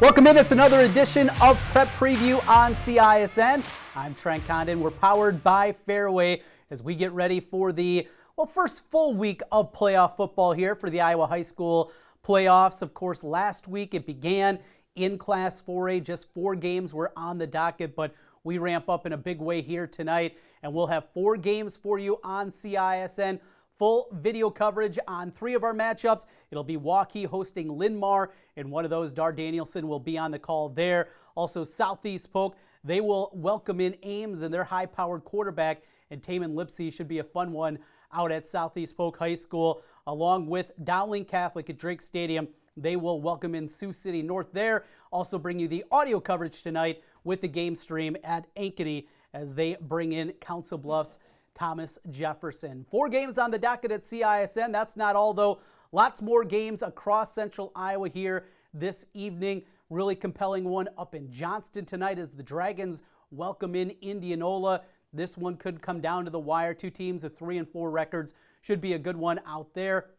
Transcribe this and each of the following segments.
Welcome in. It's another edition of Prep Preview on CISN. I'm Trent Condon. We're powered by Fairway as we get ready for the first full week of playoff football here for the Iowa High School playoffs. Of course, last week it began in Class 4A. Just 4 games were on the docket, but we ramp up in a big way here tonight, and we'll have 4 games for you on CISN. Full video coverage on 3 of our matchups. It'll be Waukee hosting Linn-Mar, and one of those, Dar Danielson, will be on the call there. Also, Southeast Polk, they will welcome in Ames and their high-powered quarterback, and Taman Lipsey should be a fun one out at Southeast Polk High School, along with Dowling Catholic at Drake Stadium. They will welcome in Sioux City North there. Also bring you the audio coverage tonight with the game stream at Ankeny as they bring in Council Bluffs Thomas Jefferson. 4 games on the docket at CISN. That's not all, though. Lots more games across central Iowa here this evening. Really compelling one up in Johnston tonight as the Dragons welcome in Indianola. This one could come down to the wire. 2 teams with 3-4 records. Should be a good one out there.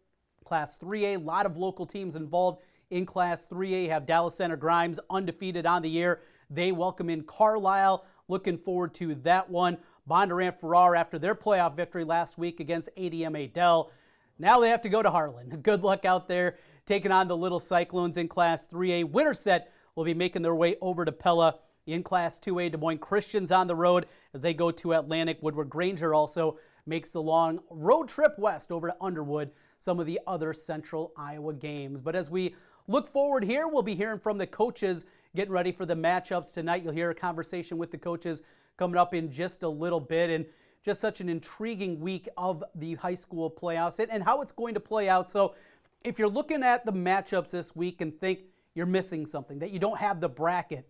Class 3A, a lot of local teams involved in Class 3A. Have Dallas Center Grimes undefeated on the year. They welcome in Carlisle. Looking forward to that one. Bondurant Farrar, after their playoff victory last week against ADM Adel, now they have to go to Harlan. Good luck out there taking on the Little Cyclones in Class 3A. Winterset will be making their way over to Pella. In Class 2A, Des Moines Christians on the road as they go to Atlantic. Woodward Granger also makes the long road trip west over to Underwood, some of the other central Iowa games. But as we look forward here, we'll be hearing from the coaches getting ready for the matchups tonight. You'll hear a conversation with the coaches coming up in just a little bit, and just such an intriguing week of the high school playoffs and how it's going to play out. So if you're looking at the matchups this week and think you're missing something, that you don't have the bracket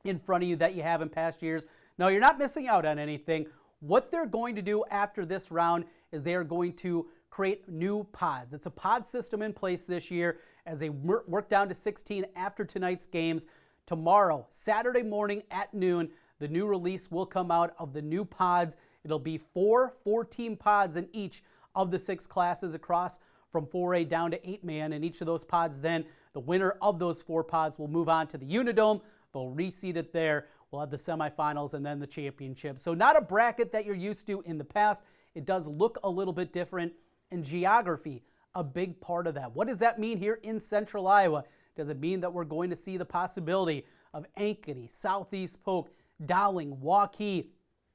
in front of you that you have in past years, no, you're not missing out on anything. What they're going to do after this round is they are going to create new pods. It's a pod system in place this year as they work down to 16 after tonight's games. Tomorrow, Saturday morning at noon, the new release will come out of the new pods. It'll be 4 4-team pods in each of the 6 classes across from 4A down to 8-man. And each of those pods then, the winner of those 4 pods will move on to the Unidome. They'll reseed it there. We'll have the semifinals and then the championship. So not a bracket that you're used to in the past. It does look a little bit different. And geography, a big part of that. What does that mean here in central Iowa? Does it mean that we're going to see the possibility of Ankeny, Southeast Polk, Dowling, Waukee,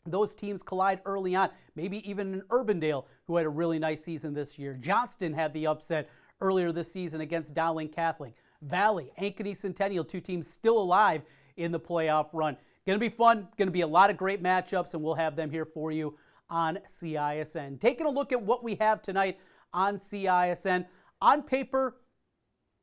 those teams collide early on, maybe even in Urbandale, who had a really nice season this year. Johnston had the upset earlier this season against Dowling Catholic. Valley, Ankeny Centennial, 2 teams still alive in the playoff run. Going to be fun, going to be a lot of great matchups, and we'll have them here for you on CISN. Taking a look at what we have tonight on CISN. On paper,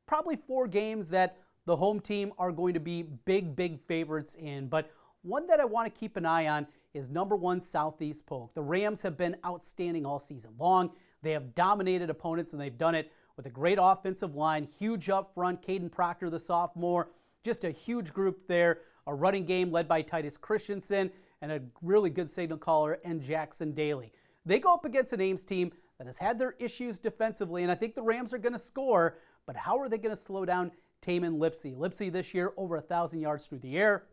probably 4 games that the home team are going to be big favorites in, but one that I want to keep an eye on is number 1, Southeast Polk. The Rams have been outstanding all season long. They have dominated opponents, and they've done it with a great offensive line, huge up front. Caden Proctor, the sophomore, just a huge group there. A running game led by Titus Christensen and a really good signal caller and Jackson Daly. They go up against an Ames team that has had their issues defensively, and I think the Rams are going to score, but how are they going to slow down Taman Lipsey? Lipsey this year over 1,000 yards through the air,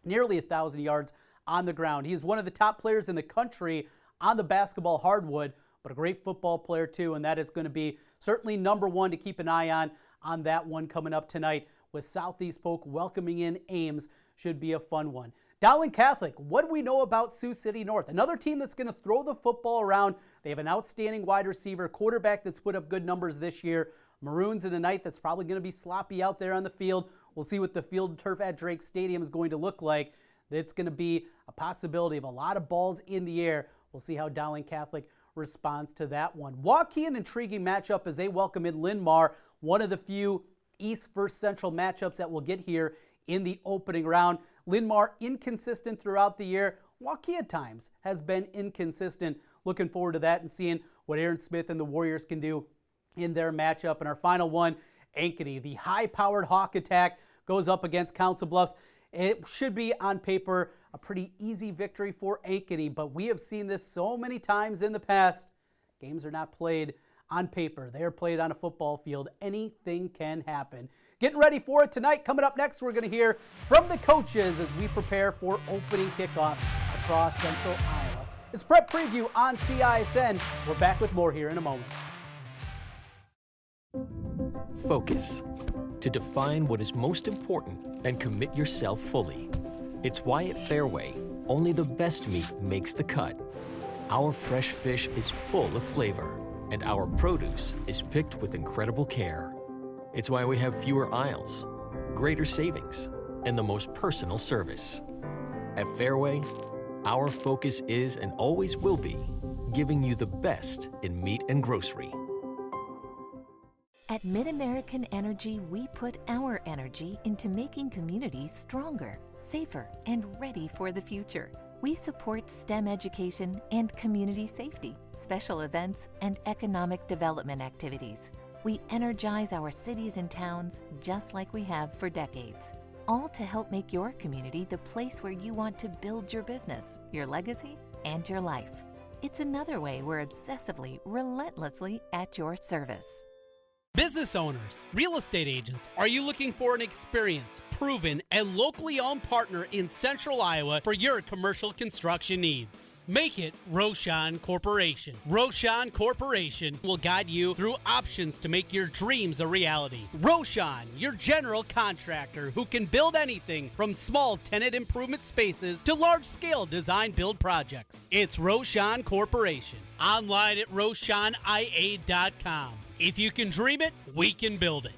nearly 1,000 yards on the ground. He's one of the top players in the country on the basketball hardwood, but a great football player too, and that is going to be certainly number 1 to keep an eye on that one coming up tonight with Southeast Polk welcoming in Ames. Should be a fun one. Dowling Catholic, what do we know about Sioux City North? Another team that's going to throw the football around. They have an outstanding wide receiver, quarterback that's put up good numbers this year. Maroons in a night that's probably going to be sloppy out there on the field. We'll see what the field turf at Drake Stadium is going to look like. It's going to be a possibility of a lot of balls in the air. We'll see how Dowling Catholic responds to that one. Waukee, an intriguing matchup as they welcome in Linn-Mar, one of the few East versus Central matchups that we'll get here in the opening round. Linn-Mar inconsistent throughout the year. Waukee at times has been inconsistent. Looking forward to that and seeing what Aaron Smith and the Warriors can do in their matchup. And our final one, Ankeny, the high-powered Hawk attack, goes up against Council Bluffs. It should be, on paper, a pretty easy victory for Ankeny, but we have seen this so many times in the past. Games are not played On paper, they are played on a football field. Anything can happen. Getting ready for it tonight. Coming up next, we're going to hear from the coaches as we prepare for opening kickoff across Central Iowa. It's Prep Preview on CISN. We're back with more here in a moment. Focus. To define what is most important and commit yourself fully. It's why at Fairway, only the best meat makes the cut. Our fresh fish is full of flavor, and our produce is picked with incredible care. It's why we have fewer aisles, greater savings, and the most personal service. At Fairway, our focus is and always will be giving you the best in meat and grocery. At MidAmerican Energy, we put our energy into making communities stronger, safer, and ready for the future. We support STEM education and community safety, special events, and economic development activities. We energize our cities and towns just like we have for decades, all to help make your community the place where you want to build your business, your legacy, and your life. It's another way we're obsessively, relentlessly at your service. Business owners, real estate agents, are you looking for an experienced, proven, and locally owned partner in Central Iowa for your commercial construction needs? Make it Roshan Corporation. Roshan Corporation will guide you through options to make your dreams a reality. Roshan, your general contractor who can build anything from small tenant improvement spaces to large-scale design-build projects. It's Roshan Corporation. Online at RoshanIA.com. If you can dream it, we can build it.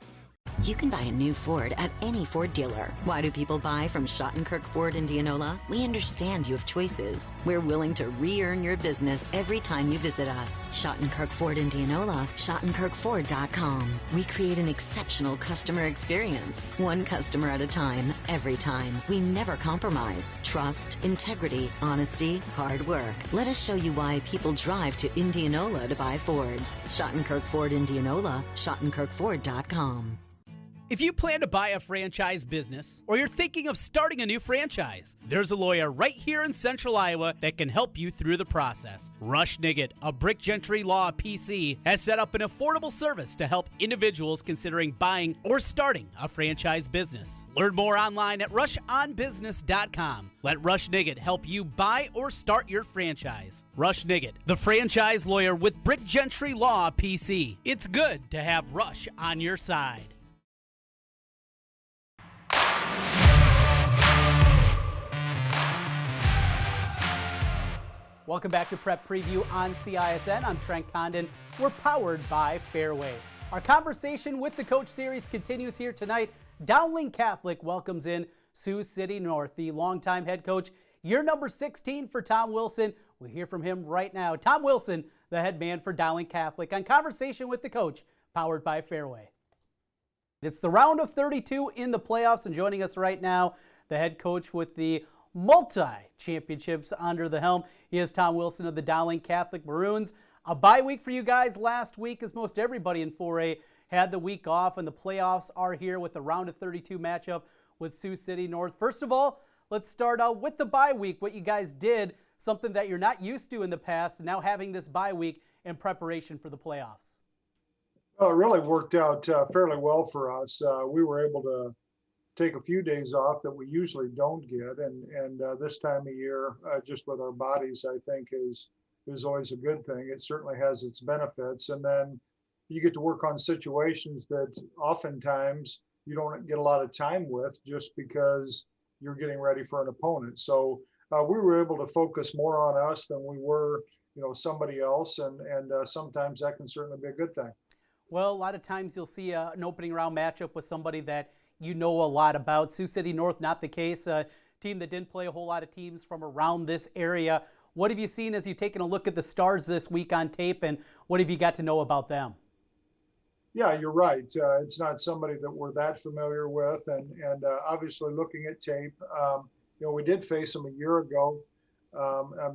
You can buy a new Ford at any Ford dealer. Why do people buy from Schottenkirk Ford Indianola? We understand you have choices. We're willing to re-earn your business every time you visit us. Schottenkirk Ford Indianola, SchottenkirkFord.com. We create an exceptional customer experience. One customer at a time, every time. We never compromise. Trust, integrity, honesty, hard work. Let us show you why people drive to Indianola to buy Fords. Schottenkirk Ford Indianola, SchottenkirkFord.com. If you plan to buy a franchise business or you're thinking of starting a new franchise, there's a lawyer right here in Central Iowa that can help you through the process. Rush Niggett, a Brick Gentry Law PC, has set up an affordable service to help individuals considering buying or starting a franchise business. Learn more online at rushonbusiness.com. Let Rush Niggett help you buy or start your franchise. Rush Niggett, the franchise lawyer with Brick Gentry Law PC. It's good to have Rush on your side. Welcome back to Prep Preview on CISN. I'm Trent Condon. We're powered by Fairway. Our conversation with the Coach series continues here tonight. Dowling Catholic welcomes in Sioux City North, the longtime head coach, year number 16 for Tom Wilson. We hear from him right now. Tom Wilson, the head man for Dowling Catholic, on Conversation with the Coach, powered by Fairway. It's the round of 32 in the playoffs, and joining us right now, the head coach with the multi-championships under the helm. He is Tom Wilson of the Dowling Catholic Maroons. A bye week for you guys last week, as most everybody in 4A had the week off, and the playoffs are here with the round of 32 matchup with Sioux City North. First of all, let's start out with the bye week, what you guys did, something that you're not used to in the past, and now having this bye week in preparation for the playoffs. Well, it really worked out fairly well for us. We were able to take a few days off that we usually don't get, and this time of year, just with our bodies, I think is always a good thing. It certainly has its benefits, and then you get to work on situations that oftentimes you don't get a lot of time with, just because you're getting ready for an opponent. So we were able to focus more on us than we were, somebody else, and sometimes that can certainly be a good thing. Well, a lot of times you'll see an opening round matchup with somebody that you know a lot about. Sioux City North, not the case. A team that didn't play a whole lot of teams from around this area. What have you seen as you've taken a look at the Stars this week on tape, and what have you got to know about them? Yeah, you're right. It's not somebody that we're that familiar with, and obviously looking at tape, we did face them a year ago,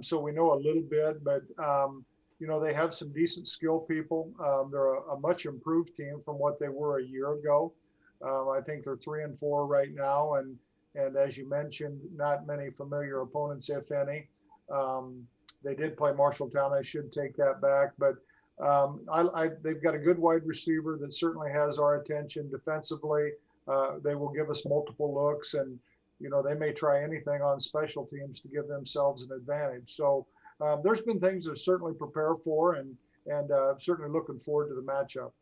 so we know a little bit, but they have some decent skill people. They're a much improved team from what they were a year ago. I think they're 3-4 right now, and as you mentioned, not many familiar opponents, if any. They did play Marshalltown. I should take that back, but They've got a good wide receiver that certainly has our attention defensively. They will give us multiple looks, and they may try anything on special teams to give themselves an advantage. So there's been things to certainly prepare for, and certainly looking forward to the matchup.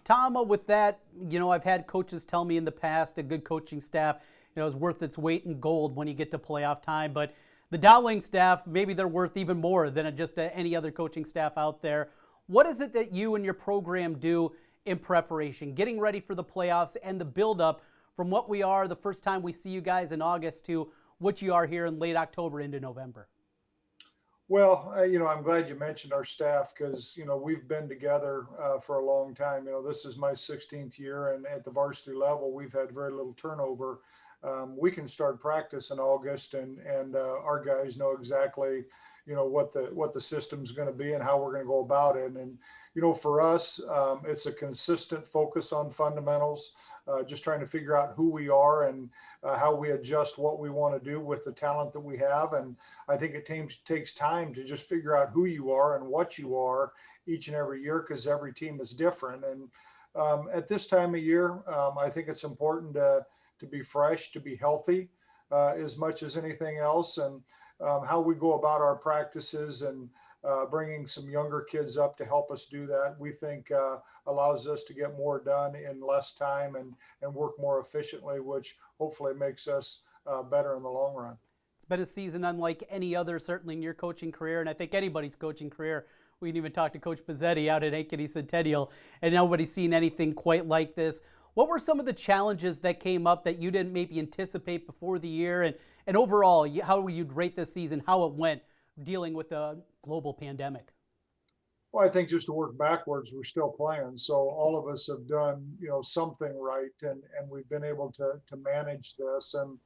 Tom, with that, I've had coaches tell me in the past a good coaching staff, is worth its weight in gold when you get to playoff time. But the Dowling staff, maybe they're worth even more than just any other coaching staff out there. What is it that you and your program do in preparation, getting ready for the playoffs and the build-up from what we are the first time we see you guys in August to what you are here in late October into November? Well, I'm glad you mentioned our staff because, we've been together for a long time. This is my 16th year, and at the varsity level, we've had very little turnover. We can start practice in August, and our guys know exactly, what the system's going to be and how we're going to go about it. And, for us, it's a consistent focus on fundamentals, just trying to figure out who we are and how we adjust what we want to do with the talent that we have. And I think it takes time to just figure out who you are and what you are each and every year, because every team is different. And at this time of year, I think it's important to be fresh, to be healthy as much as anything else. And how we go about our practices and bringing some younger kids up to help us do that, we think allows us to get more done in less time and work more efficiently, which hopefully makes us better in the long run. It's been a season unlike any other, certainly in your coaching career, and I think anybody's coaching career. We can even talk to Coach Pizzetti out at Ankeny Centennial, and nobody's seen anything quite like this. What were some of the challenges that came up that you didn't maybe anticipate before the year, and overall, how you'd rate this season, how it went dealing with the global pandemic? Well, I think just to work backwards, we're still playing. So all of us have done, something right, and we've been able to manage this. And,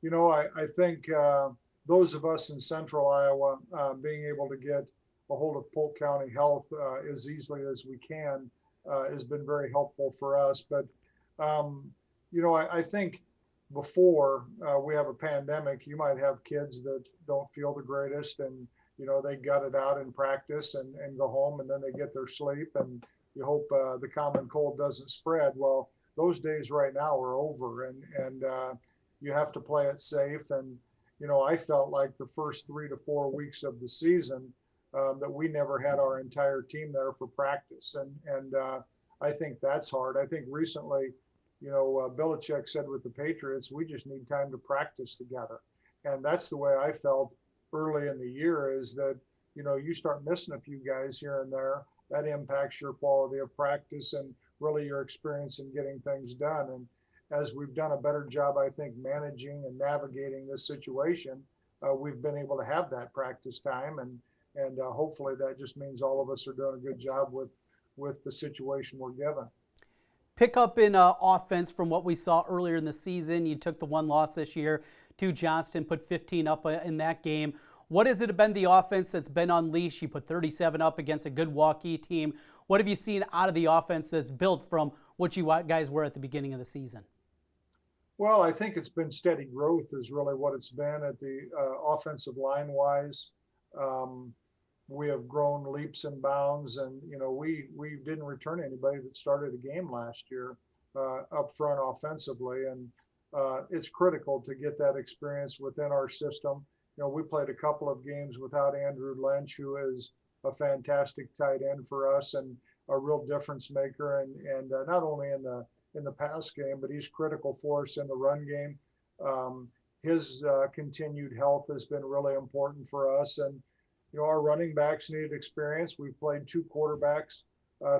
I think those of us in central Iowa being able to get a hold of Polk County Health as easily as we can has been very helpful for us. But, I think before we have a pandemic, you might have kids that don't feel the greatest, and they gut it out in practice and go home, and then they get their sleep, and you hope the common cold doesn't spread. Well, those days right now are over, and you have to play it safe. And I felt like the first 3 to 4 weeks of the season that we never had our entire team there for practice, and I think that's hard. I think recently, Belichick said with the Patriots, we just need time to practice together, and that's the way I felt early in the year, is that you start missing a few guys here and there, that impacts your quality of practice and really your experience in getting things done. And as we've done a better job, I think, managing and navigating this situation, we've been able to have that practice time, and hopefully that just means all of us are doing a good job with the situation we're given. Pick up in offense from what we saw earlier in the season. You took the one loss this year to Johnston, put 15 up in that game. What has it been, the offense that's been unleashed? You put 37 up against a good Waukee team. What have you seen out of the offense that's built from what you guys were at the beginning of the season? Well, I think it's been steady growth is really what it's been at the offensive line wise. We have grown leaps and bounds, and we didn't return anybody that started a game last year up front offensively, and it's critical to get that experience within our system. We played a couple of games without Andrew Lynch, who is a fantastic tight end for us and a real difference maker, and not only in the pass game, but he's critical for us in the run game. His continued health has been really important for us, and our running backs needed experience. We've played 2 quarterbacks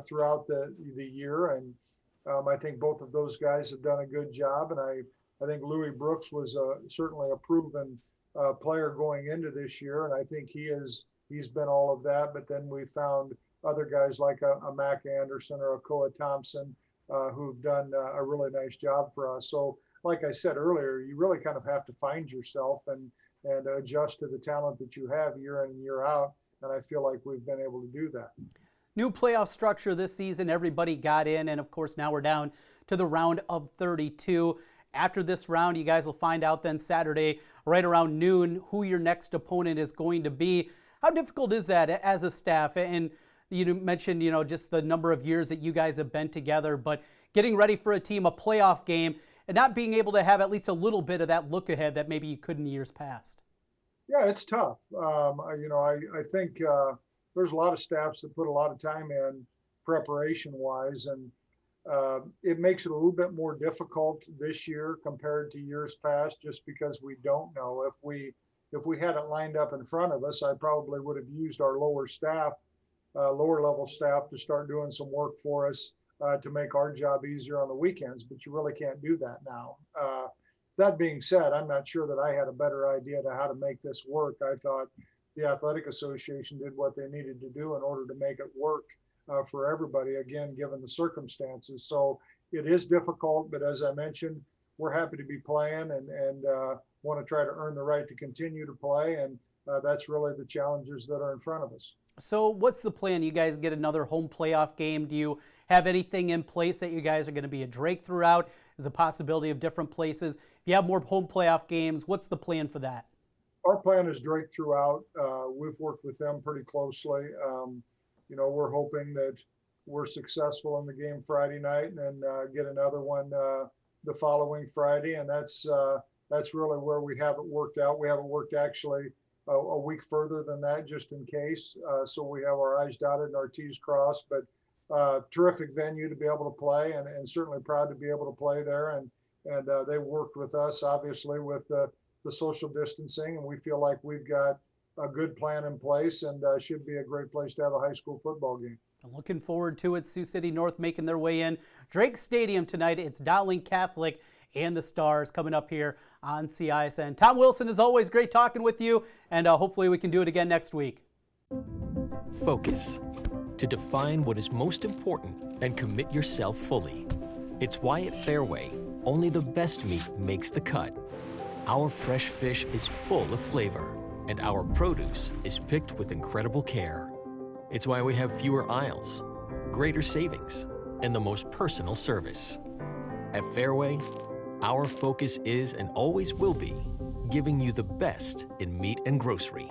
throughout the year, and I think both of those guys have done a good job. And I think Louis Brooks was certainly a proven player going into this year, and I think he's been all of that. But then we found other guys like a Mac Anderson or a Koa Thompson who've done a really nice job for us. So like I said earlier, you really kind of have to find yourself and adjust to the talent that you have year in and year out. And I feel like we've been able to do that. New playoff structure this season. Everybody got in, and of course now we're down to the round of 32. After this round, you guys will find out then Saturday right around noon who your next opponent is going to be. How difficult is that as a staff? And You mentioned, just the number of years that you guys have been together, but getting ready for a team, a playoff game, and not being able to have at least a little bit of that look ahead that maybe you could in the years past. Yeah, it's tough. I think there's a lot of staffs that put a lot of time in preparation-wise, and it makes it a little bit more difficult this year compared to years past, just because we don't know. If we had it lined up in front of us, I probably would have used our lower level staff to start doing some work for us to make our job easier on the weekends, but you really can't do that now. That being said, I'm not sure that I had a better idea to how to make this work. I thought the Athletic Association did what they needed to do in order to make it work for everybody, again, given the circumstances. So it is difficult, but as I mentioned, we're happy to be playing and want to try to earn the right to continue to play. And that's really the challenges that are in front of us. So what's the plan? You guys get another home playoff game. Do you have anything in place that you guys are going to be at Drake throughout? Is a possibility of different places? If you have more home playoff games, what's the plan for that? Our plan is Drake throughout. We've worked with them pretty closely. We're hoping that we're successful in the game Friday night and then get another one the following Friday. And that's really where we have it worked out. We have it worked actually a week further than that, just in case. So we have our I's dotted and our T's crossed, but terrific venue to be able to play and certainly proud to be able to play there. And they worked with us, obviously, with the social distancing, and we feel like we've got a good plan in place and should be a great place to have a high school football game. I'm looking forward to it. Sioux City North making their way in Drake Stadium tonight. It's Dowling Catholic and the Stars coming up here on CISN. Tom Wilson, as always, great talking with you, and hopefully we can do it again next week. Focus. To define what is most important and commit yourself fully. It's why at Fairway, only the best meat makes the cut. Our fresh fish is full of flavor, and our produce is picked with incredible care. It's why we have fewer aisles, greater savings, and the most personal service. At Fairway, our focus is and always will be giving you the best in meat and grocery.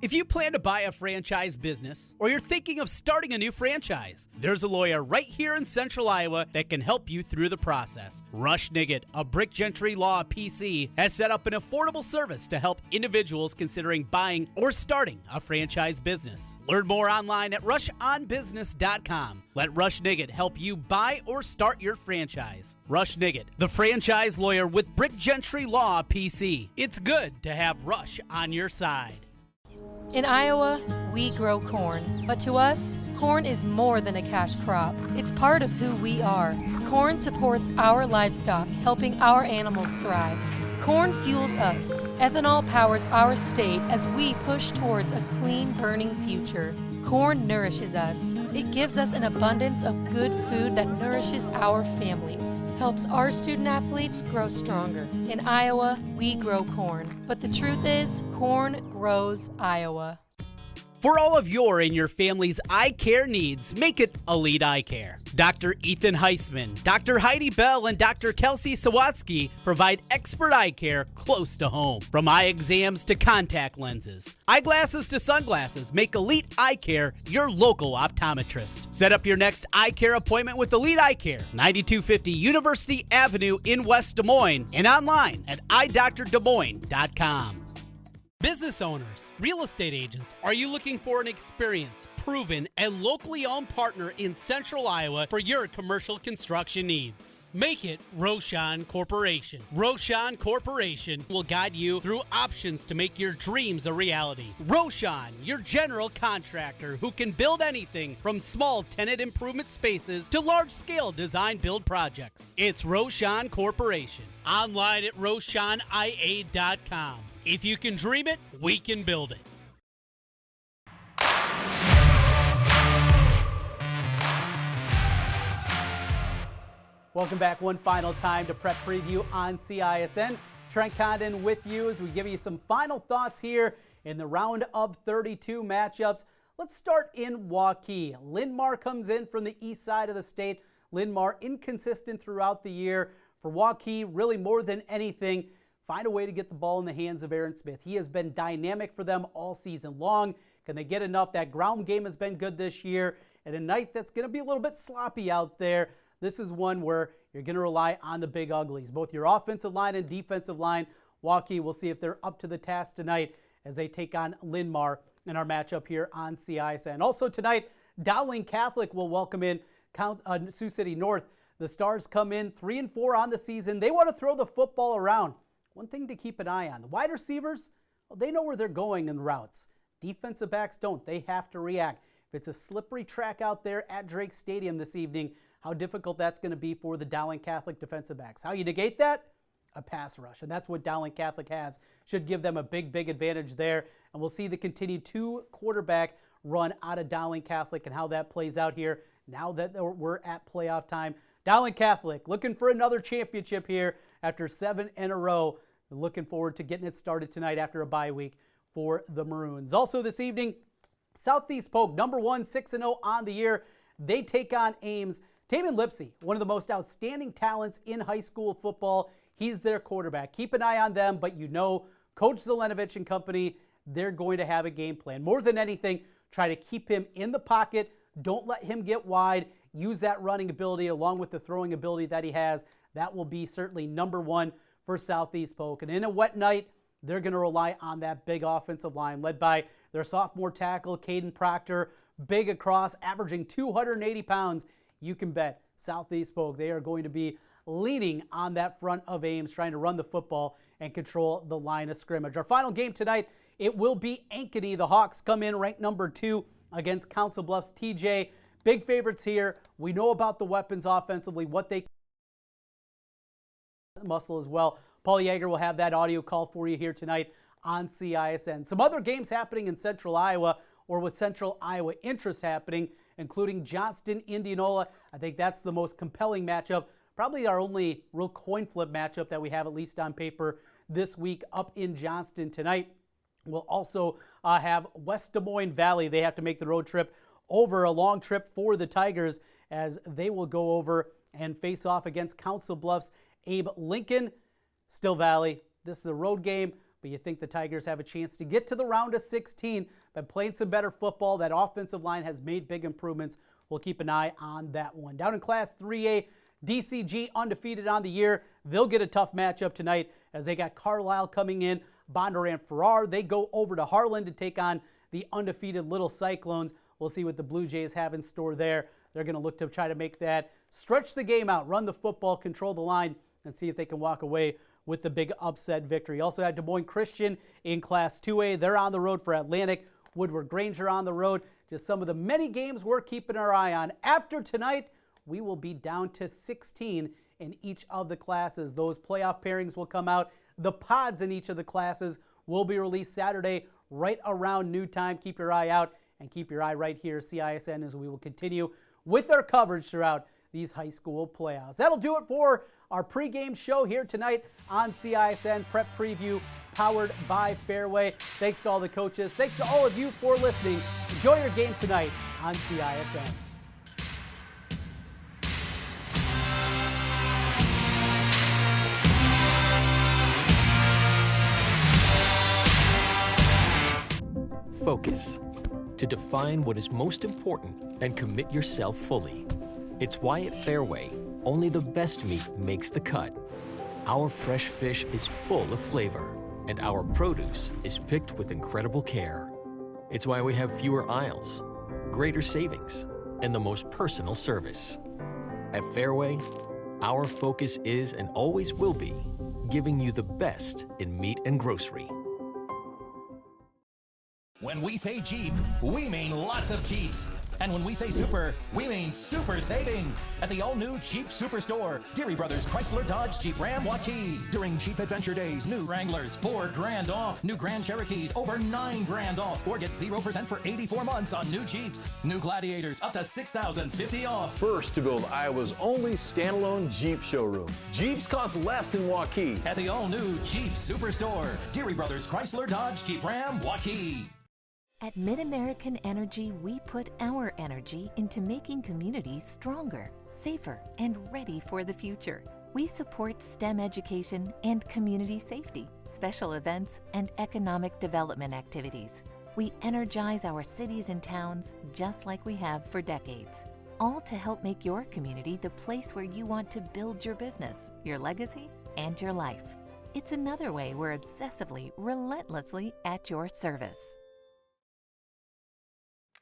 If you plan to buy a franchise business or you're thinking of starting a new franchise, there's a lawyer right here in Central Iowa that can help you through the process. Rush Niggett of Brick Gentry Law PC has set up an affordable service to help individuals considering buying or starting a franchise business. Learn more online at rushonbusiness.com. Let Rush Niggett help you buy or start your franchise. Rush Niggett, the franchise lawyer with Brick Gentry Law PC. It's good to have Rush on your side. In Iowa, we grow corn, but to us, corn is more than a cash crop. It's part of who we are. Corn supports our livestock, helping our animals thrive. Corn fuels us. Ethanol powers our state as we push towards a clean, burning future. Corn nourishes us. It gives us an abundance of good food that nourishes our families, helps our student athletes grow stronger. In Iowa, we grow corn. But the truth is, corn grows Iowa. For all of your and your family's eye care needs, make it Elite Eye Care. Dr. Ethan Heisman, Dr. Heidi Bell, and Dr. Kelsey Sawatsky provide expert eye care close to home. From eye exams to contact lenses, eyeglasses to sunglasses, make Elite Eye Care your local optometrist. Set up your next eye care appointment with Elite Eye Care, 9250 University Avenue in West Des Moines, and online at eyedoctordemoines.com. Business owners, real estate agents, are you looking for an experienced, proven, and locally owned partner in Central Iowa for your commercial construction needs? Make it Roshan Corporation. Roshan Corporation will guide you through options to make your dreams a reality. Roshan, your general contractor who can build anything from small tenant improvement spaces to large-scale design-build projects. It's Roshan Corporation. Online at RoshanIA.com. If you can dream it, we can build it. Welcome back one final time to Prep Preview on CISN. Trent Condon with you as we give you some final thoughts here in the round of 32 matchups. Let's start in Waukee. Linn-Mar comes in from the east side of the state. Linn-Mar inconsistent throughout the year. For Waukee, really more than anything, find a way to get the ball in the hands of Aaron Smith. He has been dynamic for them all season long. Can they get enough? That ground game has been good this year. And a night that's going to be a little bit sloppy out there, this is one where you're going to rely on the big uglies. Both your offensive line and defensive line. Waukee, we'll see if they're up to the task tonight as they take on Linn-Mar in our matchup here on CISN. Also tonight, Dowling Catholic will welcome in Sioux City North. The Stars come in 3-4 on the season. They want to throw the football around. One thing to keep an eye on, the wide receivers, well, they know where they're going in routes. Defensive backs don't. They have to react. If it's a slippery track out there at Drake Stadium this evening, how difficult that's going to be for the Dowling Catholic defensive backs. How you negate that? A pass rush, and that's what Dowling Catholic has. Should give them a big advantage there, and we'll see the continued two-quarterback run out of Dowling Catholic and how that plays out here now that we're at playoff time. Dowling Catholic looking for another championship here after 7 in a row. Looking forward to getting it started tonight after a bye week for the Maroons. Also this evening, Southeast Polk, number 1, 6-0 on the year. They take on Ames. Taman Lipsey, one of the most outstanding talents in high school football. He's their quarterback. Keep an eye on them, but you know Coach Zelenovich and company, they're going to have a game plan. More than anything, try to keep him in the pocket. Don't let him get wide. Use that running ability along with the throwing ability that he has. That will be certainly number 1 for Southeast Polk. And in a wet night, they're going to rely on that big offensive line led by their sophomore tackle, Caden Proctor, big across, averaging 280 pounds. You can bet Southeast Polk, they are going to be leaning on that front of Ames, trying to run the football and control the line of scrimmage. Our final game tonight, it will be Ankeny. The Hawks come in ranked number 2 against Council Bluffs TJ. Big favorites here. We know about the weapons offensively, what they muscle as well. Paul Yeager will have that audio call for you here tonight on CISN. Some other games happening in Central Iowa, or with Central Iowa interest happening, including Johnston, Indianola. I think that's the most compelling matchup. Probably our only real coin flip matchup that we have, at least on paper, this week up in Johnston tonight. We'll also have West Des Moines Valley. They have to make the road trip over, a long trip for the Tigers, as they will go over and face off against Council Bluffs Abe Lincoln. Still Valley, this is a road game, but you think the Tigers have a chance to get to the round of 16 by playing some better football. That offensive line has made big improvements. We'll keep an eye on that one. Down in Class 3A, DCG undefeated on the year. They'll get a tough matchup tonight as they got Carlisle coming in. Bondurant Farrar, they go over to Harlan to take on the undefeated Little Cyclones. We'll see what the Blue Jays have in store there. They're going to look to try to make that, stretch the game out, run the football, control the line, and see if they can walk away with the big upset victory. Also had Des Moines Christian in Class 2A. They're on the road for Atlantic. Woodward Granger on the road. Just some of the many games we're keeping our eye on. After tonight, we will be down to 16 in each of the classes. Those playoff pairings will come out. The pods in each of the classes will be released Saturday right around noon time. Keep your eye out and keep your eye right here, CISN, as we will continue with our coverage throughout these high school playoffs. That'll do it for our pregame show here tonight on CISN Prep Preview, powered by Fairway. Thanks to all the coaches. Thanks to all of you for listening. Enjoy your game tonight on CISN. Focus. To define what is most important and commit yourself fully. It's why at Fairway, only the best meat makes the cut. Our fresh fish is full of flavor, and our produce is picked with incredible care. It's why we have fewer aisles, greater savings, and the most personal service. At Fairway, our focus is and always will be giving you the best in meat and grocery. When we say Jeep, we mean lots of Jeeps. And when we say super, we mean super savings at the all-new Jeep Superstore, Deary Brothers Chrysler Dodge Jeep Ram Waukee. During Jeep Adventure Days, new Wranglers, $4,000 off. New Grand Cherokees, over $9,000 off. Or get 0% for 84 months on new Jeeps. New Gladiators, up to $6,050 off. First to build Iowa's only standalone Jeep showroom. Jeeps cost less in Waukee. At the all-new Jeep Superstore, Deary Brothers Chrysler Dodge Jeep Ram Waukee. At MidAmerican Energy, we put our energy into making communities stronger, safer, and ready for the future. We support STEM education and community safety, special events, and economic development activities. We energize our cities and towns just like we have for decades, all to help make your community the place where you want to build your business, your legacy, and your life. It's another way we're obsessively, relentlessly at your service.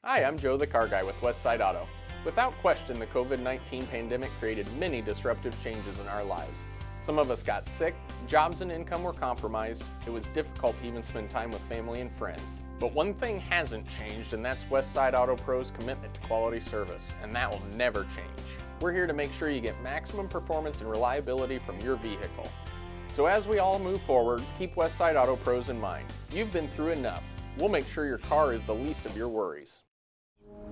Hi, I'm Joe the Car Guy with Westside Auto. Without question, the COVID-19 pandemic created many disruptive changes in our lives. Some of us got sick, jobs and income were compromised, it was difficult to even spend time with family and friends. But one thing hasn't changed, and that's Westside Auto Pro's commitment to quality service, and that will never change. We're here to make sure you get maximum performance and reliability from your vehicle. So as we all move forward, keep Westside Auto Pros in mind. You've been through enough. We'll make sure your car is the least of your worries.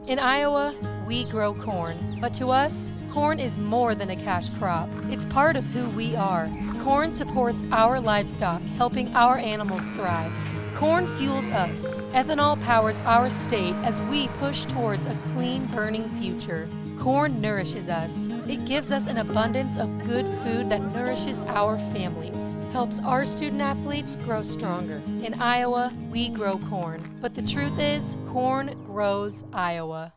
In Iowa, we grow corn, but to us, corn is more than a cash crop. It's part of who we are. Corn supports our livestock, helping our animals thrive. Corn fuels us. Ethanol powers our state as we push towards a clean, burning future. Corn nourishes us. It gives us an abundance of good food that nourishes our families, helps our student athletes grow stronger. In Iowa, we grow corn, but the truth is, corn grows Iowa.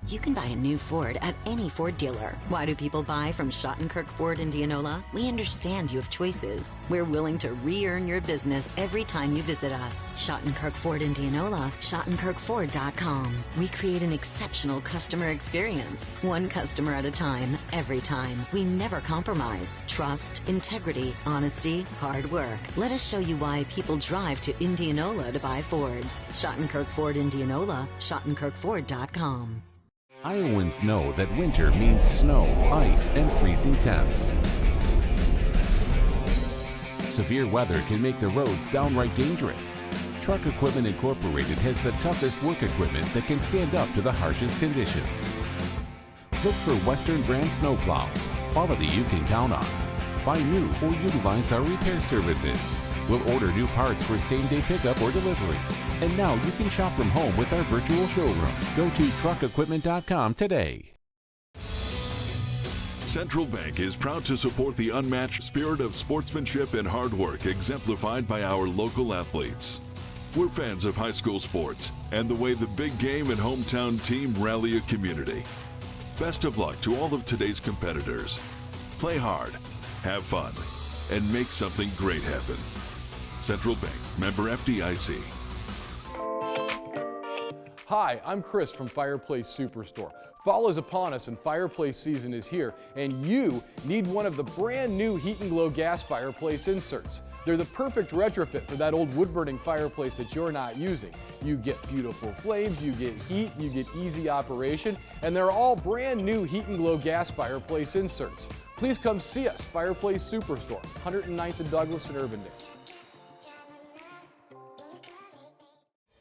You can buy a new Ford at any Ford dealer. Why do people buy from Schottenkirk Ford Indianola? We understand you have choices. We're willing to re-earn your business every time you visit us. Schottenkirk Ford Indianola, SchottenkirkFord.com. We create an exceptional customer experience, one customer at a time, every time. We never compromise. Trust, integrity, honesty, hard work. Let us show you why people drive to Indianola to buy Fords. Schottenkirk Ford Indianola, SchottenkirkFord.com. Iowans know that winter means snow, ice, and freezing temps. Severe weather can make the roads downright dangerous. Truck Equipment Incorporated has the toughest work equipment that can stand up to the harshest conditions. Look for Western brand snowplows, quality you can count on. Buy new or utilize our repair services. We'll order new parts for same-day pickup or delivery. And now you can shop from home with our virtual showroom. Go to truckequipment.com today. Central Bank is proud to support the unmatched spirit of sportsmanship and hard work exemplified by our local athletes. We're fans of high school sports and the way the big game and hometown team rally a community. Best of luck to all of today's competitors. Play hard, have fun, and make something great happen. Central Bank, member FDIC. Hi, I'm Chris from Fireplace Superstore. Fall is upon us and fireplace season is here, and you need one of the brand new Heat and Glow gas fireplace inserts. They're the perfect retrofit for that old wood-burning fireplace that you're not using. You get beautiful flames, you get heat, you get easy operation, and they're all brand new Heat and Glow gas fireplace inserts. Please come see us, Fireplace Superstore, 109th and Douglas in Urbandale.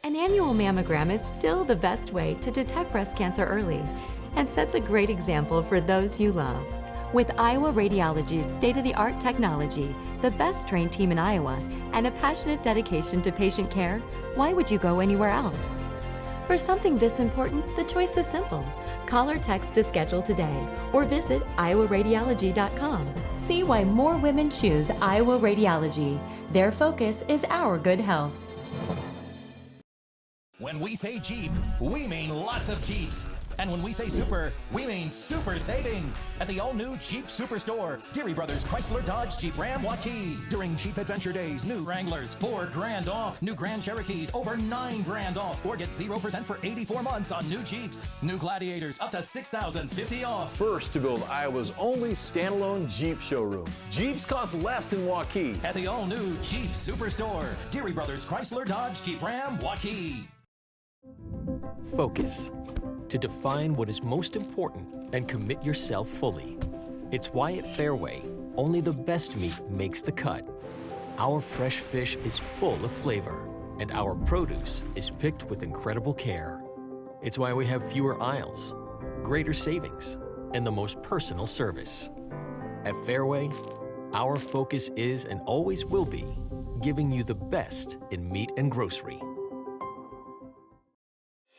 An annual mammogram is still the best way to detect breast cancer early and sets a great example for those you love. With Iowa Radiology's state-of-the-art technology, the best trained team in Iowa, and a passionate dedication to patient care, why would you go anywhere else? For something this important, the choice is simple. Call or text to schedule today or visit iowaradiology.com. See why more women choose Iowa Radiology. Their focus is our good health. When we say Jeep, we mean lots of Jeeps. And when we say super, we mean super savings at the all-new Jeep Superstore, Deary Brothers Chrysler Dodge Jeep Ram Waukee. During Jeep Adventure Days, new Wranglers $4 grand off, new Grand Cherokees over $9 grand off, or get 0% for 84 months on new Jeeps. New Gladiators up to $6,050 off. First to build Iowa's only standalone Jeep showroom. Jeeps cost less in Waukee. At the all-new Jeep Superstore, Deary Brothers Chrysler Dodge Jeep Ram Waukee. Focus. To define what is most important and commit yourself fully. It's why at Fairway, only the best meat makes the cut. Our fresh fish is full of flavor, and our produce is picked with incredible care. It's why we have fewer aisles, greater savings, and the most personal service. At Fairway, our focus is and always will be giving you the best in meat and grocery.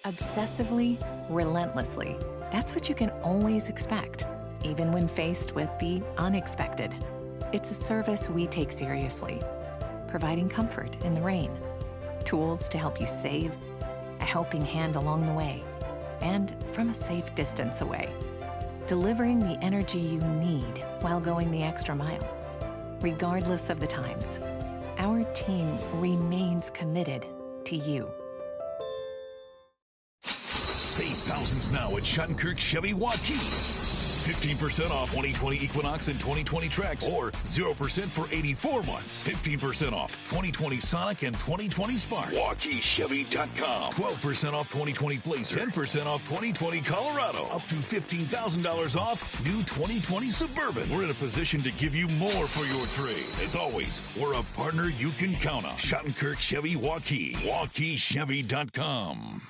Obsessively, relentlessly. That's what you can always expect. even when faced with the unexpected. It's a service we take seriously, providing comfort in the rain, tools to help you save, a helping hand along the way, and from a safe distance away, delivering the energy you need while going the extra mile. Regardless of the times, our team remains committed to you. Save thousands now at Schottenkirk Chevy Waukee. 15% off 2020 Equinox and 2020 Trax, or 0% for 84 months. 15% off 2020 Sonic and 2020 Spark. WaukeeChevy.com. 12% off 2020 Blazer. 10% off 2020 Colorado. Up to $15,000 off new 2020 Suburban. We're in a position to give you more for your trade. As always, we're a partner you can count on. Schottenkirk Chevy Waukee. WaukeeChevy.com.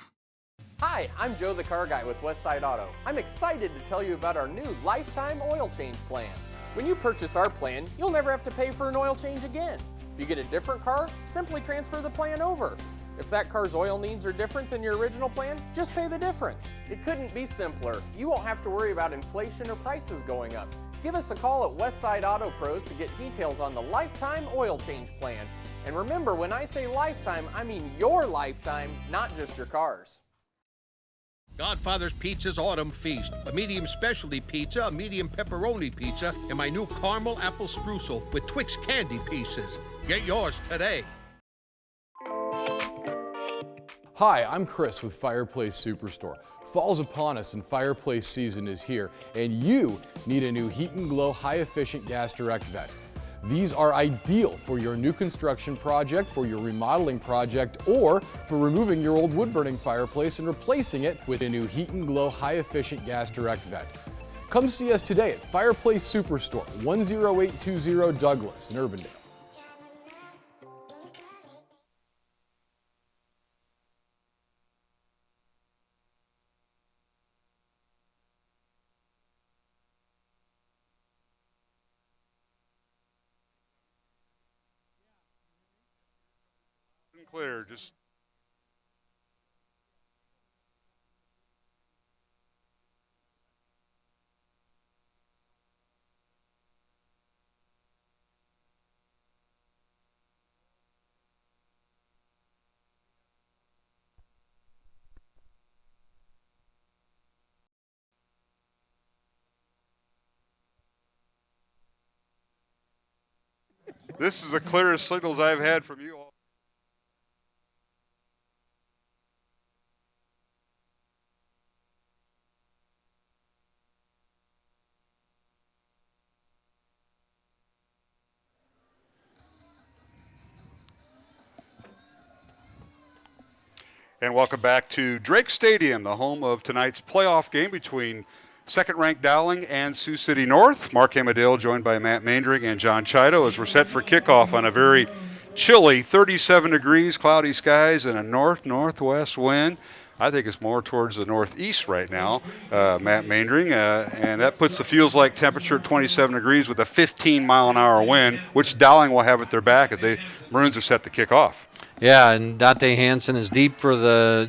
Hi, I'm Joe the Car Guy with Westside Auto. I'm excited to tell you about our new lifetime oil change plan. When you purchase our plan, you'll never have to pay for an oil change again. If you get a different car, simply transfer the plan over. If that car's oil needs are different than your original plan, just pay the difference. It couldn't be simpler. You won't have to worry about inflation or prices going up. Give us a call at Westside Auto Pros to get details on the lifetime oil change plan. And remember, when I say lifetime, I mean your lifetime, not just your car's. Godfather's Pizza's Autumn Feast. A medium specialty pizza, a medium pepperoni pizza, and my new caramel apple streusel with Twix candy pieces. Get yours today. Hi, I'm Chris with Fireplace Superstore. Fall's upon us and fireplace season is here, and you need a new Heat and Glow high-efficient gas direct vent. These are ideal for your new construction project, for your remodeling project, or for removing your old wood-burning fireplace and replacing it with a new Heat and Glow high-efficient gas direct vent. Come see us today at Fireplace Superstore, 10820 Douglas in Urbandale. Clear, just this is the clearest signals I've had from you all. And welcome back to Drake Stadium, the home of tonight's playoff game between second-ranked Dowling and Sioux City North. Mark Amadale joined by Matt Maindring and John Chido as we're set for kickoff on a very chilly 37 degrees, cloudy skies, and a north-northwest wind. I think it's more towards the northeast right now, Matt Maindring, and that puts the feels-like temperature at 27 degrees with a 15-mile-an-hour wind, which Dowling will have at their back as Maroons are set to kick off. Yeah, and Dante Hansen is deep for the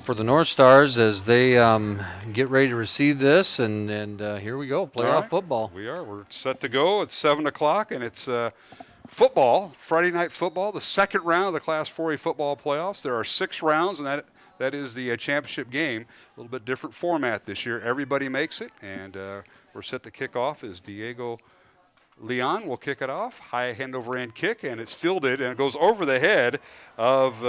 North Stars as they get ready to receive this, and here we go, playoff football. We're set to go. It's 7 o'clock, and it's football, Friday night football, the second round of the Class 4A football playoffs. There are 6 rounds, and that is the championship game. A little bit different format this year. Everybody makes it, and we're set to kick off as Diego Leon will kick it off. High hand-over-hand kick, and it's fielded, and it goes over the head of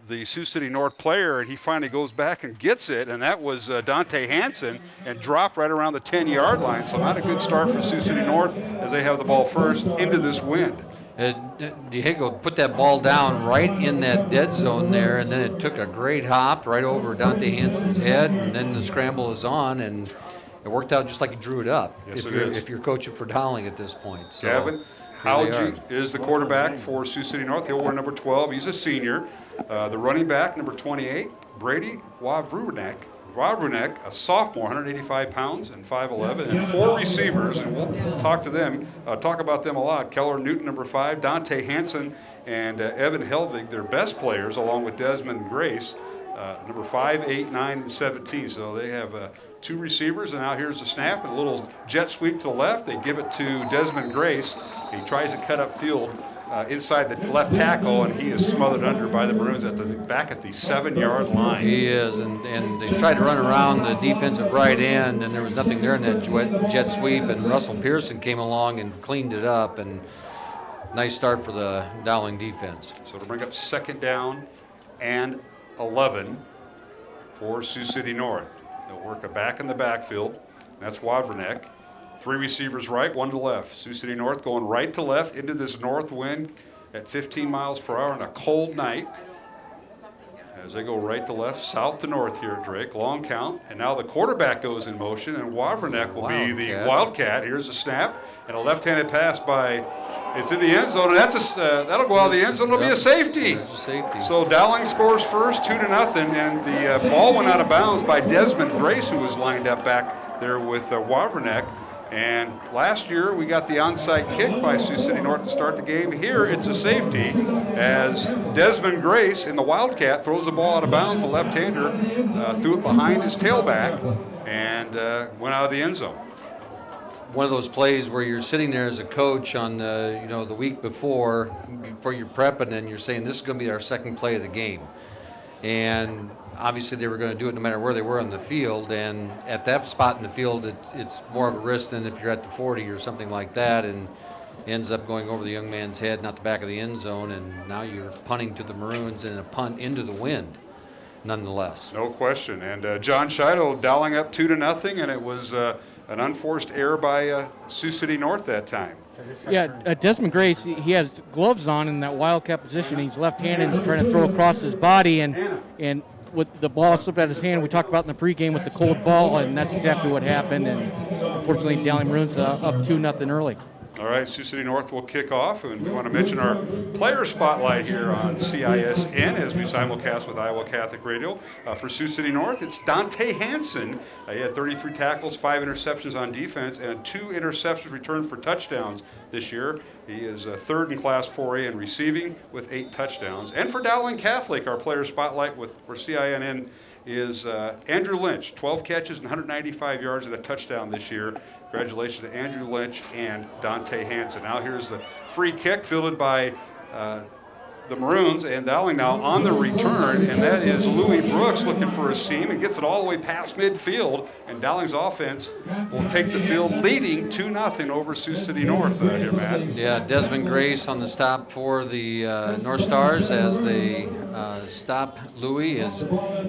the Sioux City North player, and he finally goes back and gets it, and that was Dante Hansen, and dropped right around the 10-yard line. So not a good start for Sioux City North as they have the ball first into this wind. Diego put that ball down right in that dead zone there, and then it took a great hop right over Dante Hansen's head, and then the scramble is on, and it worked out just like he drew it up. Yes, if you're coaching for Dowling at this point. So Gavin Howgie is the quarterback for Sioux City North. He'll wear number 12. He's a senior. The running back, number 28, Brady Wawrunek, a sophomore, 185 pounds and 5'11", and 4 receivers, and we'll talk about them a lot. Keller Newton, number 5, Dante Hansen, and Evan Helvig, their best players, along with Desmond Grace. number 5, 8, 9, and 17. So they have 2 receivers, and now here's the snap and a little jet sweep to the left. They give it to Desmond Grace. He tries to cut upfield inside the left tackle, and he is smothered under by the Maroons back at the 7-yard line. He is, and they tried to run around the defensive right end, and there was nothing there in that jet sweep, and Russell Pearson came along and cleaned it up, and nice start for the Dowling defense. So to bring up 2nd down and 11 for Sioux City North. They'll work a back in the backfield. That's Wawrzynek. 3 receivers right, 1 to left. Sioux City North going right to left into this north wind at 15 miles per hour on a cold night. As they go right to left, south to north here at Drake. Long count. And now the quarterback goes in motion, and Wawrzynek will be the Wildcat. Here's a snap and a left-handed pass by, it's in the end zone, and that'll go out of the end zone. It'll be a safety. So Dowling scores first, 2-0, and the ball went out of bounds by Desmond Grace, who was lined up back there with Wawrzynek. And last year, we got the onside kick by Sioux City North to start the game. Here, it's a safety as Desmond Grace in the Wildcat throws the ball out of bounds. The left-hander threw it behind his tailback and went out of the end zone. One of those plays where you're sitting there as a coach on the week before you're prepping, and you're saying this is going to be our second play of the game. And obviously they were going to do it no matter where they were on the field, and at that spot in the field it's more of a risk than if you're at the 40 or something like that, and ends up going over the young man's head, not the back of the end zone, and now you're punting to the Maroons and a punt into the wind nonetheless. No question. And John Shido Dowling up 2-0, and it was an unforced error by Sioux City North that time. Yeah, Desmond Grace, he has gloves on in that wildcat position. He's left-handed and he's trying to throw across his body, and with the ball slipped out of his hand. We talked about in the pregame with the cold ball, and that's exactly what happened. And unfortunately, Dowling Maroons up 2-0 early. All right, Sioux City North will kick off, and we want to mention our player spotlight here on CISN as we simulcast with Iowa Catholic Radio. For Sioux City North, it's Dante Hansen. He had 33 tackles, 5 interceptions on defense, and 2 interceptions returned for touchdowns this year. He is third in Class 4A in receiving with 8 touchdowns. And for Dowling Catholic, our player spotlight for CINN is Andrew Lynch, 12 catches and 195 yards and a touchdown this year. Congratulations to Andrew Lynch and Dante Hansen. Now here's the free kick fielded by the Maroons, and Dowling now on the return, and that is Louis Brooks looking for a seam and gets it all the way past midfield, and Dowling's offense will take the field leading 2-0 over Sioux City North here, Matt. Yeah, Desmond Grace on the stop for the North Stars as they stop Louis, as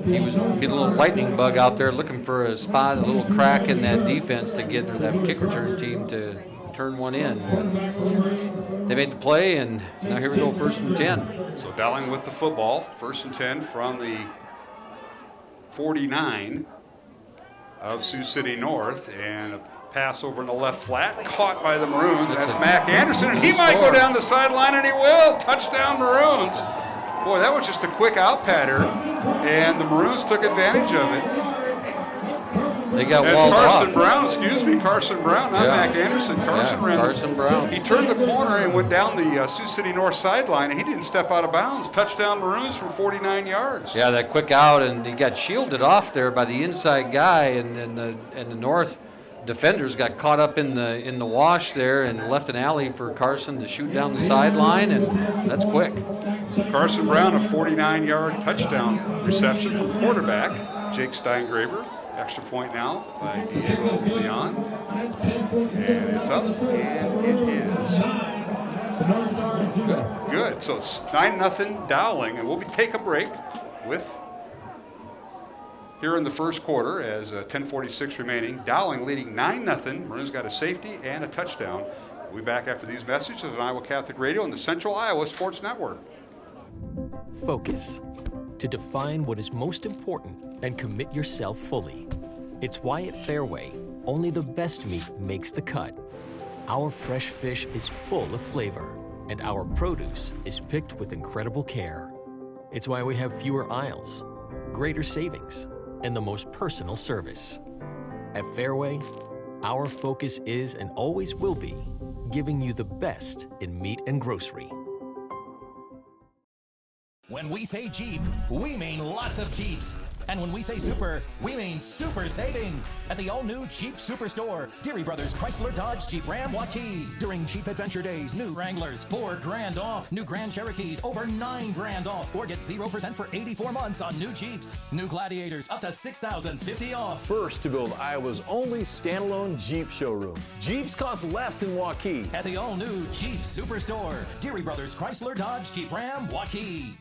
he was getting a little lightning bug out there looking for a spot, a little crack in that defense to get that kick return team to turn one in. But they made the play, and now here we go, 1st and 10. So Dowling with the football, 1st and 10 from the 49 of Sioux City North, and a pass over in the left flat, caught by the Maroons. That's Mac Anderson, and he might go down the sideline, and he will. Touchdown Maroons. Boy, that was just a quick out pattern, and the Maroons took advantage of it. They got walled off. Carson Brown, not Mac Anderson. Carson Brown. He turned the corner and went down the Sioux City North sideline, and he didn't step out of bounds. Touchdown Maroons from 49 yards. Yeah, that quick out, and he got shielded off there by the inside guy, and the North defenders got caught up in the wash there and left an alley for Carson to shoot down the sideline, and that's quick. So Carson Brown, a 49-yard touchdown reception from quarterback Jake Steingraber. Extra point now by Diego Leon. And it's up, and it is good. So it's 9-0 Dowling, and we'll take a break with here in the first quarter as 10:46 remaining. Dowling leading 9-0. Maroons got a safety and a touchdown. We'll be back after these messages on Iowa Catholic Radio and the Central Iowa Sports Network. Focus. To define what is most important and commit yourself fully. It's why at Fairway, only the best meat makes the cut. Our fresh fish is full of flavor, and our produce is picked with incredible care. It's why we have fewer aisles, greater savings, and the most personal service. At Fairway, our focus is and always will be giving you the best in meat and grocery. When we say Jeep, we mean lots of Jeeps. And when we say super, we mean super savings at the all-new Jeep Superstore, Deary Brothers Chrysler Dodge Jeep Ram Waukee. During Jeep Adventure Days, new Wranglers $4,000 off, new Grand Cherokees over $9,000 off, or get 0% for 84 months on new Jeeps. New Gladiators up to $6,050 off. First to build Iowa's only standalone Jeep showroom. Jeeps cost less in Waukee. At the all-new Jeep Superstore, Deary Brothers Chrysler Dodge Jeep Ram Waukee.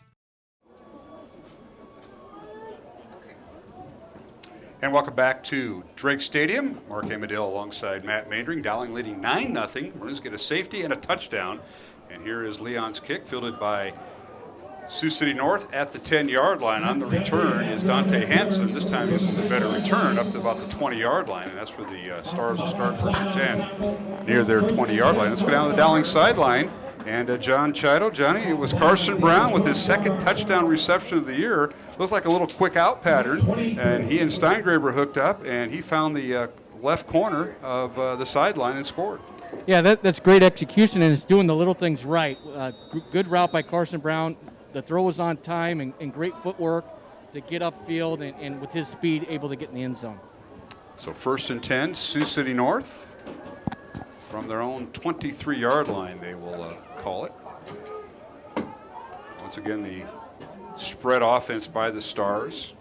And welcome back to Drake Stadium. Mark Amadale alongside Matt Maindring. Dowling leading 9-0. Maroons get a safety and a touchdown. And here is Leon's kick, fielded by Sioux City North at the 10-yard line. On the return is Dante Hansen. This time he's a little bit better return, up to about the 20-yard line. And that's where the Stars will start first and 10 near their 20-yard line. Let's go down to the Dowling sideline. And John Chido, Johnny, it was Carson Brown with his second touchdown reception of the year. Looked like a little quick out pattern, and he and Steingraber hooked up, and he found the left corner of the sideline and scored. Yeah, that's great execution, and it's doing the little things right. Good route by Carson Brown. The throw was on time, and great footwork to get upfield, and with his speed, able to get in the end zone. So 1st and 10, Sioux City North. From their own 23-yard line, they will call it. Once again, the spread offense by the Stars,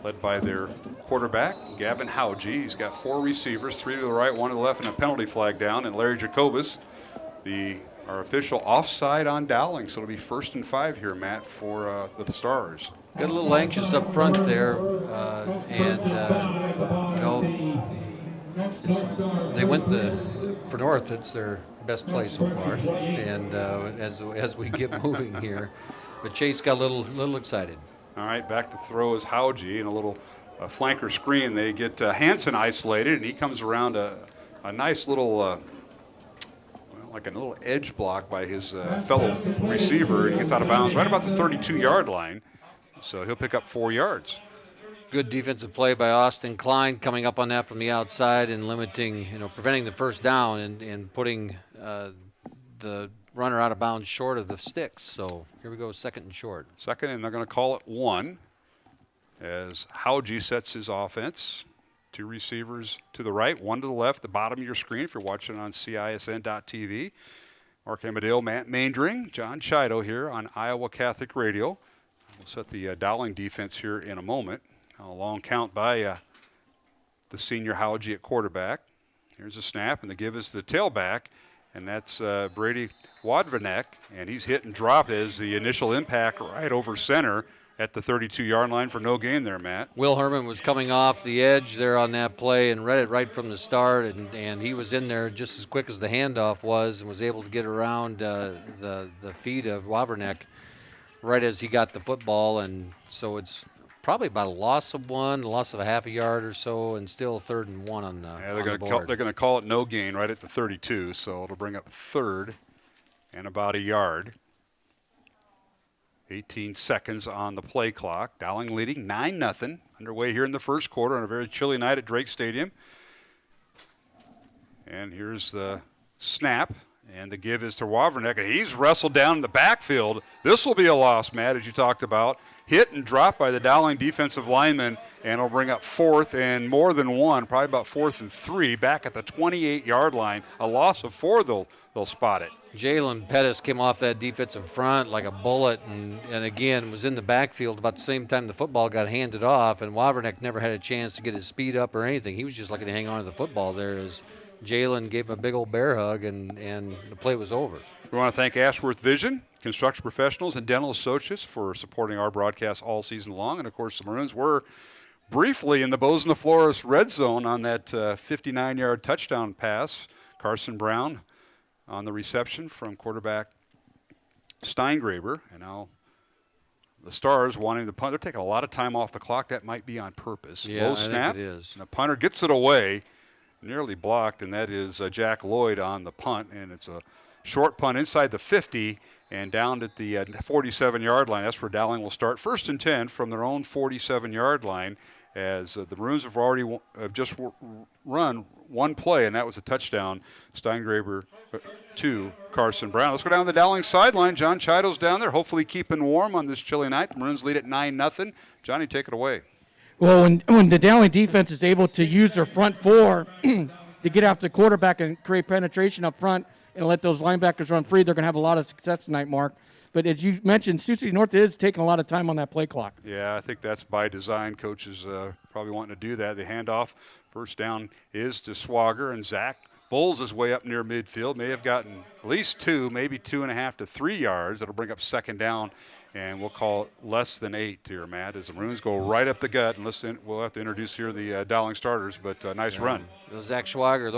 led by their quarterback, Gavin Howgie. He's got 4 receivers, 3 to the right, 1 to the left, and a penalty flag down. And Larry Jacobus, our official offside on Dowling. So it'll be 1st and 5 here, Matt, for the Stars. Got a little anxious up front there, they went for North. It's their best play so far, and as we get moving here, but Chase got a little excited. All right, back to throw is Howgie, and a little flanker screen. They get Hansen isolated, and he comes around a nice little, like a little edge block by his fellow receiver, and he gets out of bounds right about the 32-yard line. So he'll pick up 4 yards. Good defensive play by Austin Klein, coming up on that from the outside and preventing the first down and putting the runner out of bounds short of the sticks. So here we go, 2nd and short. 2nd, and they're going to call it 1 as Howgie sets his offense. 2 receivers to the right, 1 to the left, the bottom of your screen if you're watching on CISN.TV. Mark Amadale, Matt Maindring, John Chido here on Iowa Catholic Radio. We'll set the Dowling defense here in a moment. A long count by the senior Howgie at quarterback. Here's a snap, and the give is the tailback, and that's Brady Wadvanek, and he's hit and dropped as the initial impact right over center at the 32-yard line for no gain there, Matt. Will Herman was coming off the edge there on that play and read it right from the start, and he was in there just as quick as the handoff was and was able to get around the feet of Wadvanek right as he got the football, and so it's probably about a loss of 1, a loss of a half a yard or so, and still 3rd and 1 on the board. They're going to call it no gain right at the 32, so it'll bring up 3rd and about a yard. 18 seconds on the play clock. Dowling leading 9-0. Underway here in the first quarter on a very chilly night at Drake Stadium. And here's the snap. And the give is to Wawrnick, and he's wrestled down in the backfield. This will be a loss, Matt, as you talked about. Hit and dropped by the Dowling defensive lineman, and it'll bring up 4th and more than 1, probably about 4th and 3, back at the 28-yard line. A loss of 4, they'll spot it. Jalen Pettis came off that defensive front like a bullet, and again was in the backfield about the same time the football got handed off, and Wawrnick never had a chance to get his speed up or anything. He was just lucky to hang on to the football there as Jalen gave him a big old bear hug, and the play was over. We want to thank Ashworth Vision, construction professionals, and dental associates for supporting our broadcast all season long. And, of course, the Maroons were briefly in the Bozeman Flores red zone on that 59-yard touchdown pass. Carson Brown on the reception from quarterback Steingraber. And now the Stars wanting the punt. They're taking a lot of time off the clock. That might be on purpose. Yeah, low snap, I think it is. And the punter gets it away. Nearly blocked, and that is Jack Lloyd on the punt, and it's a short punt inside the 50 and down at the 47-yard line. That's where Dowling will start. 1st and 10 from their own 47-yard line as the Maroons have already just run one play, and that was a touchdown. Steingraber to Carson Brown. Let's go down to the Dowling sideline. John Chido's down there, hopefully keeping warm on this chilly night. The Maroons lead at 9-0. Johnny, take it away. Well, when the Dowling defense is able to use their front four to get after the quarterback and create penetration up front and let those linebackers run free, they're going to have a lot of success tonight, Mark. But as you mentioned, Sioux City North is taking a lot of time on that play clock. Yeah, I think that's by design. Coaches probably wanting to do that. The handoff, first down is to Swager, and Zach bowls his way up near midfield. May have gotten at least 2, maybe 2.5 to 3 yards. That'll bring up second down, and we'll call it less than 8 here, Matt, as the Maroons go right up the gut. And we'll have to introduce here the Dowling starters, but nice run. Zach Schwager,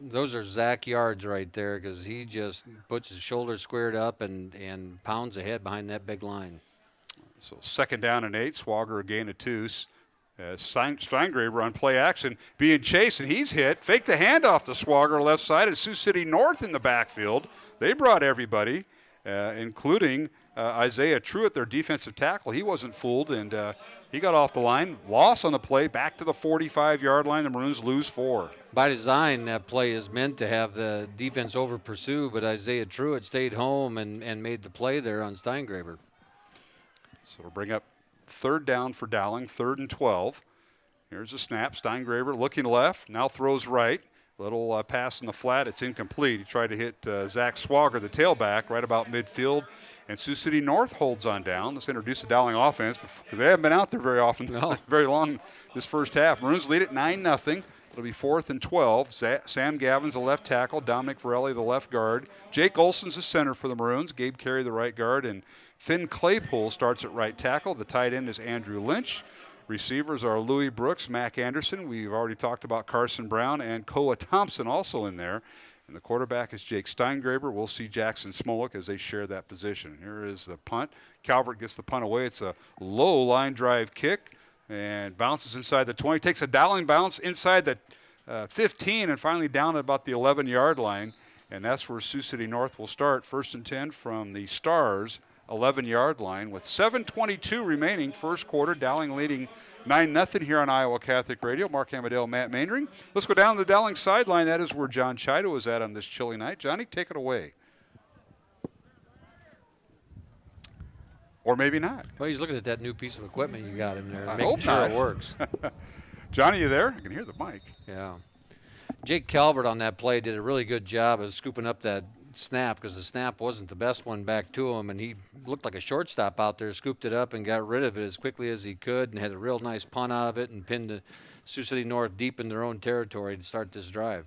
those are Zach yards right there, because he just puts his shoulders squared up and pounds ahead behind that big line. So second down and 8. Swager a gain of 2. Steingraber on play action being chased, and he's hit. Fake the handoff to Swager left side, and Sioux City North in the backfield. They brought everybody, including Isaiah Truitt, their defensive tackle. He wasn't fooled, and he got off the line. Loss on the play, back to the 45-yard line. The Maroons lose 4. By design, that play is meant to have the defense over pursue, but Isaiah Truitt stayed home and made the play there on Steingraber. So we'll bring up third down for Dowling, 3rd and 12. Here's a snap. Steingraber looking left, now throws right. Little pass in the flat. It's incomplete. He tried to hit Zach Swager, the tailback, right about midfield. And Sioux City North holds on down. Let's introduce the Dowling offense, because they haven't been out there very often, very long this first half. Maroons lead at 9-0. It'll be 4th and 12. Sam Gavin's the left tackle. Dominic Varelli, the left guard. Jake Olson's the center for the Maroons. Gabe Carey, the right guard. And Finn Claypool starts at right tackle. The tight end is Andrew Lynch. Receivers are Louis Brooks, Mac Anderson. We've already talked about Carson Brown, and Koa Thompson also in there. And the quarterback is Jake Steingraber. We'll see Jackson Smolik as they share that position. Here is the punt. Calvert gets the punt away. It's a low line drive kick and bounces inside the 20. Takes a Dowling bounce inside the 15 and finally down at about the 11-yard line. And that's where Sioux City North will start. 1st and 10 from the Stars' 11-yard line with 7:22 remaining, first quarter. Dowling leading 9-0 here on Iowa Catholic Radio. Mark Hamadale, Matt Mainring. Let's go down to the Dowling sideline. That is where John Chido is at on this chilly night. Johnny, take it away. Or maybe not. Well, he's looking at that new piece of equipment you got in there, I making hope sure not. it works. Johnny, you there? I can hear the mic. Yeah. Jake Calvert on that play did a really good job of scooping up that snap, because the snap wasn't the best one back to him, and he looked like a shortstop out there, scooped it up and got rid of it as quickly as he could and had a real nice punt out of it and pinned the Sioux City North deep in their own territory to start this drive.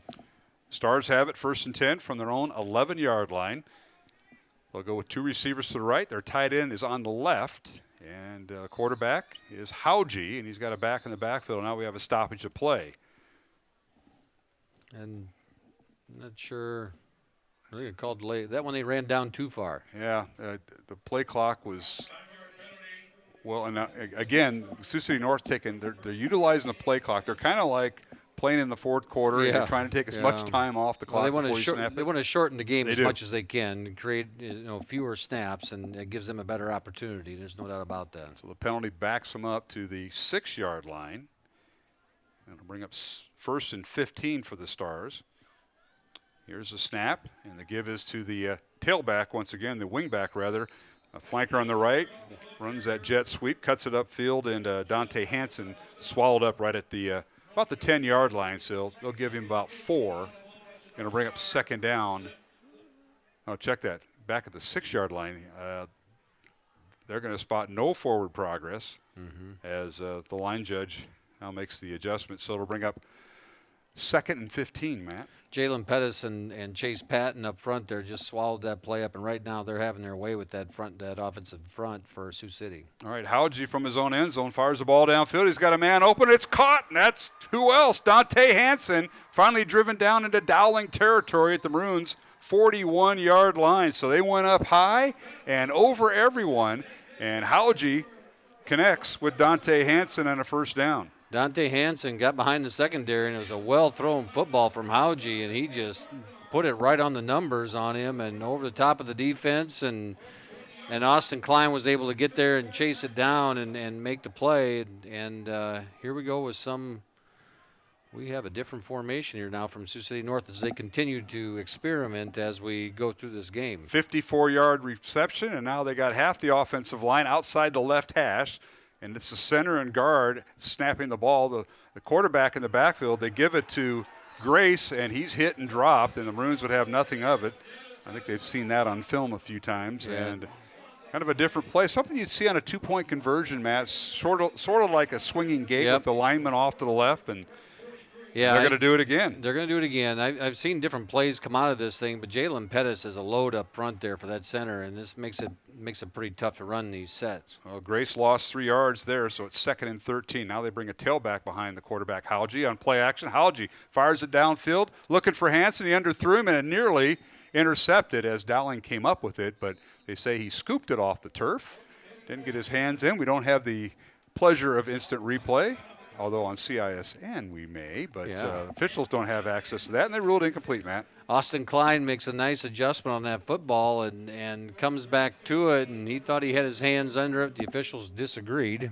Stars have it 1st and 10 from their own 11-yard line. They'll go with 2 receivers to the right. Their tight end is on the left, and quarterback is Hauji, and he's got a back in the backfield. Now we have a stoppage of play. And I'm not sure. I think it called late. That one they ran down too far. Yeah, the play clock was well. And again, Sioux City North they're utilizing the play clock. They're kind of like playing in the 4th quarter. Yeah. And they're trying to take as much time off the clock Well, before you snap it. they want to shorten the game They as do. much as they can and create fewer snaps, and it gives them a better opportunity. There's no doubt about that. So the penalty backs them up to the 6-yard line. And it'll bring up 1st and 15 for the Stars. Here's the snap, and the give is to the tailback once again, the wingback rather. A flanker on the right, runs that jet sweep, cuts it upfield, and Dante Hansen swallowed up right at the about the 10-yard line. So they'll give him about 4. Going to bring up 2nd down. Oh, check that. Back at the 6-yard line, they're going to spot no forward progress as the line judge now makes the adjustment. So it'll bring up 2nd and 15, Matt. Jalen Pettis and Chase Patton up front there just swallowed that play up, and right now they're having their way with that offensive front for Sioux City. All right, Howji from his own end zone fires the ball downfield. He's got a man open. It's caught, and that's who else? Dante Hansen, finally driven down into Dowling territory at the Maroons' 41-yard line. So they went up high and over everyone, and Howji connects with Dante Hansen on a 1st down. Dante Hansen got behind the secondary, and it was a well-thrown football from Hauji, and he just put it right on the numbers on him and over the top of the defense, and And Austin Klein was able to get there and chase it down and make the play. And here we go with we have a different formation here now from Sioux City North as they continue to experiment as we go through this game. 54-yard reception, and now they got half the offensive line outside the left hash. And it's the center and guard snapping the ball. The quarterback in the backfield, they give it to Grace, and he's hit and dropped, and the Maroons would have nothing of it. I think they've seen that on film a few times. Yeah. And kind of a different play. Something you'd see on a two-point conversion, Matt, sort of like a swinging gate with the lineman off to the left, and they're going to do it again. They're going to do it again. I've seen different plays come out of this thing, but Jalen Pettis is a load up front there for that center, and this makes it pretty tough to run these sets. Well, Grace lost 3 yards there, so it's 2nd and 13. Now they bring a tailback behind the quarterback, Howgie, on play action. Howgie fires it downfield, looking for Hansen. He underthrew him, and it nearly intercepted as Dowling came up with it, but they say he scooped it off the turf. Didn't get his hands in. We don't have the pleasure of instant replay, although on CISN we may, but officials don't have access to that, and they ruled incomplete, Matt. Austin Klein makes a nice adjustment on that football and comes back to it, and he thought he had his hands under it. The officials disagreed,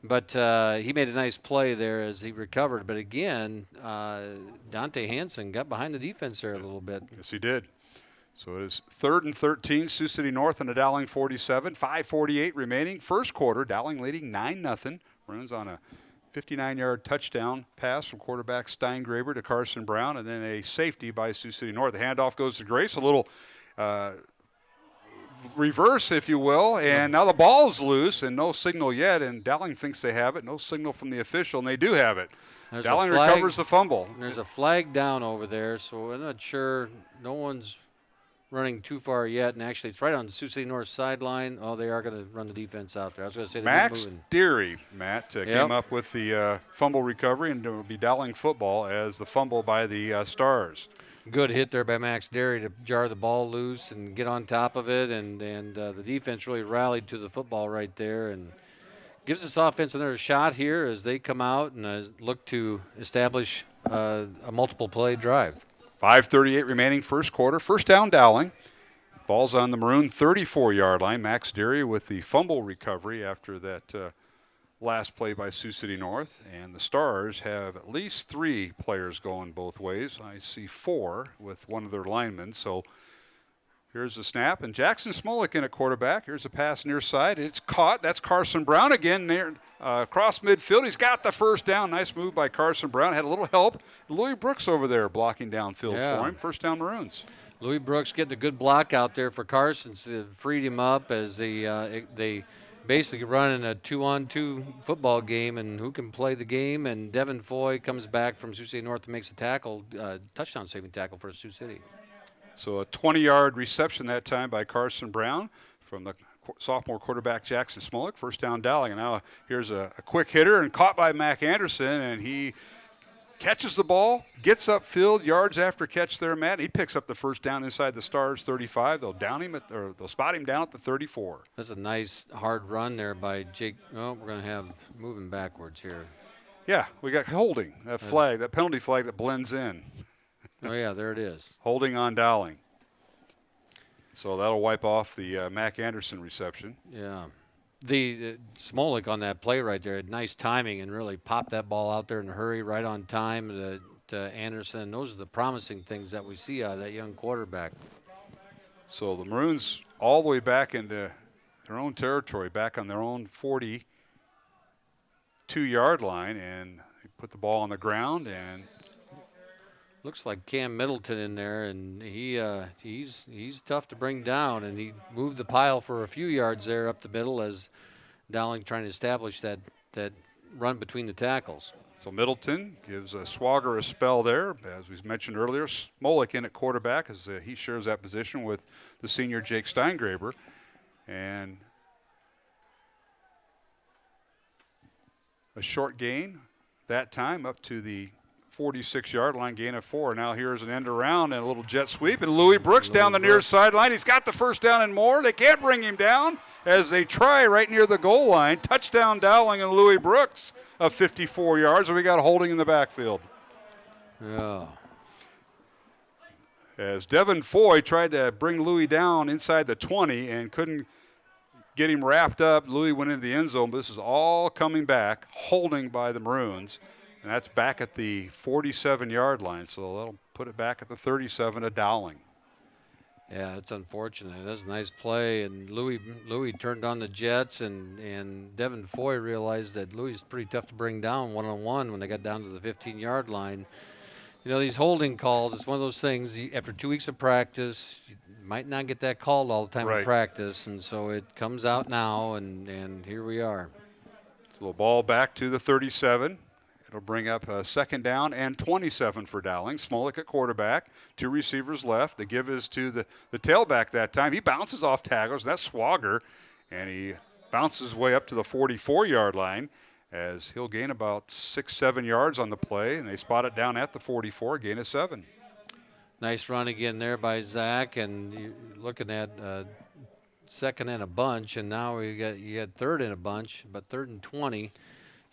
but he made a nice play there as he recovered. But again, Dante Hansen got behind the defense there a little bit. Yes, he did. So it is 3rd and 13, Sioux City North on the Dowling 47, 5:48 remaining. First quarter, Dowling leading 9-0. Maroons on a 59-yard touchdown pass from quarterback Steingraber to Carson Brown, and then a safety by Sioux City North. The handoff goes to Grace, a little reverse, if you will, and now the ball is loose and no signal yet, and Dowling thinks they have it. No signal from the official, and they do have it. Dowling recovers the fumble. There's a flag down over there, so I'm not sure. No one's running too far yet, and actually it's right on the Sioux City North sideline. Oh, they are going to run the defense out there. I was going to say Max Deary, Matt, came up with the fumble recovery, and it will be Dowling football as the fumble by the Stars. Good hit there by Max Deary to jar the ball loose and get on top of it, and the defense really rallied to the football right there and gives this offense another shot here as they come out and look to establish a multiple play drive. 5:38 remaining first quarter. First down, Dowling. Ball's on the Maroon 34-yard line. Max Deary with the fumble recovery after that last play by Sioux City North. And the Stars have at least 3 players going both ways. I see 4 with one of their linemen. So here's the snap. And Jackson Smolik in at quarterback. Here's a pass near side. It's caught. That's Carson Brown again near across midfield. He's got the first down. Nice move by Carson Brown. Had a little help. Louis Brooks over there blocking downfield for him. First down, Maroons. Louis Brooks getting a good block out there for Carson. So freed him up as they basically running a 2-on-2 football game, and who can play the game. And Devin Foy comes back from Sioux City North and makes a tackle, touchdown saving tackle for Sioux City. So a 20-yard reception that time by Carson Brown from the sophomore quarterback Jackson Smolik. First down, Dowling. And now here's a quick hitter and caught by Mac Anderson, and he catches the ball, gets upfield, yards after catch there, Matt. He picks up the first down inside the Stars 35. They'll spot him down at the 34. That's a nice hard run there by Jake. Oh, we're going to have moving backwards here. Yeah, we got holding, that flag, that penalty flag that blends in. Oh, yeah, there it is. Holding on Dowling. So that'll wipe off the Mac Anderson reception. Yeah. The Smolik on that play right there had nice timing and really popped that ball out there in a hurry, right on time to Anderson. Those are the promising things that we see out of that young quarterback. So the Maroons all the way back into their own territory, back on their own 42-yard line, and they put the ball on the ground and looks like Cam Middleton in there, and he's tough to bring down, and he moved the pile for a few yards there up the middle as Dowling trying to establish that run between the tackles. So Middleton gives Swagger a spell there. As we mentioned earlier, Smolik in at quarterback as he shares that position with the senior Jake Steingraber. And a short gain that time up to the 46-yard line, gain of 4. Now here's an end around and a little jet sweep, and Louis Brooks down the near sideline. He's got the first down and more. They can't bring him down as they try right near the goal line. Touchdown Dowling and Louis Brooks of 54 yards, and we got holding in the backfield. Yeah. as Devin Foy tried to bring Louis down inside the 20 and couldn't get him wrapped up. Louis went into the end zone, but this is all coming back, holding by the Maroons, and that's back at the 47-yard line, so that'll put it back at the 37 to Dowling. Yeah, it's unfortunate. It was a nice play, and Louis turned on the jets, and Devin Foy realized that Louis is pretty tough to bring down one-on-one when they got down to the 15-yard line. You know, these holding calls, it's one of those things, after 2 weeks of practice, you might not get that called all the time in practice, and so it comes out now, and here we are. So the ball back to the 37. It'll bring up a second down and 27 for Dowling. Smolik at quarterback, 2 receivers left. The give is to the tailback that time. He bounces off tacklers, and that's Swagger, and he bounces his way up to the 44-yard line as he'll gain about 6-7 yards on the play, and they spot it down at the 44, gain of 7. Nice run again there by Zach, and you're looking at second and a bunch, and now you got third and a bunch, but 3rd and 20.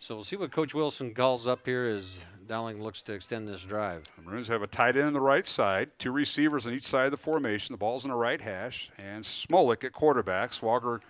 So we'll see what Coach Wilson calls up here as Dowling looks to extend this drive. The Maroons have a tight end on the right side, 2 receivers on each side of the formation. The ball's in the right hash, and Smolik at quarterback. Swagger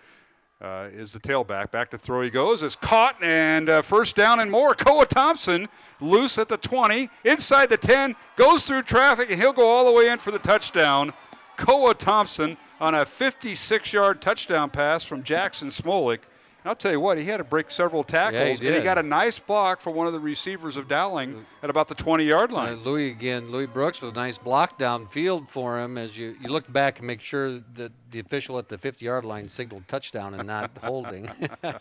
is the tailback. Back to throw he goes. Is caught, and first down and more. Koa Thompson loose at the 20, inside the 10, goes through traffic, and he'll go all the way in for the touchdown. Koa Thompson on a 56-yard touchdown pass from Jackson Smolik. And I'll tell you what, he had to break several tackles, and he got a nice block for one of the receivers of Dowling at about the 20-yard line. Louis Brooks with a nice block downfield for him as you look back and make sure that the official at the 50-yard line signaled touchdown and not holding. Yeah,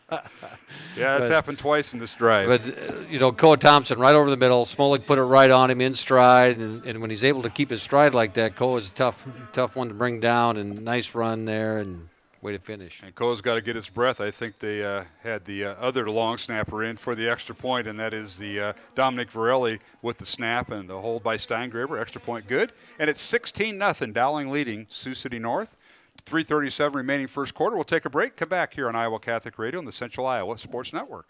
that's happened twice in this drive. But, Koa Thompson right over the middle. Smolik put it right on him in stride, and when he's able to keep his stride like that, Koa is a tough one to bring down, and nice run there, and way to finish. And Koa's got to get his breath. I think they had the other long snapper in for the extra point, and that is the Dominic Varelli with the snap and the hold by Steingraber. Extra point good. And it's 16-0. Dowling leading Sioux City North. 3:37 remaining first quarter. We'll take a break. Come back here on Iowa Catholic Radio and the Central Iowa Sports Network.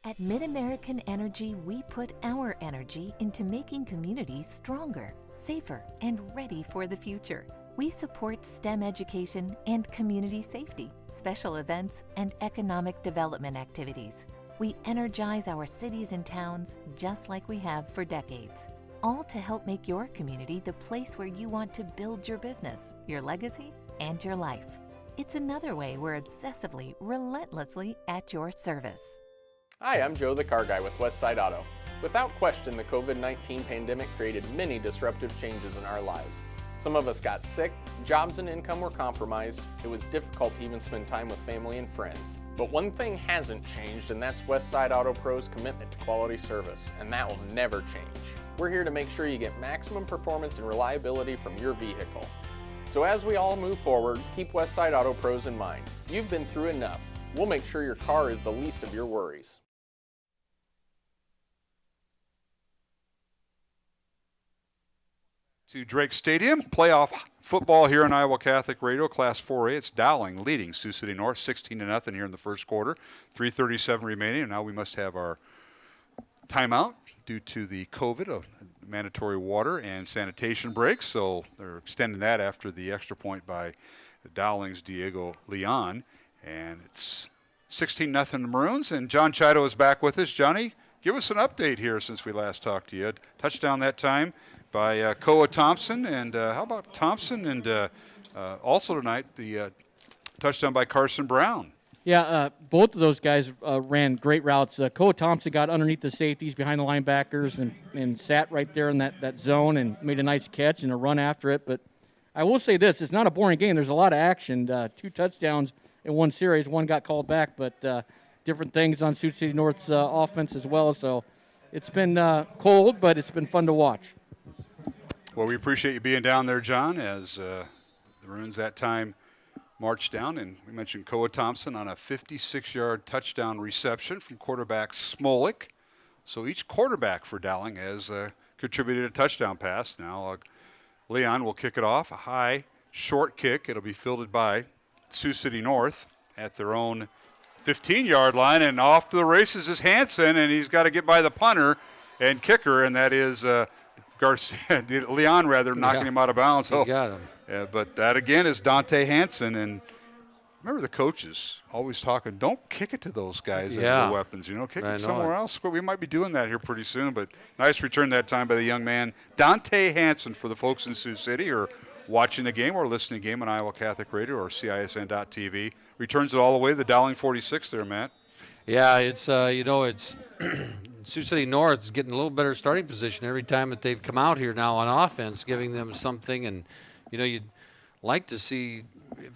At Mid-American Energy, we put our energy into making communities stronger, safer, and ready for the future. We support STEM education and community safety, special events, and economic development activities. We energize our cities and towns just like we have for decades, all to help make your community the place where you want to build your business, your legacy, and your life. It's another way we're obsessively, relentlessly at your service. Hi, I'm Joe the Car Guy with Westside Auto. Without question, the COVID-19 pandemic created many disruptive changes in our lives. Some of us got sick, jobs and income were compromised, it was difficult to even spend time with family and friends. But one thing hasn't changed, and that's Westside Auto Pro's commitment to quality service, and that will never change. We're here to make sure you get maximum performance and reliability from your vehicle. So as we all move forward, keep Westside Auto Pros in mind. You've been through enough. We'll make sure your car is the least of your worries. To Drake Stadium, playoff football here on Iowa Catholic Radio, Class 4A. It's Dowling leading Sioux City North 16-0 here in the first quarter. 3:37 remaining, and now we must have our timeout due to the COVID, mandatory water and sanitation breaks. So they're extending that after the extra point by Dowling's Diego Leon. And it's 16-0 Maroons, and John Chido is back with us. Johnny, give us an update here since we last talked to you. Touchdown that time by Koa Thompson, and how about Thompson, and also tonight the touchdown by Carson Brown. Yeah, both of those guys ran great routes. Koa Thompson got underneath the safeties behind the linebackers and sat right there in that zone and made a nice catch and a run after it. But I will say this, it's not a boring game. There's a lot of action. 2 touchdowns in one series. One got called back, but different things on Sioux City North's offense as well. So it's been cold, but it's been fun to watch. Well, we appreciate you being down there, John, as the Maroons that time marched down. And we mentioned Koa Thompson on a 56-yard touchdown reception from quarterback Smolik. So each quarterback for Dowling has contributed a touchdown pass. Now Leon will kick it off, a high, short kick. It'll be fielded by Sioux City North at their own 15-yard line. And off to the races is Hansen, and he's got to get by the punter and kicker, and that is Garcia, Leon rather, knocking him out of bounds. He got him. Yeah, but that again is Dante Hansen, and remember the coaches always talking, don't kick it to those guys that have the weapons, kick it somewhere else. We might be doing that here pretty soon, but nice return that time by the young man, Dante Hansen, for the folks in Sioux City or watching the game or listening to the game on Iowa Catholic Radio or CISN.TV. Returns it all the way to the Dowling 46 there, Matt. Yeah, it's, it's Sioux City North is getting a little better starting position every time that they've come out here now on offense, giving them something. And, you'd like to see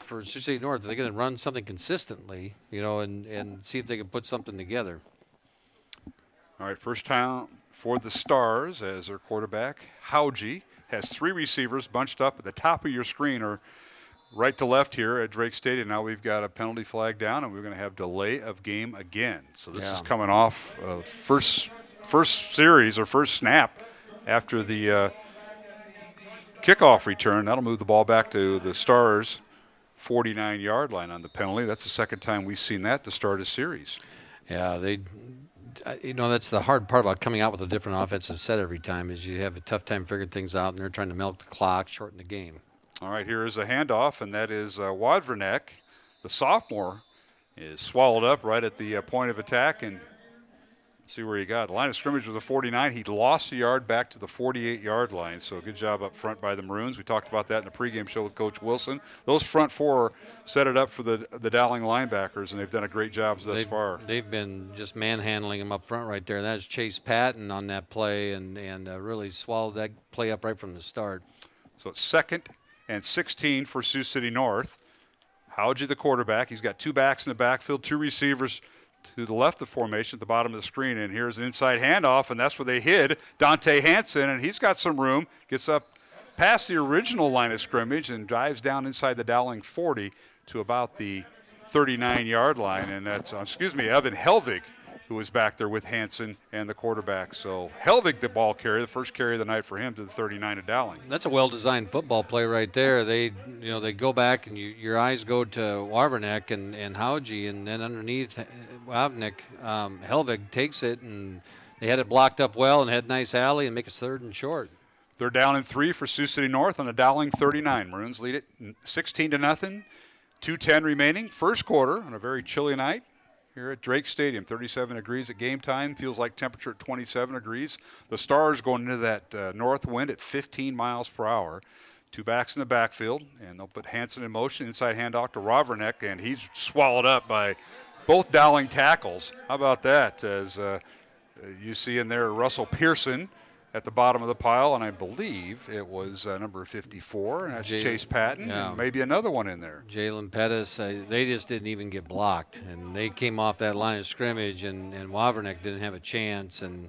for Sioux City North, they're going to run something consistently, and see if they can put something together. All right, first time for the Stars as their quarterback, Hauji, has 3 receivers bunched up at the top of your screen or right to left here at Drake Stadium. Now we've got a penalty flag down, and we're going to have delay of game again. So this is coming off first series or first snap after the kickoff return. That'll move the ball back to the Stars' 49-yard line on the penalty. That's the second time we've seen that to start a series. Yeah, that's the hard part about coming out with a different offensive set every time is you have a tough time figuring things out, and they're trying to milk the clock, shorten the game. All right, here is a handoff, and that is Wadvernek, the sophomore, is swallowed up right at the point of attack, and see where he got. The line of scrimmage was a 49. He lost a yard back to the 48-yard line, so good job up front by the Maroons. We talked about that in the pregame show with Coach Wilson. Those front 4 set it up for the Dowling linebackers, and they've done a great job thus far. They've been just manhandling him up front right there. That is Chase Patton on that play and really swallowed that play up right from the start. So it's 2nd and 16 for Sioux City North. Hauji, the quarterback. He's got 2 backs in the backfield, 2 receivers to the left of the formation at the bottom of the screen. And here's an inside handoff, and that's where they hid Dante Hansen, and he's got some room, gets up past the original line of scrimmage and dives down inside the Dowling 40 to about the 39-yard line. And that's, Evan Helvig, who was back there with Hansen and the quarterback. So Helvig, the ball carrier, the first carry of the night for him to the 39 of Dowling. That's a well-designed football play right there. They go back and your eyes go to Warvernek and Hauji, and then underneath Warvernek, Helvig takes it, and they had it blocked up well and had nice alley and make it 3rd and short. 3rd down and 3 for Sioux City North on the Dowling 39. Maroons lead it 16-0. 2:10 remaining. First quarter on a very chilly night here at Drake Stadium. 37 degrees at game time. Feels like temperature at 27 degrees. The Stars going into that north wind at 15 miles per hour. 2 backs in the backfield, and they'll put Hansen in motion. Inside handoff to Rovernek, and he's swallowed up by both Dowling tackles. How about that? As you see in there, Russell Pearson at the bottom of the pile, and I believe it was number 54, and that's Chase Patton, and maybe another one in there. Jalen Pettis, they just didn't even get blocked, and they came off that line of scrimmage, and Wavernick didn't have a chance, and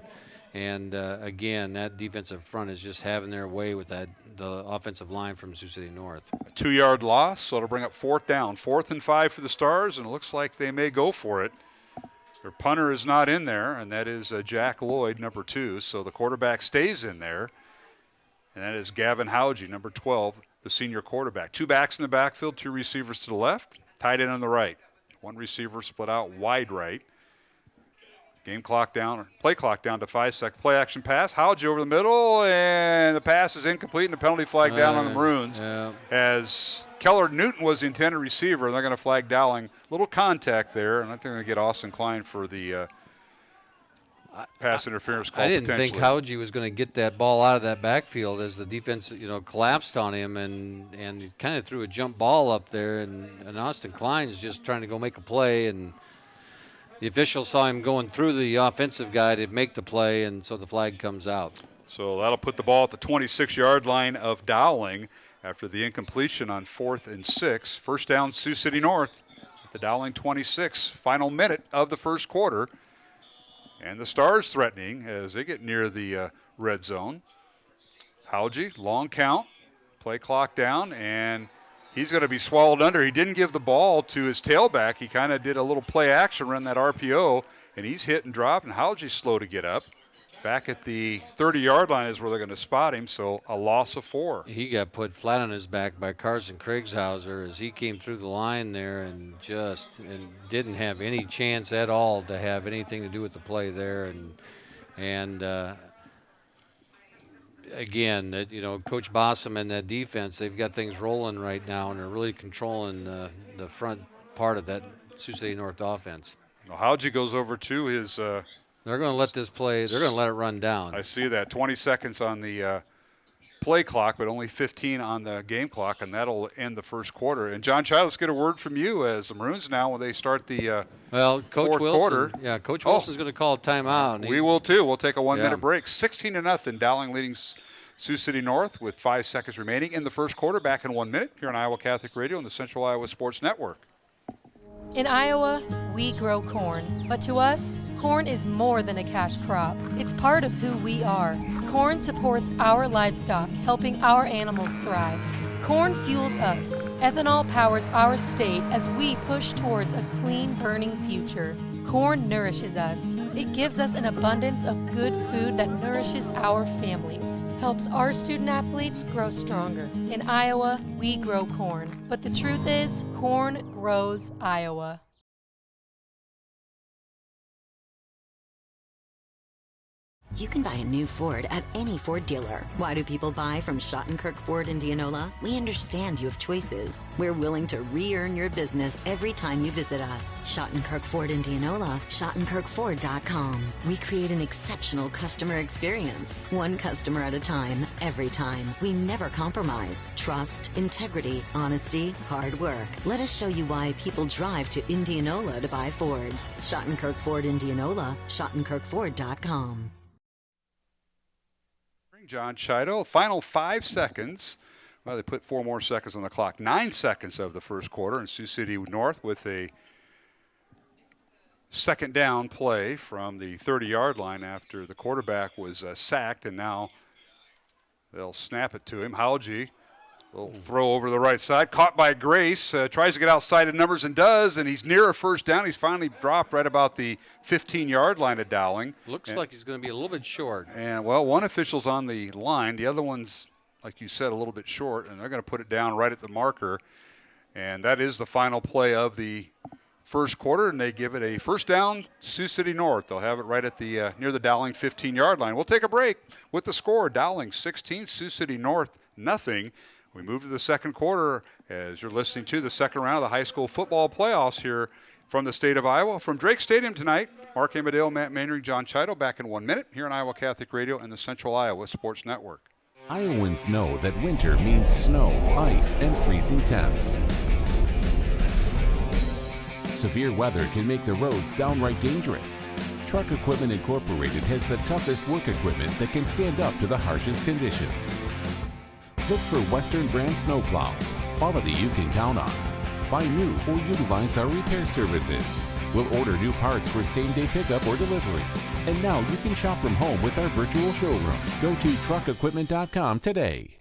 again, that defensive front is just having their way with the offensive line from Sioux City North. A 2-yard loss, so it'll bring up 4th down. 4th and 5 for the Stars, and it looks like they may go for it. Their punter is not in there, and that is Jack Lloyd, number 2. So the quarterback stays in there, and that is Gavin Hauji, number 12, the senior quarterback. 2 backs in the backfield, 2 receivers to the left, tight end on the right. 1 receiver split out wide right. Game clock down, or play clock down to 5 seconds. Play action pass. Hauji over the middle, and the pass is incomplete, and the penalty flag down on the Maroons. As Keller Newton was the intended receiver, and they're going to flag Dowling. Little contact there, and I think they're going to get Austin Klein for the pass interference call. I didn't think Hauji was going to get that ball out of that backfield as the defense, collapsed on him and kind of threw a jump ball up there, and Austin Klein is just trying to go make a play, and the official saw him going through the offensive guy to make the play, and so the flag comes out. So that'll put the ball at the 26-yard line of Dowling after the incompletion on 4th and 6. First down, Sioux City North at the Dowling 26. Final minute of the first quarter. And the Stars threatening as they get near the red zone. Hauji, long count, play clock down, and he's going to be swallowed under. He didn't give the ball to his tailback. He kind of did a little play action, run that RPO, and he's hit and dropped, and Hauji's slow to get up. Back at the 30-yard line is where they're going to spot him, so a loss of 4. He got put flat on his back by Carson Kriegshauser as he came through the line there and didn't have any chance at all to have anything to do with the play there. And again, Coach Bossum and that defense, they've got things rolling right now, and they're really controlling the front part of that Sioux City North offense. Well, Howgie goes over to his. They're going to let this play. They're going to let it run down. I see that. 20 seconds on the play clock, but only 15 on the game clock, and that'll end the first quarter. And John Child, let's get a word from you as the Maroons now when they start the Coach fourth Wilson, quarter. Yeah, Coach Wilson's going to call a timeout. We will too. We'll take a 1-minute break. 16-0. Dowling leading Sioux City North with 5 seconds remaining in the first quarter. Back in 1 minute here on Iowa Catholic Radio and the Central Iowa Sports Network. In Iowa, we grow corn, but to us, corn is more than a cash crop. It's part of who we are. Corn supports our livestock, helping our animals thrive. Corn fuels us. Ethanol powers our state as we push towards a clean, burning future. Corn nourishes us. It gives us an abundance of good food that nourishes our families, helps our student athletes grow stronger. In Iowa, we grow corn. But the truth is, corn grows Iowa. You can buy a new Ford at any Ford dealer. Why do people buy from Schottenkirk Ford Indianola? We understand you have choices. We're willing to re-earn your business every time you visit us. Schottenkirk Ford Indianola, SchottenkirkFord.com. We create an exceptional customer experience. One customer at a time, every time. We never compromise. Trust, integrity, honesty, hard work. Let us show you why people drive to Indianola to buy Fords. Schottenkirk Ford Indianola, SchottenkirkFord.com. John Chido, final 5 seconds. Well, they put 4 more seconds on the clock. 9 seconds of the first quarter, and Sioux City North with a second down play from the 30-yard line after the quarterback was sacked, and now they'll snap it to him. Howgie will throw over the right side, caught by Grace, tries to get outside of numbers and does, and he's near a first down. He's finally dropped right about the 15-yard line of Dowling. Looks like he's going to be a little bit short. And, well, one official's on the line. The other one's, like you said, a little bit short, and they're going to put it down right at the marker. And that is the final play of the first quarter, and they give it a first down, Sioux City North. They'll have it right at the near the Dowling 15-yard line. We'll take a break with the score. Dowling 16, Sioux City North nothing. We move to the second quarter as you're listening to the second round of the high school football playoffs here from the state of Iowa. From Drake Stadium tonight, Mark Amadale, Matt Mainring, John Chido, back in 1 minute here on Iowa Catholic Radio and the Central Iowa Sports Network. Iowans know that winter means snow, ice, and freezing temps. Severe weather can make the roads downright dangerous. Truck Equipment Incorporated has the toughest work equipment that can stand up to the harshest conditions. Look for Western brand snowplows, quality you can count on. Buy new or utilize our repair services. We'll order new parts for same-day pickup or delivery. And now you can shop from home with our virtual showroom. Go to truckequipment.com today.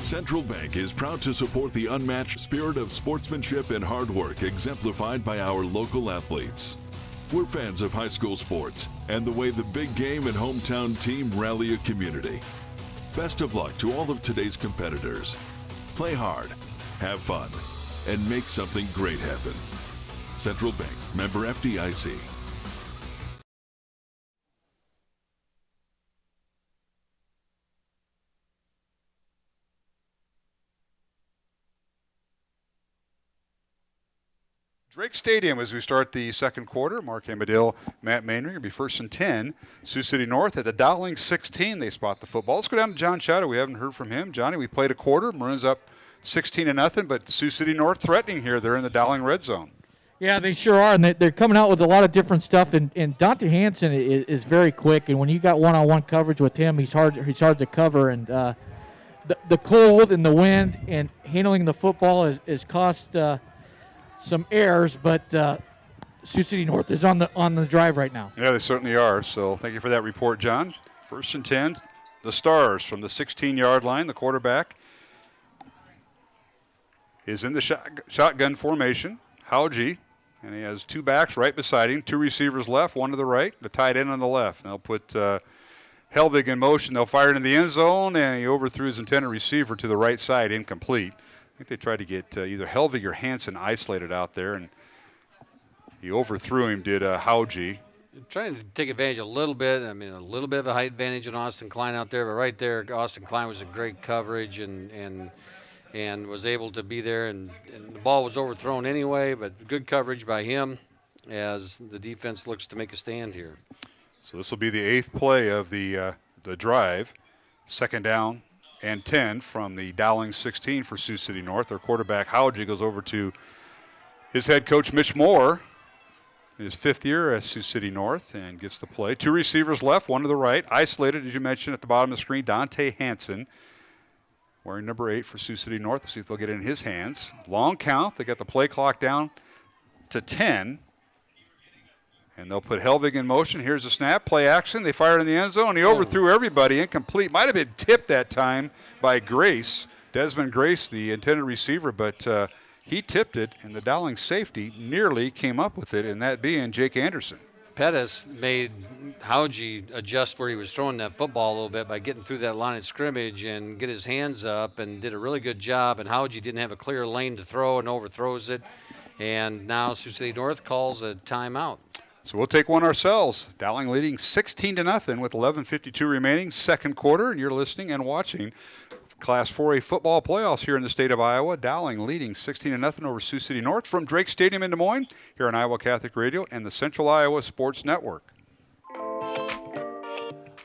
Central Bank is proud to support the unmatched spirit of sportsmanship and hard work exemplified by our local athletes. We're fans of high school sports and the way the big game and hometown team rally a community. Best of luck to all of today's competitors. Play hard, have fun, and make something great happen. Central Bank, member FDIC. Drake Stadium as we start the second quarter. Mark Amadale, Matt Mainring will be first and 10. Sioux City North at the Dowling 16. They spot the football. Let's go down to John Chido. We haven't heard from him. Johnny, we played a quarter. Maroons up 16-0, but Sioux City North threatening here. They're in the Dowling red zone. Yeah, they sure are, and they're coming out with a lot of different stuff. And Dante Hansen is very quick, and when you got one-on-one coverage with him, he's hard to cover. And the cold and the wind and handling the football has cost some errors, but Sioux City North is on the drive right now. Yeah, they certainly are. So thank you for that report, John. First and 10, the Stars from the 16-yard line. The quarterback is in the shotgun formation. Howgie, and he has two backs right beside him, two receivers left, one to the right, the tight end on the left. And they'll put Helvig in motion. They'll fire it in the end zone, and he overthrew his intended receiver to the right side, incomplete. I think they tried to get either Helvig or Hansen isolated out there, and he overthrew him, did Howgie. trying to take advantage a little bit. I mean, a little bit of a height advantage in Austin Klein out there, but right there, Austin Klein was in great coverage and was able to be there. And the ball was overthrown anyway, but good coverage by him as the defense looks to make a stand here. So this will be the 8th play of the drive. 2nd down and 10 from the Dowling 16 for Sioux City North. Their quarterback, Howgie, goes over to his head coach, Mitch Moore, in his 5th year at Sioux City North, and gets the play. 2 receivers left, 1 to the right. Isolated, as you mentioned, at the bottom of the screen, Dante Hansen, wearing number 8 for Sioux City North. Let's see if they'll get it in his hands. Long count. They got the play clock down to 10. And they'll put Helvig in motion. Here's the snap, play action. They fired in the end zone. He overthrew everybody, incomplete. Might have been tipped that time by Grace, Desmond Grace, the intended receiver, but he tipped it, and the Dowling safety nearly came up with it, and that being Jake Anderson. Pettis made Howgie adjust where he was throwing that football a little bit by getting through that line of scrimmage and get his hands up, and did a really good job, and Howgie didn't have a clear lane to throw and overthrows it, and now Sioux City North calls a timeout. So we'll take one ourselves. Dowling leading 16-0 with 11:52 remaining, 2nd quarter. And you're listening and watching Class 4A football playoffs here in the state of Iowa. Dowling leading 16-0 over Sioux City North from Drake Stadium in Des Moines here on Iowa Catholic Radio and the Central Iowa Sports Network.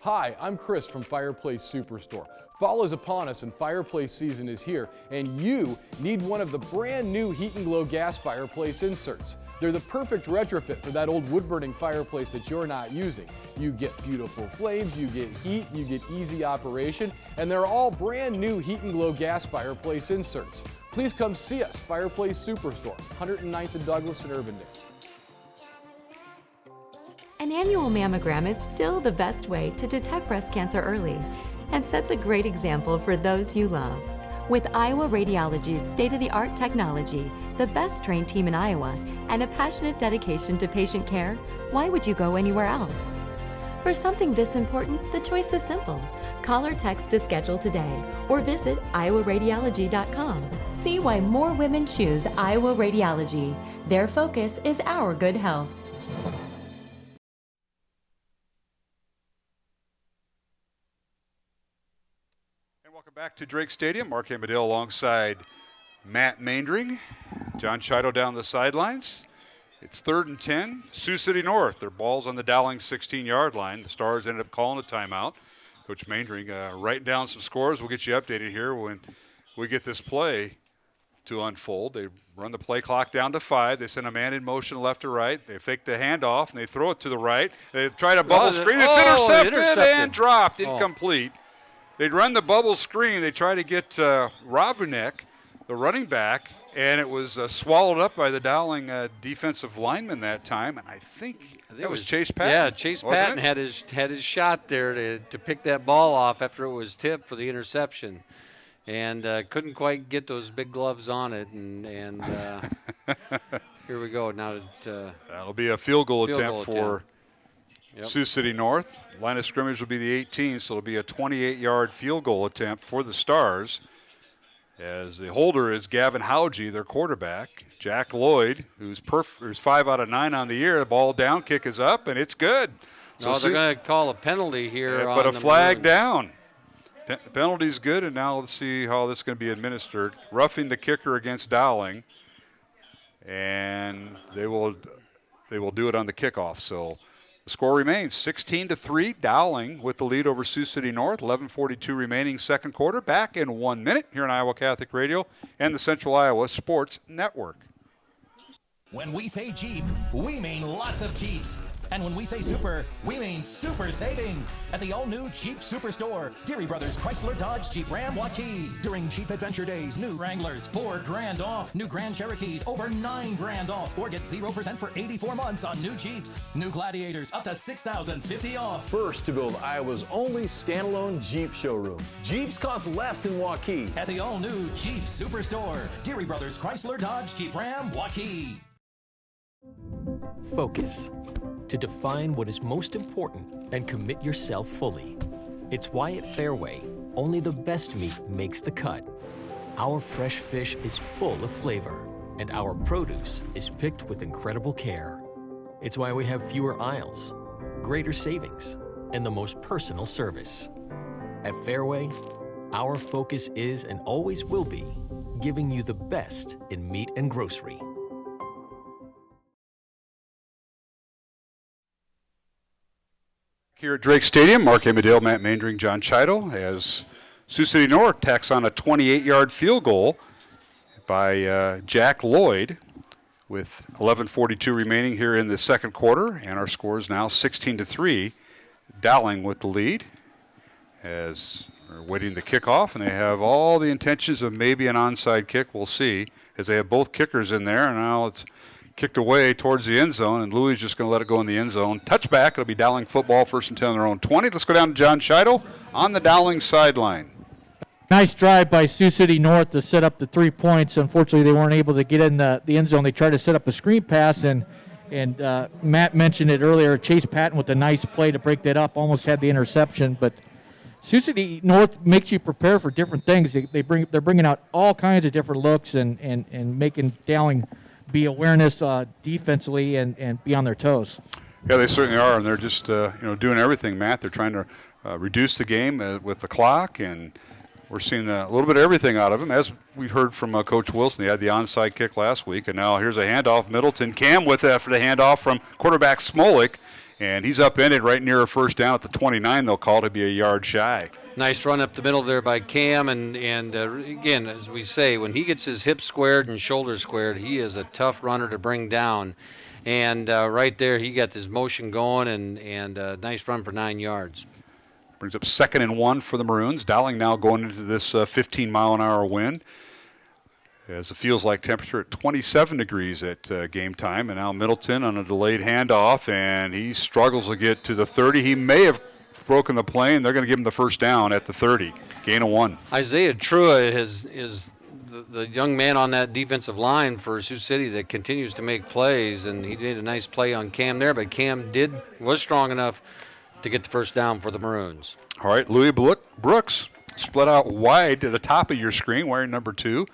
Hi, I'm Chris from Fireplace Superstore. Fall is upon us and fireplace season is here, and you need one of the brand new Heat and Glow gas fireplace inserts. They're the perfect retrofit for that old wood-burning fireplace that you're not using. You get beautiful flames, you get heat, you get easy operation, and they're all brand new Heat and Glow gas fireplace inserts. Please come see us, Fireplace Superstore, 109th and Douglas in Urbandale. An annual mammogram is still the best way to detect breast cancer early and sets a great example for those you love. With Iowa Radiology's state-of-the-art technology, the best trained team in Iowa, and a passionate dedication to patient care, why would you go anywhere else? For something this important, the choice is simple. Call or text to schedule today or visit iowaradiology.com. See why more women choose Iowa Radiology. Their focus is our good health. Back to Drake Stadium. Mark Amadale alongside Matt Maindring. John Chido down the sidelines. It's 3rd and 10. Sioux City North. Their ball's on the Dowling 16-yard line. The Stars ended up calling a timeout. Coach Maindring writing down some scores. We'll get you updated here when we get this play to unfold. They run the play clock down to 5. They send a man in motion left to right. They fake the handoff, and they throw it to the right. They try to bubble screen. It's intercepted and dropped. Incomplete. They'd run the bubble screen. They tried to get Ravunek, the running back, and it was swallowed up by the Dowling defensive lineman that time. And I think that was Chase Patton. Yeah, Chase Patton had his shot there to pick that ball off after it was tipped for the interception, and couldn't quite get those big gloves on it. And here we go. Now that'll be a field goal attempt for Sioux City North. Line of scrimmage will be the 18, so it'll be a 28-yard field goal attempt for the Stars. As the holder is Gavin Howgie, their quarterback. Jack Lloyd, who's 5 out of 9 on the year. The ball down, kick is up, and it's good. So they're going to call a penalty here. But a flag down. Penalty's good, and now let's see how this is going to be administered. Roughing the kicker against Dowling, and they will do it on the kickoff. So the score remains 16-3. Dowling with the lead over Sioux City North. 11:42 remaining, 2nd quarter. Back in 1 minute here on Iowa Catholic Radio and the Central Iowa Sports Network. When we say Jeep, we mean lots of Jeeps. And when we say super, we mean super savings at the all-new Jeep Superstore, Deary Brothers Chrysler Dodge Jeep Ram Waukee. During Jeep Adventure Days, new Wranglers $4,000 off, new Grand Cherokees over $9,000 off, or get 0% for 84 months on new Jeeps. New Gladiators up to $6,050 off. First to build Iowa's only standalone Jeep showroom. Jeeps cost less in Waukee. At the all-new Jeep Superstore, Deary Brothers Chrysler Dodge Jeep Ram Waukee. Focus. To define what is most important and commit yourself fully. It's why at Fairway, only the best meat makes the cut. Our fresh fish is full of flavor, and our produce is picked with incredible care. It's why we have fewer aisles, greater savings and the most personal service. At Fairway, our focus is and always will be giving you the best in meat and grocery. Here at Drake Stadium, Mark Amadale, Matt Mandring, John Chido, as Sioux City North tacks on a 28-yard field goal by Jack Lloyd with 11:42 remaining here in the second quarter, and our score is now 16-3. Dowling with the lead as we're waiting the kickoff, and they have all the intentions of maybe an onside kick. We'll see, as they have both kickers in there, and now it's kicked away towards the end zone, and Louis is just going to let it go in the end zone. Touchback. It'll be Dowling football, 1st and 10 on their own 20. Let's go down to John Chido on the Dowling sideline. Nice drive by Sioux City North to set up the 3 points. Unfortunately, they weren't able to get in the end zone. They tried to set up a screen pass, and Matt mentioned it earlier. Chase Patton with a nice play to break that up, almost had the interception. But Sioux City North makes you prepare for different things. They're bringing out all kinds of different looks and making Dowling be awareness defensively and be on their toes. Yeah, they certainly are, and they're just doing everything, Matt. They're trying to reduce the game with the clock, and we're seeing a little bit of everything out of them. As we heard from Coach Wilson, they had the onside kick last week, and now here's a handoff. Middleton, Cam with after the handoff from quarterback Smolik, and he's upended right near a first down at the 29. They'll call to be a yard shy. Nice run up the middle there by Cam, and again, as we say, when he gets his hips squared and shoulders squared, he is a tough runner to bring down. And right there, he got his motion going, and a nice run for 9 yards. Brings up 2nd and 1 for the Maroons. Dowling now going into this 15-mile-an-hour wind, as it feels like temperature at 27 degrees at game time. And now Middleton on a delayed handoff, and he struggles to get to the 30. He may have broken the play, and they're going to give him the first down at the 30. Gain of 1. Isaiah Trua is the young man on that defensive line for Sioux City that continues to make plays, and he did a nice play on Cam there, but Cam was strong enough to get the first down for the Maroons. All right, Louis Brooks split out wide to the top of your screen, wearing number 2.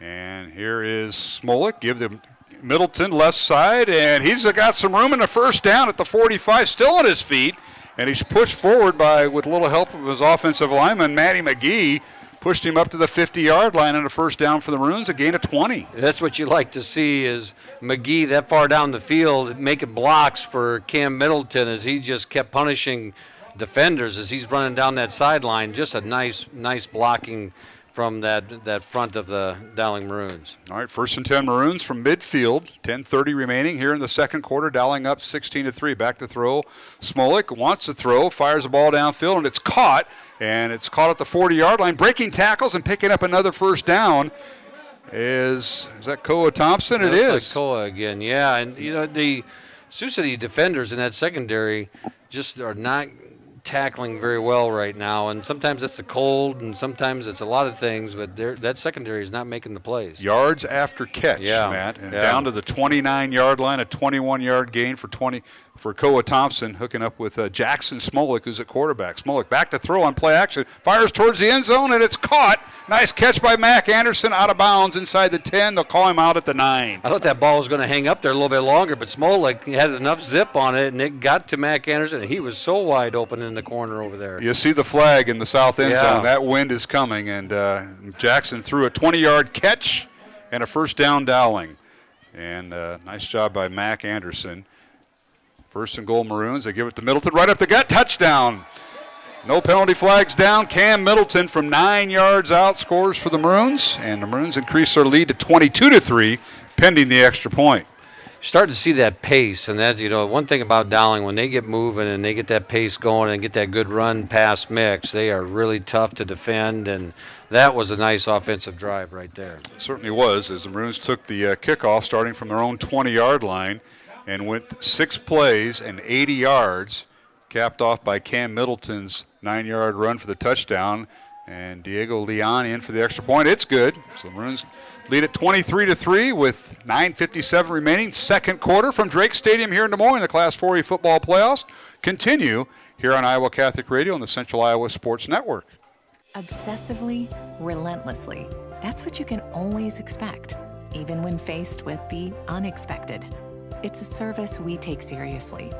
And here is Smolik. Give them Middleton left side, and he's got some room in the first down at the 45, still on his feet. And he's pushed forward with a little help of his offensive lineman, Matty McGee, pushed him up to the 50-yard line and a first down for the Maroons, a gain of 20. That's what you like to see, is McGee that far down the field making blocks for Cam Middleton as he just kept punishing defenders as he's running down that sideline. Just a nice blocking from that front of the Dowling Maroons. All right, 1st and 10 Maroons from midfield. 10:30 remaining here in the second quarter. Dowling up 16-3. Back to throw. Smolik wants to throw, fires the ball downfield, and it's caught. And it's caught at the 40-yard line. Breaking tackles and picking up another first down is that Koa Thompson? It is. Like Koa again, yeah. And, the Sioux City defenders in that secondary just are not tackling very well right now, and sometimes it's the cold, and sometimes it's a lot of things, but that secondary is not making the plays. Yards after catch, Matt, and down to the 29-yard line, a 21-yard gain for Koa Thompson, hooking up with Jackson Smolik, who's at quarterback. Smolik back to throw on play action, fires towards the end zone, and it's caught. Nice catch by Mac Anderson, out of bounds inside the 10. They'll call him out at the 9. I thought that ball was going to hang up there a little bit longer, but Smolik had enough zip on it, and it got to Mac Anderson, and he was so wide open in the corner over there. You see the flag in the south end zone. That wind is coming, and Jackson threw a 20-yard catch and a first down Dowling. And nice job by Mac Anderson. 1st and goal Maroons. They give it to Middleton right up the gut. Touchdown. No penalty flags down. Cam Middleton from 9 yards out scores for the Maroons, and the Maroons increase their lead to 22-3, pending the extra point. Starting to see that pace, and that's one thing about Dowling, when they get moving and they get that pace going and get that good run pass mix, they are really tough to defend, and that was a nice offensive drive right there. It certainly was, as the Maroons took the kickoff starting from their own 20-yard line and went 6 plays and 80 yards, capped off by Cam Middleton's 9-yard run for the touchdown, and Diego Leon in for the extra point. It's good. So the Maroons lead at 23-3 with 9:57 remaining. Second quarter from Drake Stadium here in Des Moines. The Class 4A football playoffs continue here on Iowa Catholic Radio and the Central Iowa Sports Network. Obsessively, relentlessly. That's what you can always expect, even when faced with the unexpected. It's a service we take seriously.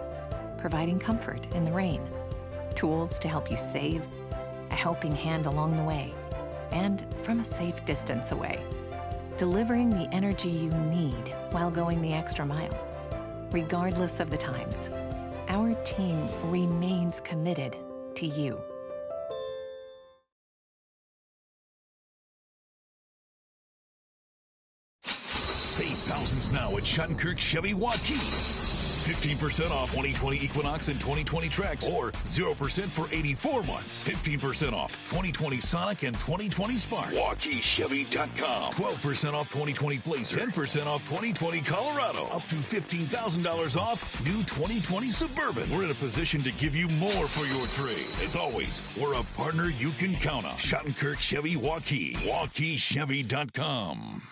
providing comfort in the rain, tools to help you save, a helping hand along the way, and from a safe distance away. Delivering the energy you need while going the extra mile. Regardless of the times, our team remains committed to you. Save thousands now at Schottenkirk Chevy Waukee. 15% off 2020 Equinox and 2020 Trax, or 0% for 84 months. 15% off 2020 Sonic and 2020 Spark. WaukeeChevy.com. 12% off 2020 Blazer. 10% off 2020 Colorado. Up to $15,000 off new 2020 Suburban. We're in a position to give you more for your trade. As always, we're a partner you can count on. Schottenkirk Chevy Waukee. WaukeeChevy.com.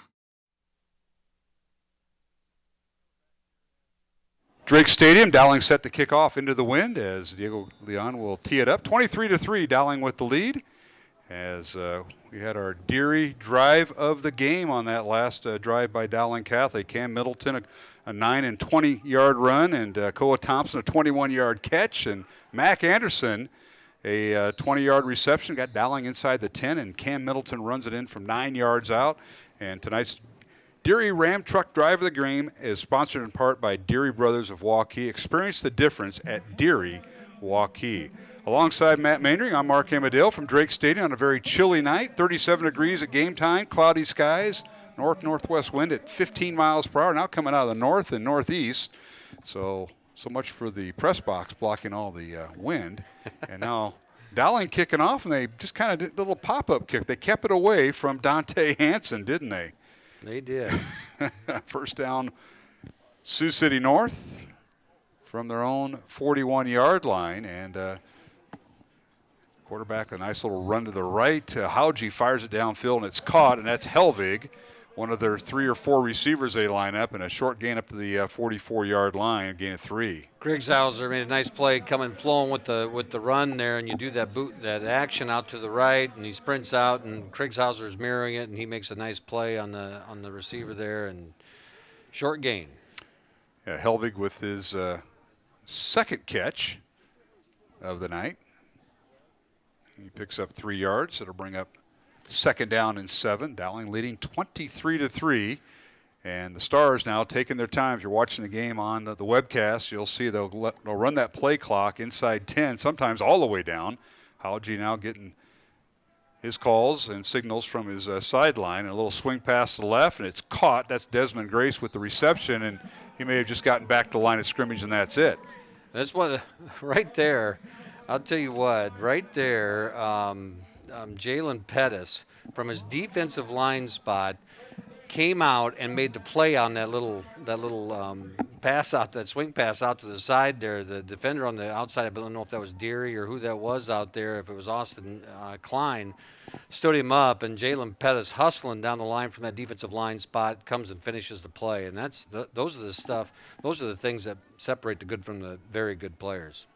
Drake Stadium, Dowling set to kick off into the wind as Diego Leon will tee it up. 23-3, Dowling with the lead. As we had our Deary drive of the game on that last drive by Dowling Catholic. Cam Middleton, a 9 and 20-yard run, and Koa Thompson, a 21-yard catch, and Mac Anderson, a 20-yard reception. Got Dowling inside the 10, and Cam Middleton runs it in from 9 yards out. And tonight's Deary Ram Truck Drive of the Game is sponsored in part by Deary Brothers of Waukee. Experience the difference at Deary, Waukee. Alongside Matt Maynard, I'm Mark Amadale from Drake Stadium on a very chilly night. 37 degrees at game time, cloudy skies, north-northwest wind at 15 miles per hour. Now coming out of the north and northeast. So much for the press box blocking all the wind. And now Dowling kicking off, and they just kind of did a little pop-up kick. They kept it away from Dante Hanson, didn't they? They did. First down, Sioux City North from their own 41-yard line. And quarterback, a nice little run to the right. Hauji fires it downfield, and it's caught, and that's Helvig, one of their 3 or 4 receivers they line up, and a short gain up to the 44-yard line, a gain of 3. Kriegshauser made a nice play flowing with the run there, and you do that action out to the right, and he sprints out, and Kriegshauser is mirroring it, and he makes a nice play on the receiver there, and short gain. Yeah, Helvig with his second catch of the night. He picks up 3 yards. It'll bring up second down and 7. Dowling leading 23-3. And the Stars now taking their time. If you're watching the game on the webcast, you'll see they'll run that play clock inside 10, sometimes all the way down. Hauji now getting his calls and signals from his sideline. And a little swing pass to the left, and it's caught. That's Desmond Grace with the reception, and he may have just gotten back to the line of scrimmage, and that's it. That's what, right there, I'll tell you what, right there, Jalen Pettis, from his defensive line spot, came out and made the play on that little pass out, that swing pass out to the side there. The defender on the outside, I don't know if that was Deary or who that was out there, if it was Austin Klein, stood him up, and Jalen Pettis hustling down the line from that defensive line spot comes and finishes the play. And those are the things that separate the good from the very good players.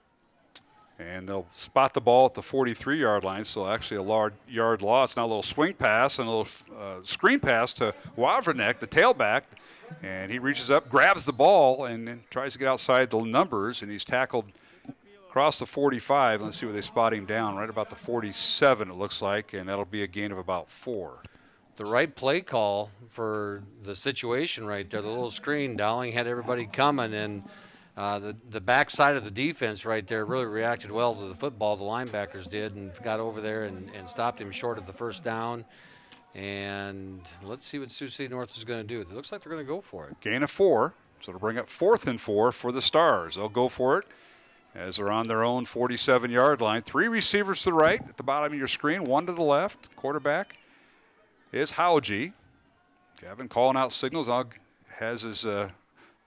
And they'll spot the ball at the 43-yard line, so actually a large yard loss. Now a little swing pass and a little screen pass to Wawrzynek, the tailback. And he reaches up, grabs the ball, and then tries to get outside the numbers, and he's tackled across the 45. Let's see where they spot him down, right about the 47 it looks like, and that'll be a gain of about 4. The right play call for the situation right there, the little screen. Dowling had everybody coming, and the backside of the defense right there really reacted well to the football. The linebackers did, and got over there and stopped him short of the first down. And let's see what Sioux City North is going to do. It looks like they're going to go for it. Gain of 4, so it'll bring up 4th and 4 for the Stars. They'll go for it as they're on their own 47-yard line. 3 receivers to the right at the bottom of your screen, 1 to the left. Quarterback is Hauji. Gavin calling out signals. Now has his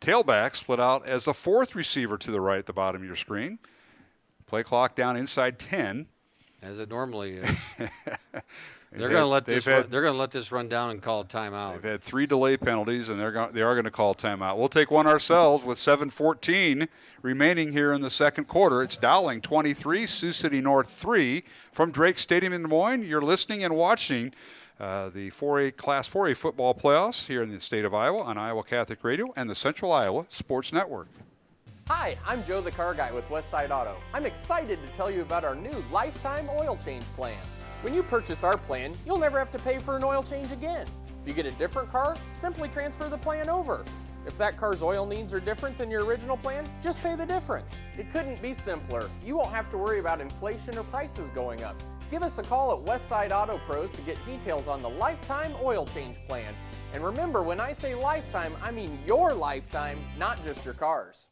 tailback split out as the 4th receiver to the right at the bottom of your screen. Play clock down inside 10. As it normally is. They're going to let this run down and call a timeout. They've had 3 delay penalties, and they are going to call timeout. We'll take one ourselves with 7:14 remaining here in the second quarter. It's Dowling 23, Sioux City North 3 from Drake Stadium in Des Moines. You're listening and watching the Class 4A football playoffs here in the state of Iowa on Iowa Catholic Radio and the Central Iowa Sports Network. Hi, I'm Joe the Car Guy with Westside Auto. I'm excited to tell you about our new lifetime oil change plan. When you purchase our plan, you'll never have to pay for an oil change again. If you get a different car, simply transfer the plan over. If that car's oil needs are different than your original plan, just pay the difference. It couldn't be simpler. You won't have to worry about inflation or prices going up. Give us a call at Westside Auto Pros to get details on the lifetime oil change plan. And remember, when I say lifetime, I mean your lifetime, not just your car's.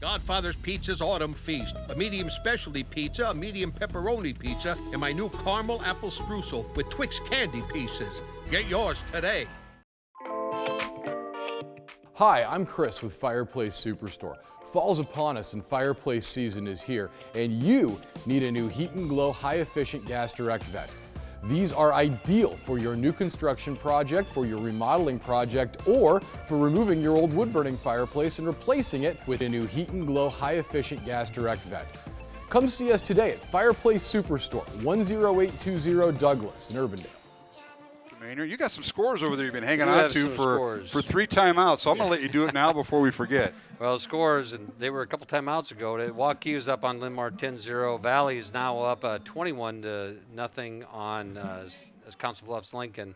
Godfather's Pizza's Autumn Feast. A medium specialty pizza, a medium pepperoni pizza, and my new caramel apple streusel with Twix candy pieces. Get yours today. Hi, I'm Chris with Fireplace Superstore. Fall's upon us and fireplace season is here, and you need a new Heat and Glow high-efficient gas direct vent. These are ideal for your new construction project, for your remodeling project, or for removing your old wood-burning fireplace and replacing it with a new Heat and Glow high-efficient gas direct vent. Come see us today at Fireplace Superstore, 10820 Douglas in Urbandale. Maynard, you got some scores over there you've been hanging on to for 3 timeouts, so I'm going to let you do it now before we forget. Well, scores, and they were a couple timeouts ago. Waukee was up on Linmar 10-0. Valley is now up 21-0 on Council Bluffs Lincoln.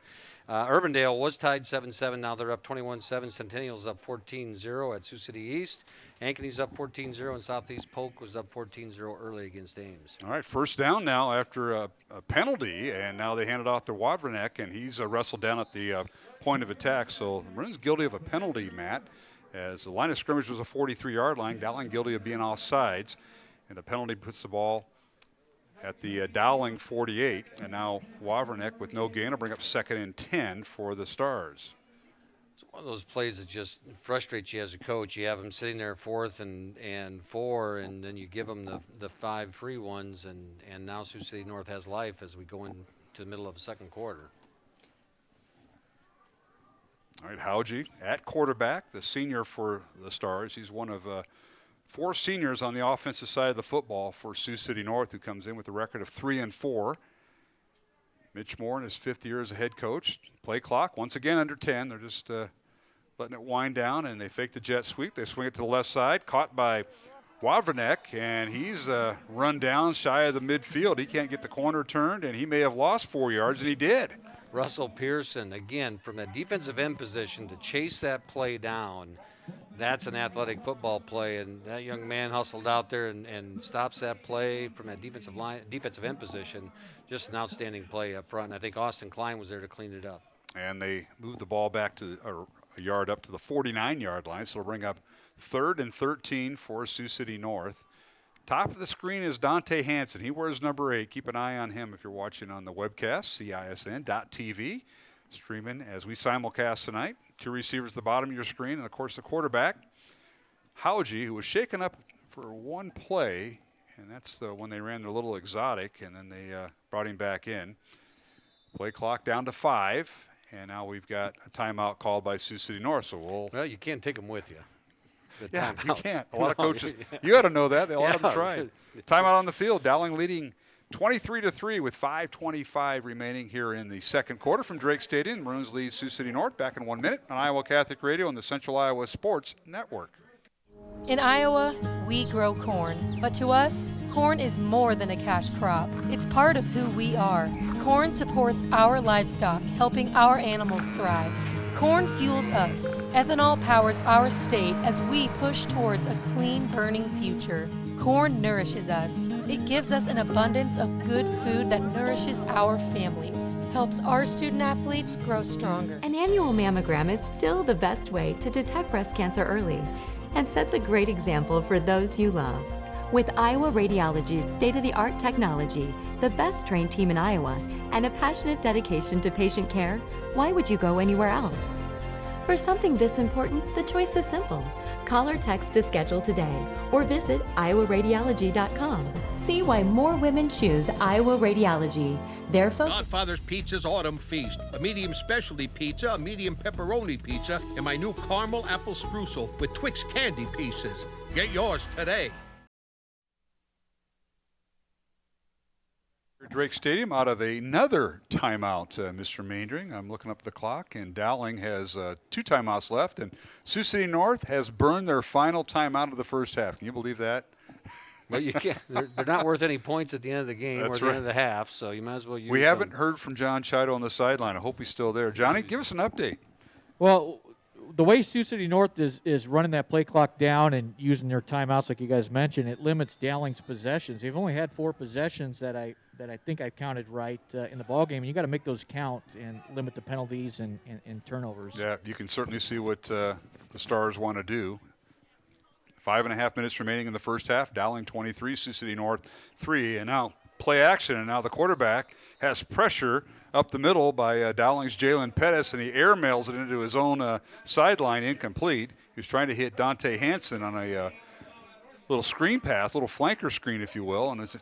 Urbandale was tied 7-7. Now they're up 21-7. Centennial's up 14-0 at Sioux City East. Ankeny's up 14-0, and Southeast Polk was up 14-0 early against Ames. All right, first down now after a penalty, and now they hand it off to Wawrzynek, and he's wrestled down at the point of attack. So Maroon's guilty of a penalty, Matt, as the line of scrimmage was a 43-yard line. Dowling guilty of being off sides, and the penalty puts the ball at the Dowling 48, and now Wawrzynek with no gain will bring up 2nd and 10 for the Stars. One of those plays that just frustrates you as a coach. You have them sitting there 4th and 4, and then you give them the 5 free ones, and now Sioux City North has life as we go into the middle of the second quarter. All right, Hauge at quarterback, the senior for the Stars. He's one of 4 seniors on the offensive side of the football for Sioux City North, who comes in with a record of 3-4. Mitch Moore in his 5th year as a head coach. Play clock once again under 10. They're just letting it wind down, and they fake the jet sweep. They swing it to the left side, caught by Wawrzynek, and he's run down shy of the midfield. He can't get the corner turned, and he may have lost 4 yards, and he did. Russell Pearson, again, from that defensive end position to chase that play down, that's an athletic football play, and that young man hustled out there and stops that play from that defensive end position. Just an outstanding play up front, and I think Austin Klein was there to clean it up. And they moved the ball back to a yard up to the 49-yard line, so it'll bring up 3rd and 13 for Sioux City North. Top of the screen is Dante Hansen. He wears number 8. Keep an eye on him if you're watching on the webcast, CISN.TV. Streaming as we simulcast tonight. 2 receivers at the bottom of your screen, and, of course, the quarterback, Hauge, who was shaken up for 1 play, and that's when they ran their little exotic, and then they brought him back in. Play clock down to 5, and now we've got a timeout called by Sioux City North. So well, you can't take them with you. Yeah, you can't. A lot of coaches, you got to know that. A lot of them tried. Timeout on the field. Dowling leading 23-3 with 5:25 remaining here in the second quarter from Drake Stadium. Maroons lead Sioux City North. Back in 1 minute on Iowa Catholic Radio and the Central Iowa Sports Network. In Iowa, we grow corn, but to us, corn is more than a cash crop. It's part of who we are. Corn supports our livestock, helping our animals thrive. Corn fuels us. Ethanol powers our state as we push towards a clean, burning future. Corn nourishes us. It gives us an abundance of good food that nourishes our families, helps our student athletes grow stronger. An annual mammogram is still the best way to detect breast cancer early and sets a great example for those you love. With Iowa Radiology's state-of-the-art technology, the best trained team in Iowa, and a passionate dedication to patient care, why would you go anywhere else? For something this important, the choice is simple. Call or text to schedule today or visit iowaradiology.com. See why more women choose Iowa Radiology. Their focus. Godfather's Pizza's Autumn Feast. A medium specialty pizza, a medium pepperoni pizza, and my new caramel apple streusel with Twix candy pieces. Get yours today. Drake Stadium out of another timeout, Mr. Maindring. I'm looking up the clock, and Dowling has 2 timeouts left, and Sioux City North has burned their final timeout of the first half. Can you believe that? Well, you can't. They're not worth any points at the end of the game or the end of the half, so you might as well use We haven't heard from John Chido on the sideline. I hope he's still there. Johnny, give us an update. Well, the way Sioux City North is running that play clock down and using their timeouts, like you guys mentioned, it limits Dowling's possessions. They've only had 4 possessions that I think I've counted right in the ball game, and you got to make those count and limit the penalties and turnovers. Yeah, you can certainly see what the Stars want to do. 5.5 minutes remaining in the first half. Dowling 23, Sioux City North 3, and now play action, and now the quarterback has pressure up the middle by Dowling's Jalen Pettis, and he airmails it into his own sideline, incomplete. He was trying to hit Dante Hansen on a little screen pass, little flanker screen, if you will, and it's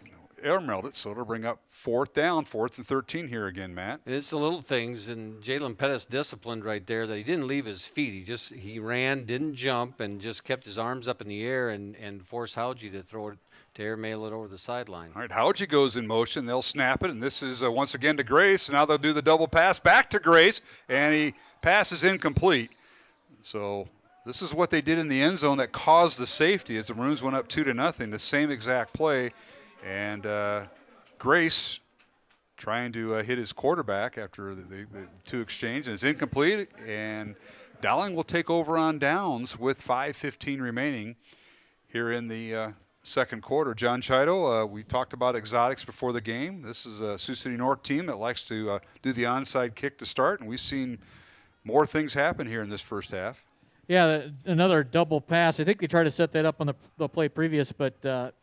airmailed it, so it'll bring up 4th down, 4th and 13 here again, Matt. It's the little things, and Jalen Pettis disciplined right there that he didn't leave his feet. He ran, didn't jump, and just kept his arms up in the air and forced Hauji to throw it, to airmail it over the sideline. All right, Hauji goes in motion. They'll snap it, and this is once again to Grace. Now they'll do the double pass back to Grace, and he passes incomplete. So this is what they did in the end zone that caused the safety as the Maroons went up 2-0, the same exact play. And Grace trying to hit his quarterback after the 2 exchange, and it's incomplete, and Dowling will take over on downs with 5:15 remaining here in the second quarter. John Chido, we talked about exotics before the game. This is a Sioux City North team that likes to do the onside kick to start, and we've seen more things happen here in this first half. Yeah, another double pass. I think they tried to set that up on the play previous, but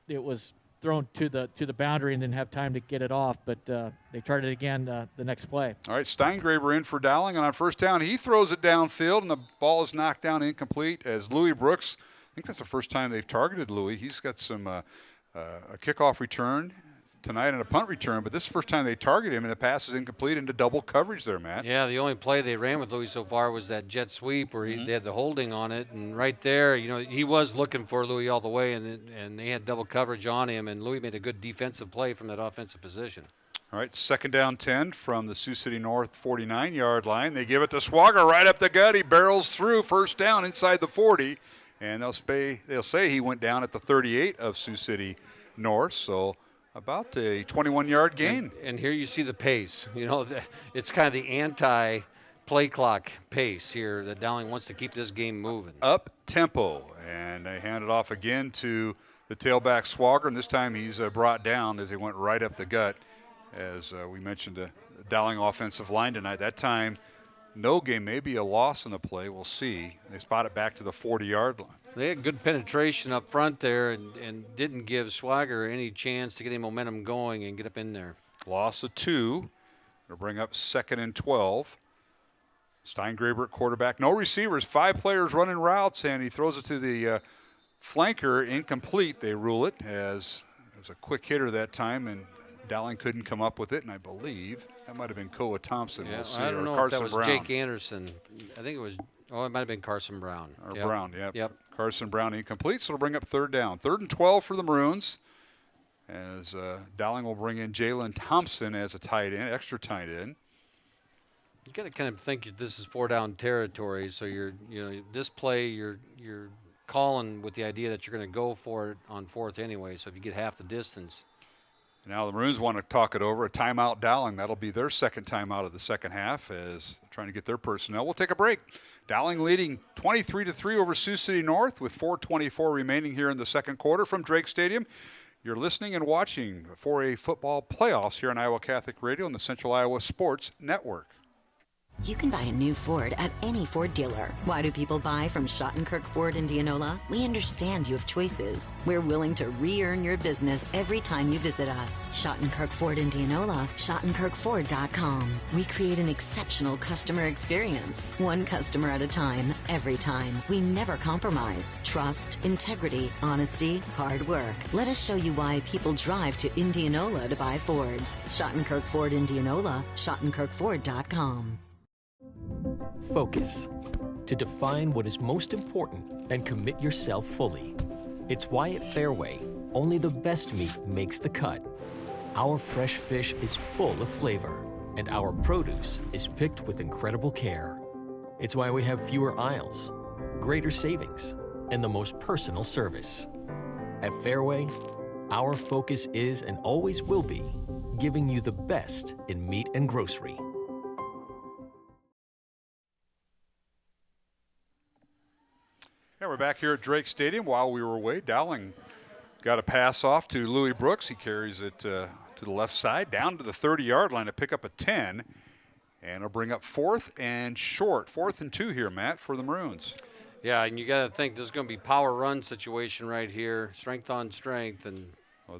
it was thrown to the boundary and didn't have time to get it off, but they tried it again the next play. All right, Steingraber in for Dowling, and on first down, he throws it downfield, and the ball is knocked down incomplete as Louis Brooks, I think that's the first time they've targeted Louis. He's got some a kickoff return tonight and a punt return, but this is the first time they target him, and the pass is incomplete into double coverage there, Matt. Yeah, the only play they ran with Louis so far was that jet sweep where they had the holding on it, and right there, he was looking for Louis all the way, and they had double coverage on him, and Louis made a good defensive play from that offensive position. All right, 2nd down 10 from the Sioux City North 49-yard line. They give it to Swagger right up the gut. He barrels through, first down inside the 40, and they'll say he went down at the 38 of Sioux City North, so about a 21-yard gain. And here you see the pace. It's kind of the anti-play clock pace here that Dowling wants to keep this game moving. Up tempo, and they hand it off again to the tailback Swagger, and this time he's brought down as he went right up the gut. As we mentioned, the Dowling offensive line tonight. That time, no game, maybe a loss in the play. We'll see. They spot it back to the 40-yard line. They had good penetration up front there and didn't give Swagger any chance to get any momentum going and get up in there. Loss of 2. It'll bring up 2nd and 12. Steingraber at quarterback. No receivers. 5 players running routes, and he throws it to the flanker. Incomplete, they rule it, as it was a quick hitter that time, and Dowling couldn't come up with it, and I believe that might have been Koa Thompson. Yeah, we'll see, I don't know Carson if that was Brown. Jake Anderson. I think it was, it might have been Carson Brown. Or Brown, yep. Carson Brown incomplete, so it'll bring up 3rd down. 3rd and 12 for the Maroons, as Dowling will bring in Jalen Thompson as a tight end, extra tight end. You got to kind of think this is 4-down territory, so this play you're calling with the idea that you're going to go for it on 4th anyway, so if you get half the distance. Now the Maroons want to talk it over. A timeout Dowling. That'll be their 2nd timeout of the second half as trying to get their personnel. We'll take a break. Dowling leading 23-3 over Sioux City North with 4:24 remaining here in the second quarter from Drake Stadium. You're listening and watching 4A football playoffs here on Iowa Catholic Radio and the Central Iowa Sports Network. You can buy a new Ford at any Ford dealer. Why do people buy from Schottenkirk Ford Indianola? We understand you have choices. We're willing to re-earn your business every time you visit us. Schottenkirk Ford Indianola, SchottenkirkFord.com. We create an exceptional customer experience. One customer at a time, every time. We never compromise. Trust, integrity, honesty, hard work. Let us show you why people drive to Indianola to buy Fords. Schottenkirk Ford Indianola, SchottenkirkFord.com. Focus. To define what is most important and commit yourself fully. It's why at Fairway, only the best meat makes the cut. Our fresh fish is full of flavor, and our produce is picked with incredible care. It's why we have fewer aisles, greater savings, and the most personal service. At Fairway, our focus is and always will be giving you the best in meat and grocery. Yeah, we're back here at Drake Stadium. While we were away, Dowling got a pass off to Louis Brooks. He carries it to the left side, down to the 30-yard line to pick up a 10. And it'll bring up 4th and short. 4th and 2 here, Matt, for the Maroons. Yeah, and you got to think this is going to be power run situation right here, strength on strength, and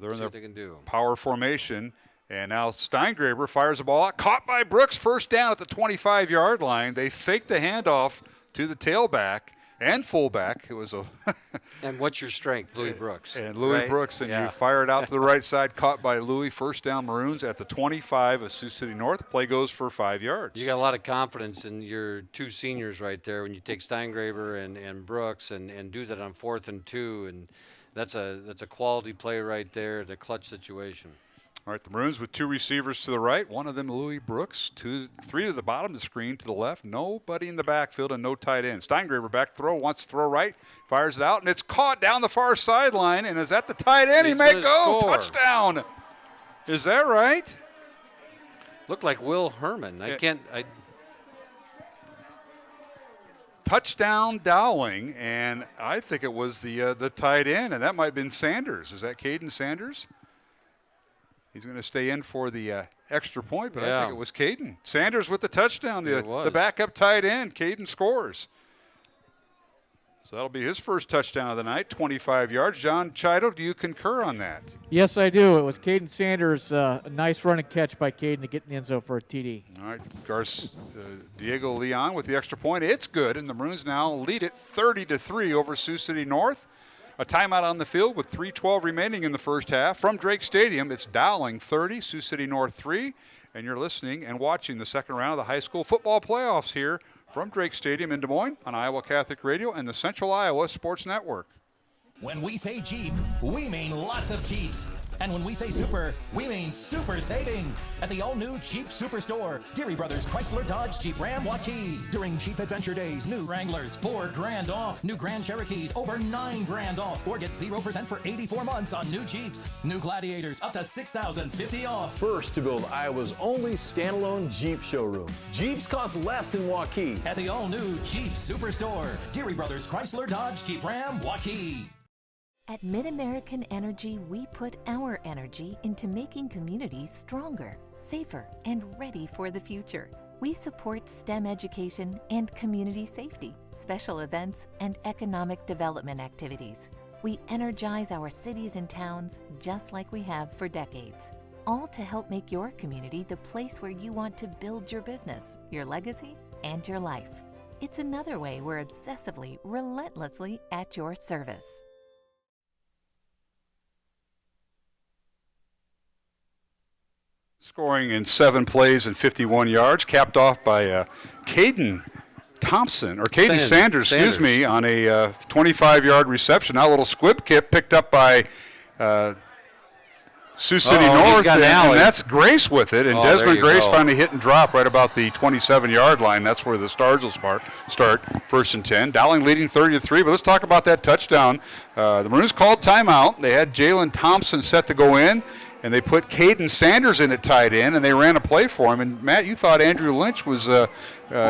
they're in see their what they can do. Power formation. And now Steingraber fires the ball out. Caught by Brooks, first down at the 25-yard line. They fake the handoff to the tailback and fullback. It was a and what's your strength? Louis Brooks. And Louis right? Brooks, and yeah. you fire it out to the right side, caught by Louis. First down Maroons at the 25 of Sioux City North. Play goes for 5 yards. You got a lot of confidence in your two seniors right there when you take Steingraber and Brooks and do that on 4th and 2, and that's a quality play right there, the clutch situation. All right, the Maroons with 2 receivers to the right, one of them Louis Brooks, 3 to the bottom of the screen to the left, nobody in the backfield and no tight end. Steingraber back throw, wants to throw right, fires it out, and it's caught down the far sideline, and is at the tight end. He may go. Score. Touchdown. Is that right? Looked like Will Herman. Touchdown Dowling, and I think it was the tight end, and that might have been Sanders. Is that Caden Sanders? He's going to stay in for the extra point, but I think it was Caden. Sanders with the touchdown, the backup tight end. Caden scores. So that'll be his first touchdown of the night, 25 yards. John Chido, do you concur on that? Yes, I do. It was Caden Sanders, a nice run and catch by Caden to get in the end zone for a TD. All right, Diego Leon with the extra point. It's good, and the Maroons now lead it 30-3 over Sioux City North. A timeout on the field with 3:12 remaining in the first half. From Drake Stadium, it's Dowling 30, Sioux City North 3. And you're listening and watching the second round of the high school football playoffs here from Drake Stadium in Des Moines on Iowa Catholic Radio and the Central Iowa Sports Network. When we say Jeep, we mean lots of Jeeps. And when we say super, we mean super savings at the all-new Jeep Superstore, Deary Brothers Chrysler Dodge Jeep Ram Waukee. During Jeep Adventure Days, new Wranglers $4,000 off, new Grand Cherokees over $9,000 off, or get 0% for 84 months on new Jeeps. New Gladiators up to $6,050 off. First to build Iowa's only standalone Jeep showroom. Jeeps cost less in Waukee. At the all-new Jeep Superstore, Deary Brothers Chrysler Dodge Jeep Ram Waukee. At MidAmerican Energy, we put our energy into making communities stronger, safer, and ready for the future. We support STEM education and community safety, special events, and economic development activities. We energize our cities and towns just like we have for decades, all to help make your community the place where you want to build your business, your legacy, and your life. It's another way we're obsessively, relentlessly at your service. Scoring in 7 plays and 51 yards, capped off by Caden Sanders, on a 25-yard reception. Now a little squib kick picked up by Sioux City North, and that's Grace with it. And Desmond Grace finally hit and drop right about the 27-yard line. That's where the Stars will start 1st and 10. Dowling leading 30-3, but let's talk about that touchdown. The Maroons called timeout. They had Jalen Thompson set to go in, and they put Caden Sanders in at tight end, and they ran a play for him. And, Matt, you thought Andrew Lynch was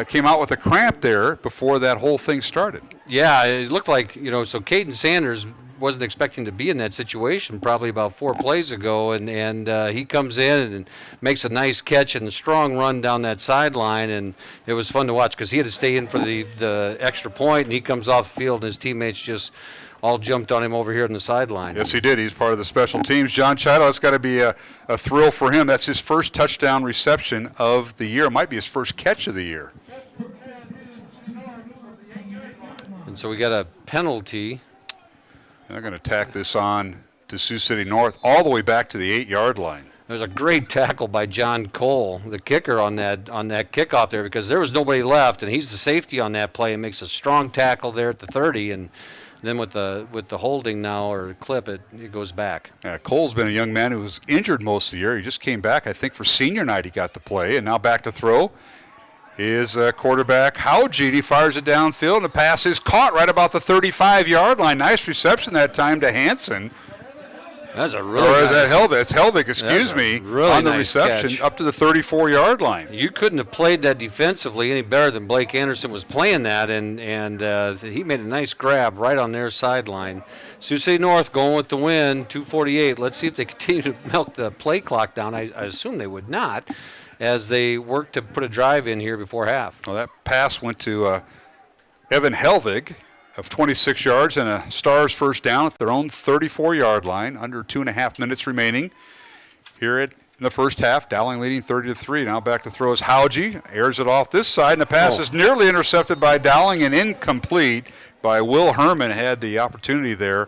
came out with a cramp there before that whole thing started. Yeah, it looked like, so Caden Sanders wasn't expecting to be in that situation probably about 4 plays ago, and he comes in and makes a nice catch and a strong run down that sideline, and it was fun to watch because he had to stay in for the extra point, and he comes off the field, and his teammates just all jumped on him over here on the sideline. Yes, he did. He's part of the special teams. John Chido, that's got to be a thrill for him. That's his first touchdown reception of the year. It might be his first catch of the year. And so we got a penalty. They're going to tack this on to Sioux City North all the way back to the 8-yard line. There's a great tackle by John Cole, the kicker, on that kickoff there, because there was nobody left, and he's the safety on that play and makes a strong tackle there at the 30, and Then with the holding now or clip, it goes back. Cole's been a young man who was injured most of the year. He just came back. I think for senior night he got to play, and now back to throw is quarterback Howgie. He fires it downfield, and the pass is caught right about the 35-yard line. Nice reception that time to Hansen. That's a really Or is that Helvig? It's Helvig, excuse me, really on the nice reception catch. up to the 34-yard line. You couldn't have played that defensively any better than Blake Anderson was playing that, and he made a nice grab right on their sideline. Sioux City North going with the win, 2:48. Let's see if they continue to milk the play clock down. I assume they would not, as they work to put a drive in here before half. Well, that pass went to Evan Helvig of 26 yards and a Stars first down at their own 34-yard line, under 2.5 minutes remaining here in the first half. Dowling leading 30-3. Now back to throw is Howgie. Airs it off this side, and the pass is nearly intercepted by Dowling and incomplete by Will Herman. Had the opportunity there,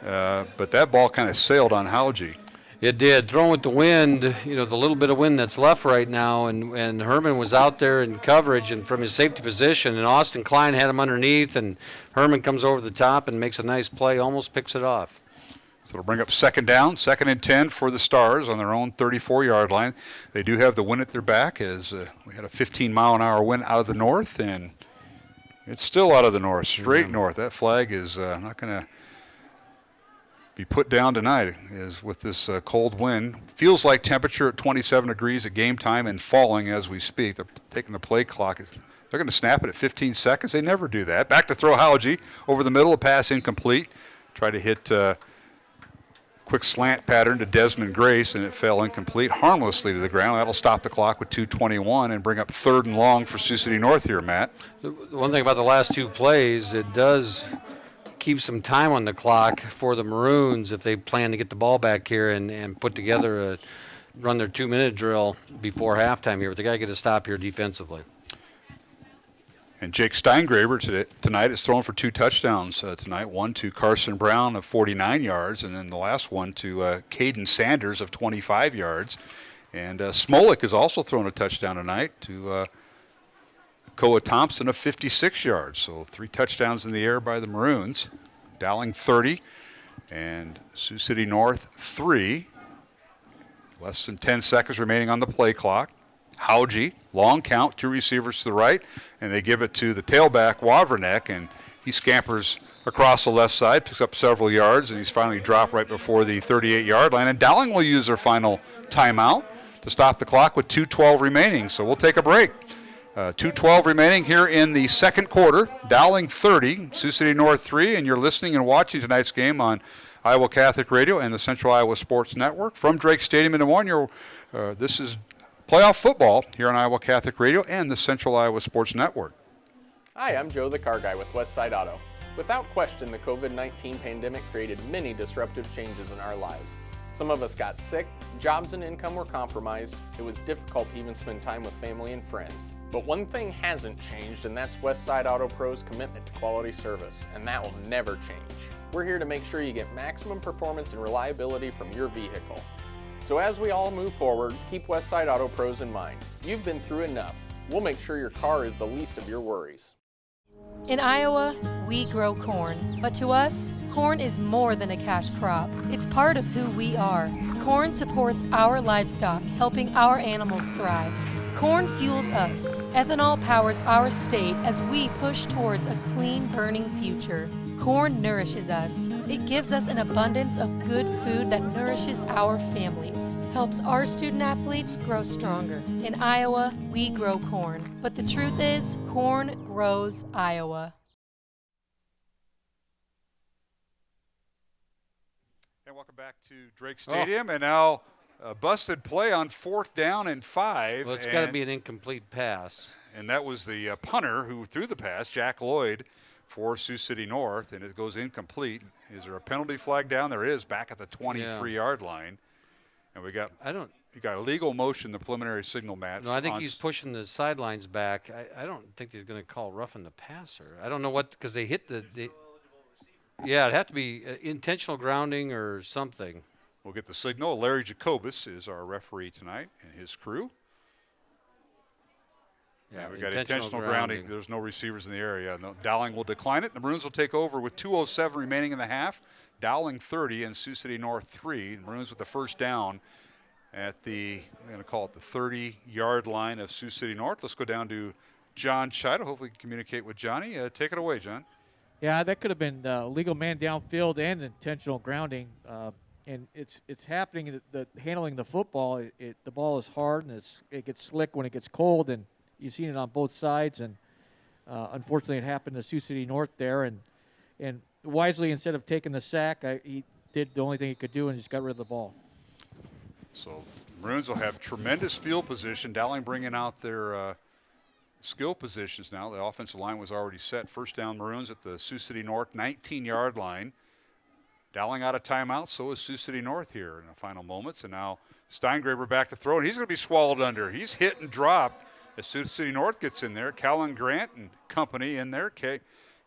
but that ball kind of sailed on Howgie. It did. Throwing with the wind, the little bit of wind that's left right now, and Herman was out there in coverage and from his safety position, and Austin Klein had him underneath, and Herman comes over the top and makes a nice play, almost picks it off. So it'll bring up second down, 2nd and 10 for the Stars on their own 34-yard line. They do have the wind at their back, as we had a 15-mile-an-hour wind out of the north, and it's still out of the north, straight north. That flag is not going to be put down tonight, is with this cold wind. Feels like temperature at 27 degrees at game time and falling as we speak. They're taking the play clock. They're going to snap it at 15 seconds. They never do that. Back to throw Howgie over the middle, a pass incomplete. Try to hit quick slant pattern to Desmond Grace, and it fell incomplete harmlessly to the ground. That'll stop the clock with 2:21 and bring up 3rd and long for Sioux City North here, Matt. The one thing about the last two plays, it does keep some time on the clock for the Maroons if they plan to get the ball back here and put together run their 2-minute drill before halftime here. But they got to get a stop here defensively. And Jake Steingraber tonight is thrown for 2 touchdowns tonight. One to Carson Brown of 49 yards, and then the last one to Caden Sanders of 25 yards. And Smolik has also thrown a touchdown tonight to Koa Thompson of 56 yards. So 3 touchdowns in the air by the Maroons. Dowling 30 and Sioux City North 3. Less than 10 seconds remaining on the play clock. Howgie, long count, 2 receivers to the right, and they give it to the tailback, Wawrnek, and he scampers across the left side, picks up several yards, and he's finally dropped right before the 38-yard line. And Dowling will use their final timeout to stop the clock with 2:12 remaining. So we'll take a break. 2:12 remaining here in the second quarter. Dowling 30, Sioux City North 3, and you're listening and watching tonight's game on Iowa Catholic Radio and the Central Iowa Sports Network. From Drake Stadium in Des Moines, this is playoff football here on Iowa Catholic Radio and the Central Iowa Sports Network. Hi, I'm Joe the Car Guy with Westside Auto. Without question, the COVID-19 pandemic created many disruptive changes in our lives. Some of us got sick, jobs and income were compromised, it was difficult to even spend time with family and friends. But one thing hasn't changed, and that's Westside Auto Pro's commitment to quality service, and that will never change. We're here to make sure you get maximum performance and reliability from your vehicle. So as we all move forward, keep Westside Auto Pros in mind. You've been through enough. We'll make sure your car is the least of your worries. In Iowa, we grow corn, but to us, corn is more than a cash crop. It's part of who we are. Corn supports our livestock, helping our animals thrive. Corn fuels us. Ethanol powers our state as we push towards a clean burning future. Corn nourishes us. It gives us an abundance of good food that nourishes our families, helps our student athletes grow stronger. In Iowa, we grow corn. But the truth is, corn grows Iowa. And welcome back to Drake Stadium. And now a busted play on 4th down and 5. Well, it's got to be an incomplete pass. And that was the punter who threw the pass, Jack Lloyd, for Sioux City North, and it goes incomplete. Is there a penalty flag down? There is, back at the 23-yard line. And we got you got a legal motion, the preliminary signal, Matt. No, I think he's pushing the sidelines back. I don't think he's going to call roughing the passer. I don't know what, because they hit yeah, it'd have to be intentional grounding or something. We'll get the signal. Larry Jacobus is our referee tonight and his crew. Yeah, we got intentional grounding. There's no receivers in the area. No, Dowling will decline it. The Maroons will take over with 2:07 remaining in the half. Dowling 30 and Sioux City North 3. The Maroons with the first down at the, I'm going to call it the 30-yard line of Sioux City North. Let's go down to John Chido. Hopefully we can communicate with Johnny. Take it away, John. Yeah, that could have been legal man downfield and intentional grounding. And it's happening. The handling the football, the ball is hard and it gets slick when it gets cold, and you've seen it on both sides. And unfortunately, it happened to Sioux City North there. And wisely, instead of taking the sack, he did the only thing he could do and just got rid of the ball. So Maroons will have tremendous field position. Dowling bringing out their skill positions now. The offensive line was already set. First down Maroons at the Sioux City North 19-yard line. Dowling out of timeout, so is Sioux City North here in the final moments. And now Steingraber back to throw, and he's going to be swallowed under. He's hit and dropped as Sioux City North gets in there. Callan Grant and company in there.